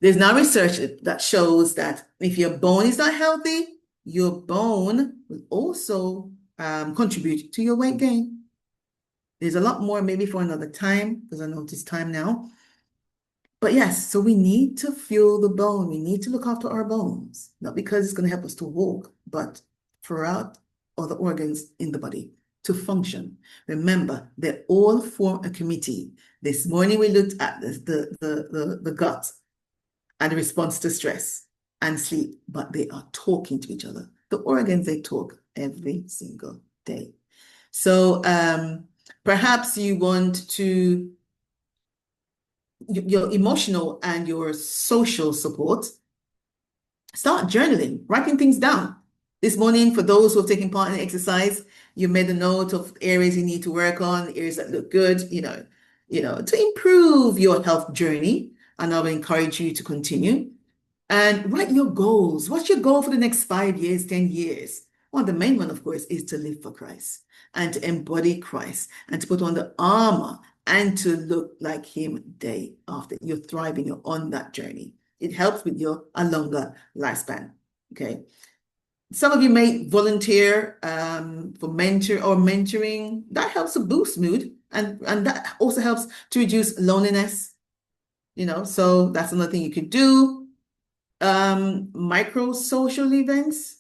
There's now research that shows that if your bone is not healthy, your bone will also contribute to your weight gain. There's a lot more maybe for another time, because I know it's time now. But yes, so we need to fuel the bone. We need to look after our bones, not because it's going to help us to walk, but throughout other organs in the body to function. Remember, they all form a committee. This morning we looked at the gut and the response to stress and sleep, but they are talking to each other. The organs, they talk every single day. So perhaps you want to your emotional and your social support, start journaling, writing things down. This morning, for those who have taken part in the exercise, you made a note of areas you need to work on, areas that look good, to improve your health journey. And I will encourage you to continue. And write your goals. What's your goal for the next 5 years, 10 years? Well, the main one, of course, is to live for Christ and to embody Christ and to put on the armor and to look like him day after. You're thriving, you're on that journey. It helps with a longer lifespan, okay? Some of you may volunteer for mentoring. That helps to boost mood, and that also helps to reduce loneliness, so that's another thing you could do. Micro social events.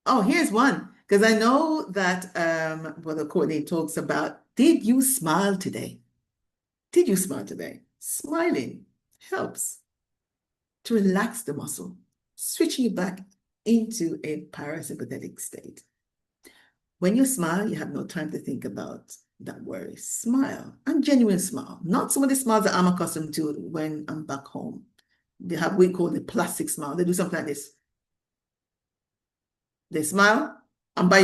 Oh, here's one, because I know that Brother Courtney talks about, did you smile today? Did you smile today? Smiling helps to relax the muscle, switching you back into a parasympathetic state. When you smile, you have no time to think about that worry. Smile, and genuine smile. Not some of the smiles that I'm accustomed to when I'm back home. They have what we call the plastic smile. They do something like this. They smile, and by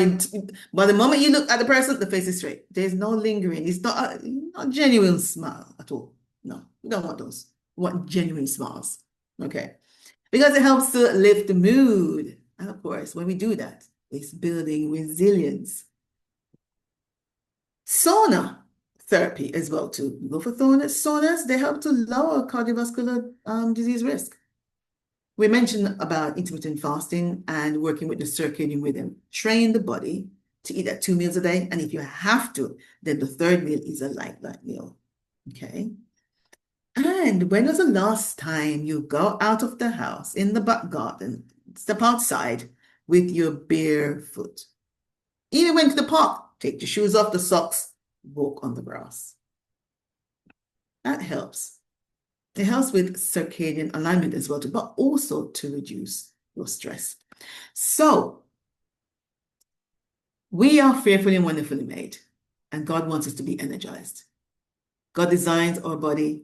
the moment you look at the person, the face is straight. There's no lingering. It's not a genuine smile at all. No, we don't want those. We want genuine smiles. Okay. Because it helps to lift the mood. And of course, when we do that, It's building resilience. Sauna therapy as well too. Go for saunas, they help to lower cardiovascular disease risk. We mentioned about intermittent fasting and working with the circadian rhythm. Train the body to eat at 2 meals a day, and if you have to, then the third meal is a light meal, okay? And when was the last time you go out of the house in the back garden, step outside with your bare foot? Even went to the park, take your shoes off, the socks, walk on the grass. That helps. It helps with circadian alignment as well, too, but also to reduce your stress. So, we are fearfully and wonderfully made, and God wants us to be energized. God designs our body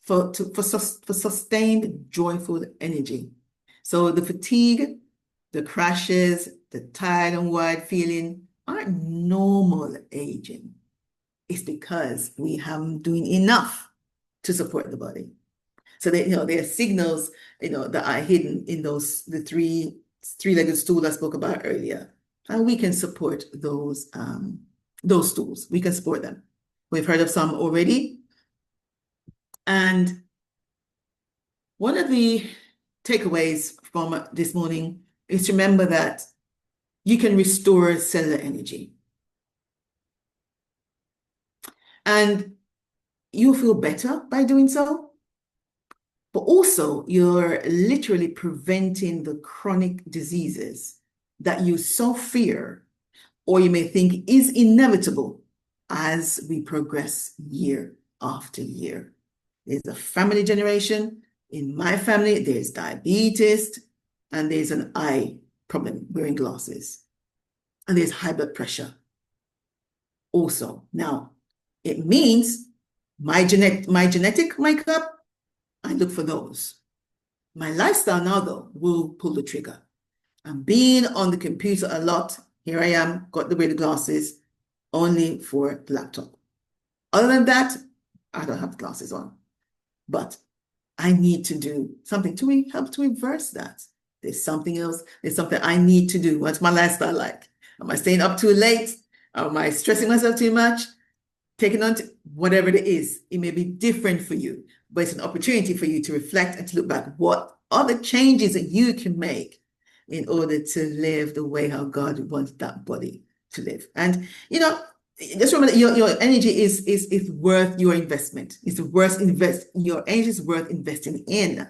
for sustained, joyful energy. So the fatigue, the crashes, the tired and wired feeling aren't normal aging. It's because we haven't doing enough to support the body. So they, there are signals, that are hidden in the three-legged stool I spoke about earlier. And we can support those stools. We can support them. We've heard of some already. And one of the takeaways from this morning is to remember that you can restore cellular energy. And you'll feel better by doing so. But also, you're literally preventing the chronic diseases that you so fear, or you may think is inevitable as we progress year after year. There's a family generation. In my family, there's diabetes, and there's an eye problem, wearing glasses. And there's high blood pressure also. Now, it means my genetic makeup, I look for those. My lifestyle now, though, will pull the trigger. I'm being on the computer a lot. Here I am, got the wear glasses, only for the laptop. Other than that, I don't have glasses on. But I need to do something to help to reverse that. There's something else. There's something I need to do. What's my lifestyle like? Am I staying up too late? Am I stressing myself too much? Taking on whatever it is, it may be different for you, but it's an opportunity for you to reflect and to look back. What are the changes that you can make in order to live the way how God wants that body to live? And, just remember that your energy is worth your investment. Your energy is worth investing in.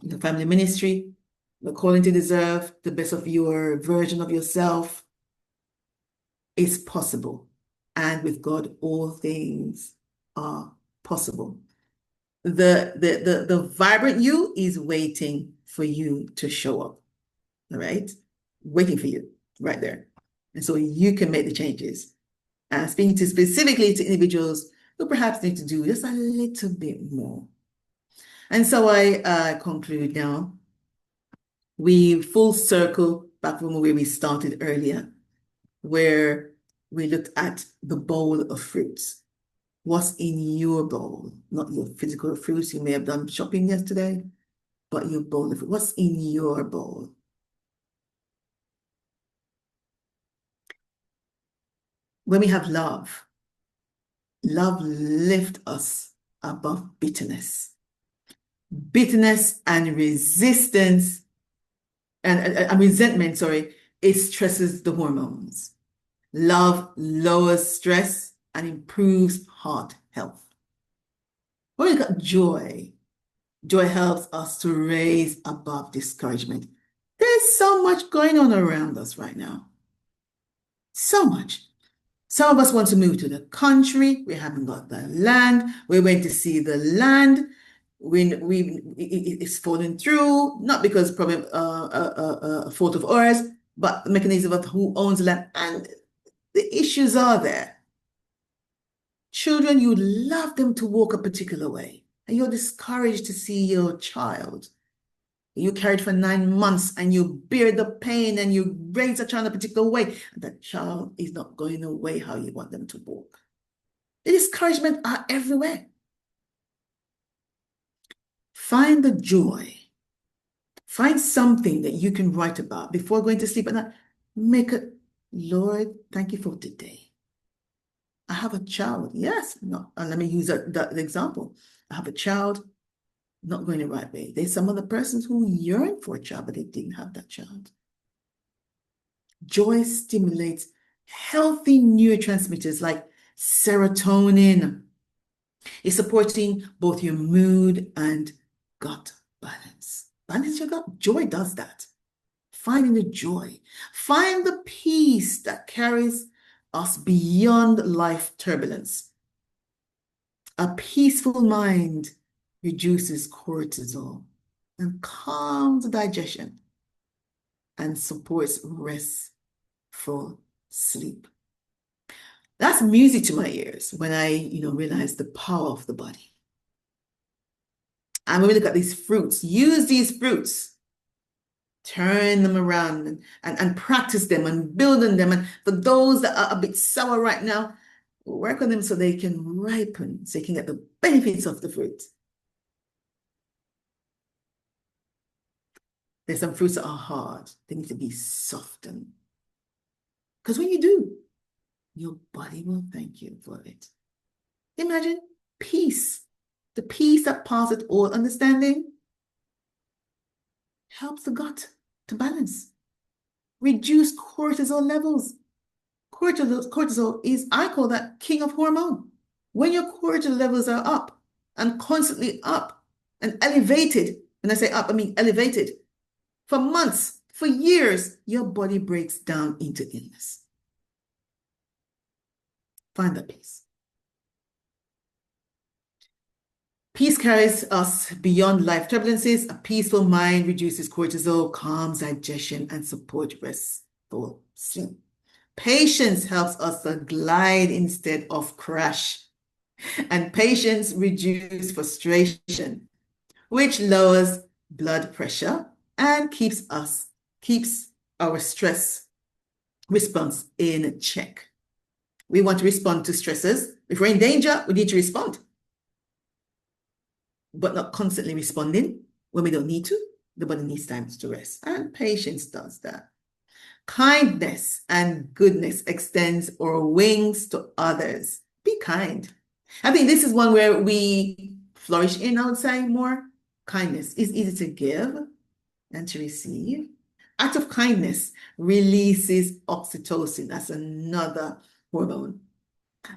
Your family ministry, the calling to deserve the best of your version of yourself is possible. And with God, all things are possible. The vibrant you is waiting for you to show up. All right? Waiting for you right there. And so you can make the changes. And speaking specifically to individuals who perhaps need to do just a little bit more. And so I conclude now. We full circle back from where we started earlier, where we looked at the bowl of fruits. What's in your bowl? Not your physical fruits. You may have done shopping yesterday, but your bowl of fruit. What's in your bowl? When we have love lifts us above bitterness. Bitterness and resistance and resentment, it stresses the hormones. Love lowers stress and improves heart health. When we got joy helps us to raise above discouragement. There's so much going on around us right now. So much. Some of us want to move to the country. We haven't got the land. We went to see the land. It's falling through, not because probably a fault of ours, but the mechanism of who owns the land. And the issues are there. Children, you love them to walk a particular way, and you're discouraged to see your child. You carried for 9 months and you bear the pain and you raise a child a particular way, and that child is not going the way how you want them to walk. The discouragement are everywhere. Find the joy. Find something that you can write about before going to sleep at night. Make it, Lord, thank you for today. I have a child. Yes, no. And let me use that example. I have a child, not going the right way. There's some other persons who yearn for a child, but they didn't have that child. Joy stimulates healthy neurotransmitters like serotonin. It's supporting both your mood and gut balance. Balance your gut. Joy does that. Finding the joy. Find the peace that carries us beyond life turbulence. A peaceful mind reduces cortisol and calms digestion and supports restful sleep. That's music to my ears when I, realize the power of the body. And when we look at these fruits, use these fruits, turn them around and practice them and build on them. And for those that are a bit sour right now, work on them so they can ripen, so you can get the benefits of the fruit. There's some fruits that are hard. They need to be softened. Because when you do, your body will thank you for it. Imagine peace. The peace that passeth all understanding helps the gut to balance. Reduce cortisol levels. Cortisol is, I call that king of hormone. When your cortisol levels are up and constantly up and elevated, when I say up, I mean elevated, for months, for years, your body breaks down into illness. Find that peace. Peace carries us beyond life turbulences. A peaceful mind reduces cortisol, calms digestion, and supports restful sleep. Patience helps us to glide instead of crash. And patience reduces frustration, which lowers blood pressure and keeps our stress response in check. We want to respond to stresses. If we're in danger, we need to respond, but not constantly responding when we don't need to. The body needs time to rest, and patience does that. Kindness and goodness extends our wings to others. Be kind. I think this is one where we flourish in, I would say, more. Kindness is easy to give and to receive. Act of kindness releases oxytocin. That's another hormone.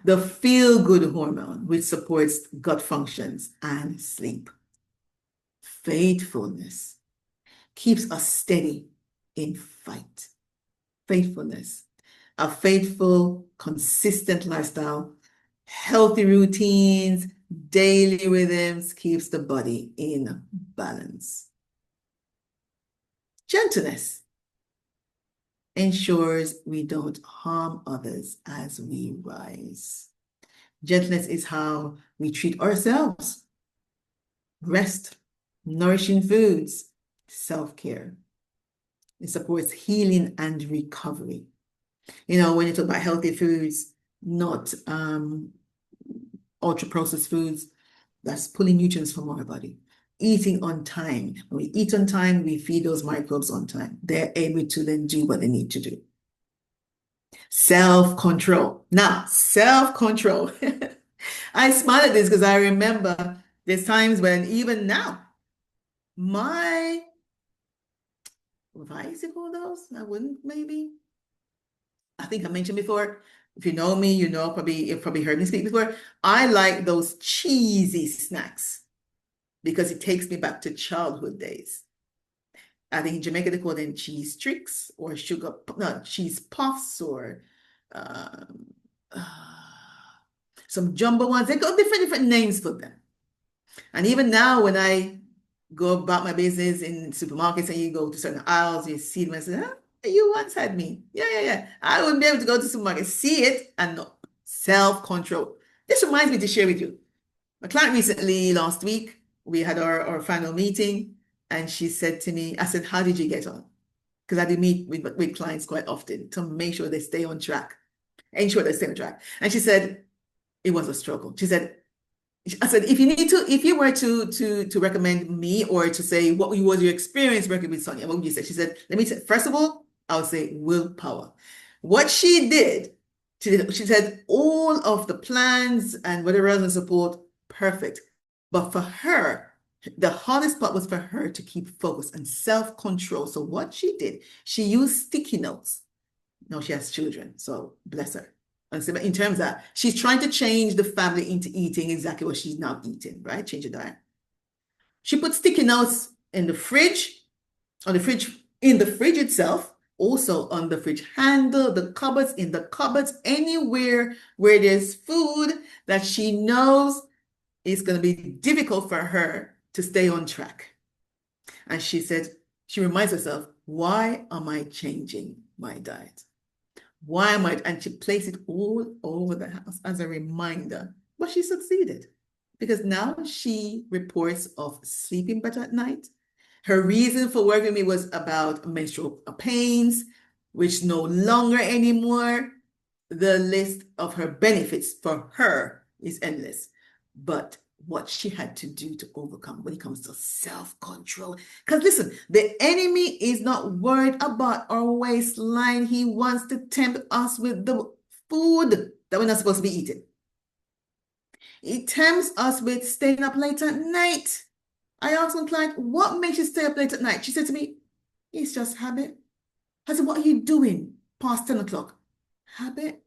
The feel-good hormone, which supports gut functions and sleep. Faithfulness keeps us steady in fight. Faithfulness, a faithful, consistent lifestyle, healthy routines, daily rhythms keeps the body in balance. Gentleness ensures we don't harm others as we rise. Gentleness is how we treat ourselves. Rest, nourishing foods, self-care. It supports healing and recovery. When you talk about healthy foods, not ultra-processed foods, that's pulling nutrients from our body. Eating on time. When we eat on time, we feed those microbes on time. They're able to then do what they need to do. Self-control. Now, self-control. I smile at this because I remember there's times when even now, my, what is it called those? I wouldn't maybe. I think I mentioned before, if you know me, you've probably heard me speak before. I like those cheesy snacks because it takes me back to childhood days. I think in Jamaica they call them cheese tricks or cheese puffs or some jumbo ones. They got different names for them. And even now when I go about my business in supermarkets and you go to certain aisles, you see them and say, you once had me. Yeah. I wouldn't be able to go to supermarket, see it and not. Self-control. This reminds me to share with you. My client recently, last week, we had our final meeting and she said to me, I said, how did you get on? Because I do meet with clients quite often to make sure they stay on track. And she said, it was a struggle. She said, I said, if you were to recommend me or to say what was your experience working with Sonia, what would you say? She said, let me say, first of all, I would say willpower. What she did, she said all of the plans and whatever else and support, perfect. But for her, the hardest part was for her to keep focus and self-control. So what she did, she used sticky notes. No, she has children, so bless her. And so in terms of that, she's trying to change the family into eating exactly what she's now eating, right? Change the diet. She put sticky notes in the fridge, in the fridge itself, also on the fridge handle, the cupboards, in the cupboards, anywhere where there's food that she knows is going to be difficult for her to stay on track. And she said, she reminds herself, why am I changing my diet? Why am I? And she placed it all over the house as a reminder. But she succeeded because now she reports of sleeping better at night. Her reason for working with me was about menstrual pains, which no longer anymore. The list of her benefits for her is endless. But what she had to do to overcome when it comes to self-control. Because listen, the enemy is not worried about our waistline. He wants to tempt us with the food that we're not supposed to be eating. He tempts us with staying up late at night. I asked one client, what makes you stay up late at night? She said to me, it's just habit. I said, what are you doing past 10 o'clock? Habit.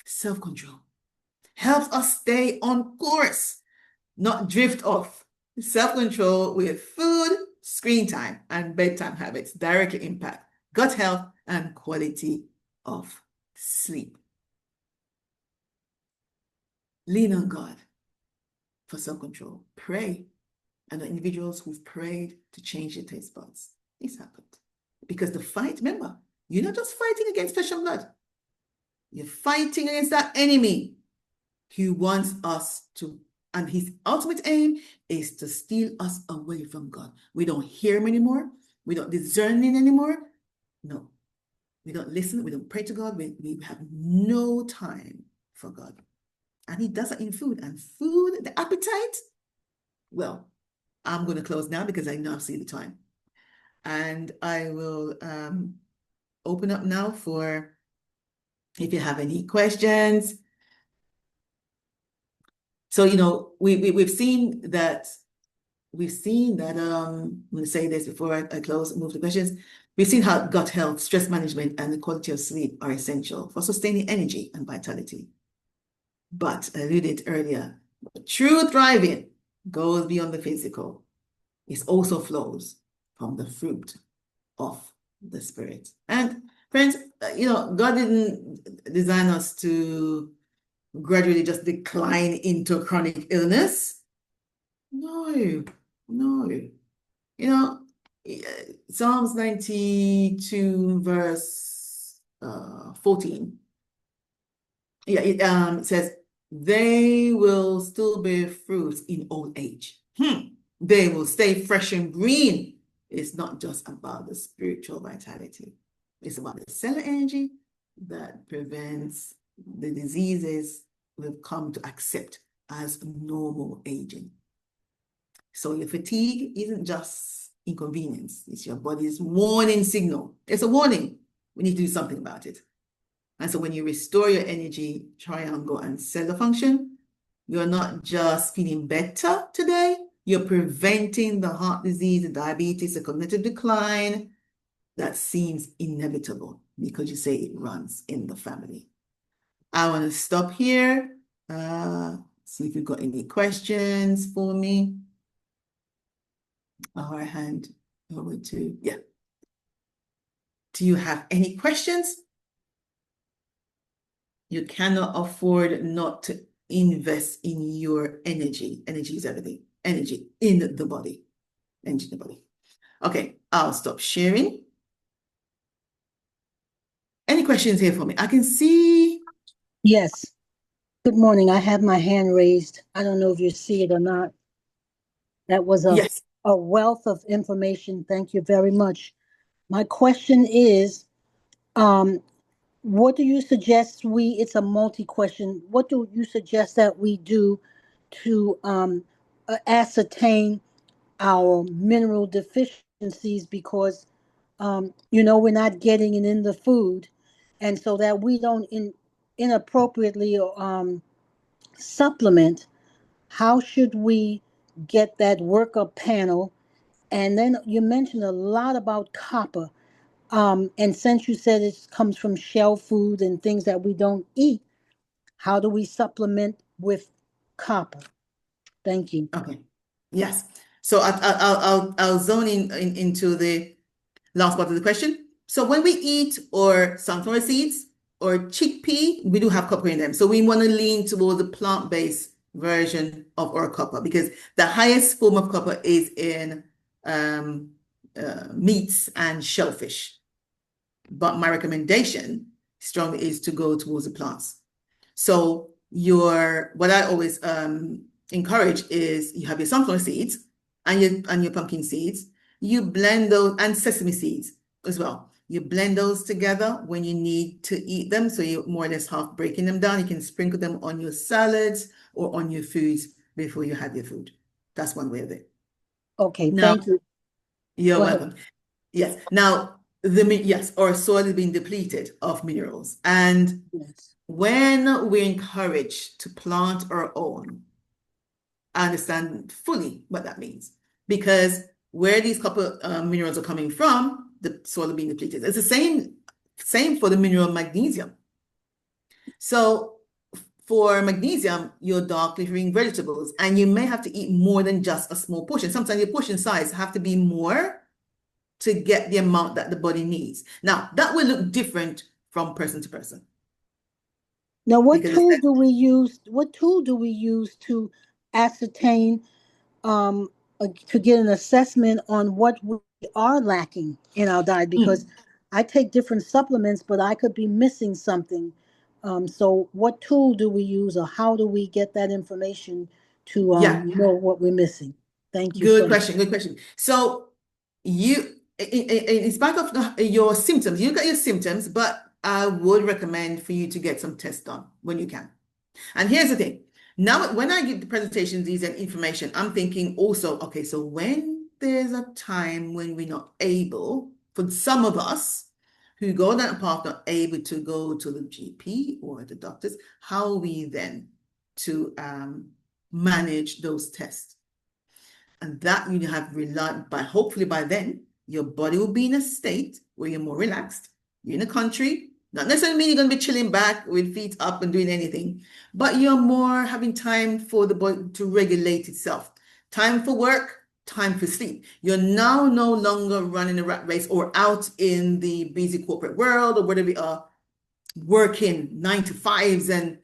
Self-control. Helps us stay on course, not drift off. Self-control with food, screen time, and bedtime habits directly impact gut health and quality of sleep. Lean on God for self-control. Pray. And the individuals who've prayed to change their taste buds, it's happened. Because the fight, remember, you're not just fighting against flesh and blood. You're fighting against that enemy. He wants us to, and his ultimate aim is to steal us away from God. We don't hear him anymore. We don't discern him anymore. No, we don't listen. We don't pray to God. We have no time for God. And he does it in food. And food, the appetite, well, I'm going to close now because I now see the time. And I will open up now for if you have any questions. So, you know, we've seen that, I'm going to say this before I close and move to questions. We've seen how gut health, stress management, and the quality of sleep are essential for sustaining energy and vitality. But I alluded earlier, true thriving goes beyond the physical. It also flows from the fruit of the spirit. And friends, you know, God didn't design us to gradually just decline into chronic illness. No. You know, Psalms 92 verse 14. Yeah, it says, they will still bear fruit in old age. They will stay fresh and green. It's not just about the spiritual vitality. It's about the cellular energy that prevents the diseases we've come to accept as normal aging. So your fatigue isn't just inconvenience. It's your body's warning signal. It's a warning. We need to do something about it. And so when you restore your energy, triangle, and cellular function, you're not just feeling better today, you're preventing the heart disease, the diabetes, the cognitive decline that seems inevitable because you say it runs in the family. I want to stop here. See if you've got any questions for me. Our hand over to, yeah. Do you have any questions? You cannot afford not to invest in your energy. Energy is everything. Energy in the body. Energy in the body. Okay, I'll stop sharing. Any questions here for me? I can see. Yes. Good morning. I have my hand raised. I don't know if you see it or not. That was Yes. a wealth of information. Thank you very much. My question is, what do you suggest it's a multi-question. What do you suggest that we do to ascertain our mineral deficiencies? Because we're not getting it in the food, and so that we don't inappropriately supplement. How should we get that workup panel? And then you mentioned a lot about copper. And since you said it comes from shell food and things that we don't eat, how do we supplement with copper? Thank you. Okay. Yes. So I'll zone into the last part of the question. So when we eat or sunflower seeds or chickpea, we do have copper in them. So we want to lean towards the plant-based version of our copper, because the highest form of copper is in meats and shellfish. But my recommendation strongly is to go towards the plants. So what I always encourage is you have your sunflower seeds and your pumpkin seeds. You blend those, and sesame seeds as well. You blend those together when you need to eat them. So you're more or less half breaking them down. You can sprinkle them on your salads or on your foods before you have your food. That's one way of it. Okay, Now, thank you. You're Go ahead. welcome. Yes. Now, our soil is being depleted of minerals. And Yes. when we're encouraged to plant our own, I understand fully what that means, because where these copper minerals are coming from, the soil is being depleted. It's the same for the mineral magnesium. So for magnesium, your darkly green vegetables, and you may have to eat more than just a small portion. Sometimes your portion size have to be more to get the amount that the body needs. Now, that will look different from person to person. Now, what tool do we use? What tool do we use to ascertain, to get an assessment on what we are lacking in our diet? Because I take different supplements, but I could be missing something. So, what tool do we use, or how do we get that information to know what we're missing? Thank you. Good question. Good question. So, in spite of your symptoms, you got your symptoms, but I would recommend for you to get some tests done when you can. And here's the thing. Now, when I give the presentations, these and information, I'm thinking also, okay, so when there's a time when we're not able, for some of us who go down a path, not able to go to the GP or the doctors, how are we then to manage those tests? And that you have relied by, hopefully by then, your body will be in a state where you're more relaxed. You're in a country, not necessarily mean you're going to be chilling back with feet up and doing anything, but you're more having time for the body to regulate itself. Time for work, time for sleep. You're now no longer running a rat race or out in the busy corporate world or whatever we are, working 9 to 5s and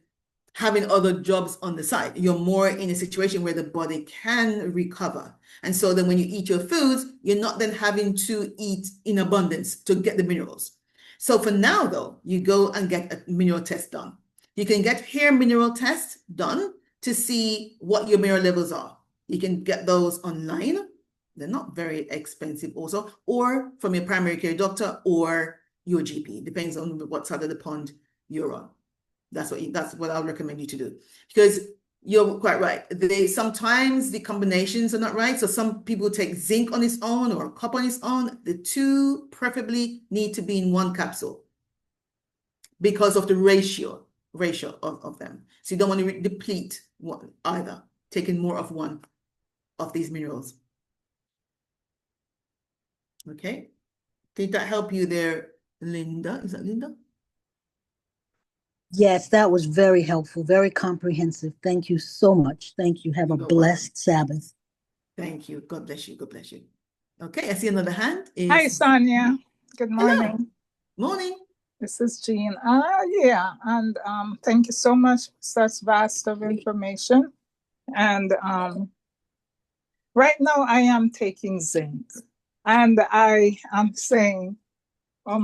having other jobs on the side. You're more in a situation where the body can recover. And so then when you eat your foods, you're not then having to eat in abundance to get the minerals. So for now, though, you go and get a mineral test done. You can get hair mineral tests done to see what your mineral levels are. You can get those online. They're not very expensive also, or from your primary care doctor or your GP. Depends on what side of the pond you're on. That's what I'll recommend you to do, because you're quite right. Sometimes the combinations are not right. So some people take zinc on its own or copper on its own. The two preferably need to be in one capsule because of the ratio of them. So you don't want to deplete one either, taking more of one of these minerals. Okay. Did that help you there, Linda? Is that Linda? Yes, that was very helpful, very comprehensive. Thank you so much. Thank you. Have a blessed Sabbath. Thank you. God bless you. God bless you. Okay, I see another hand. Hi, Sonia. Good morning. Hello. Morning. This is Jean. Yeah, and thank you so much for such vast of information. And right now I am taking zinc, and I am saying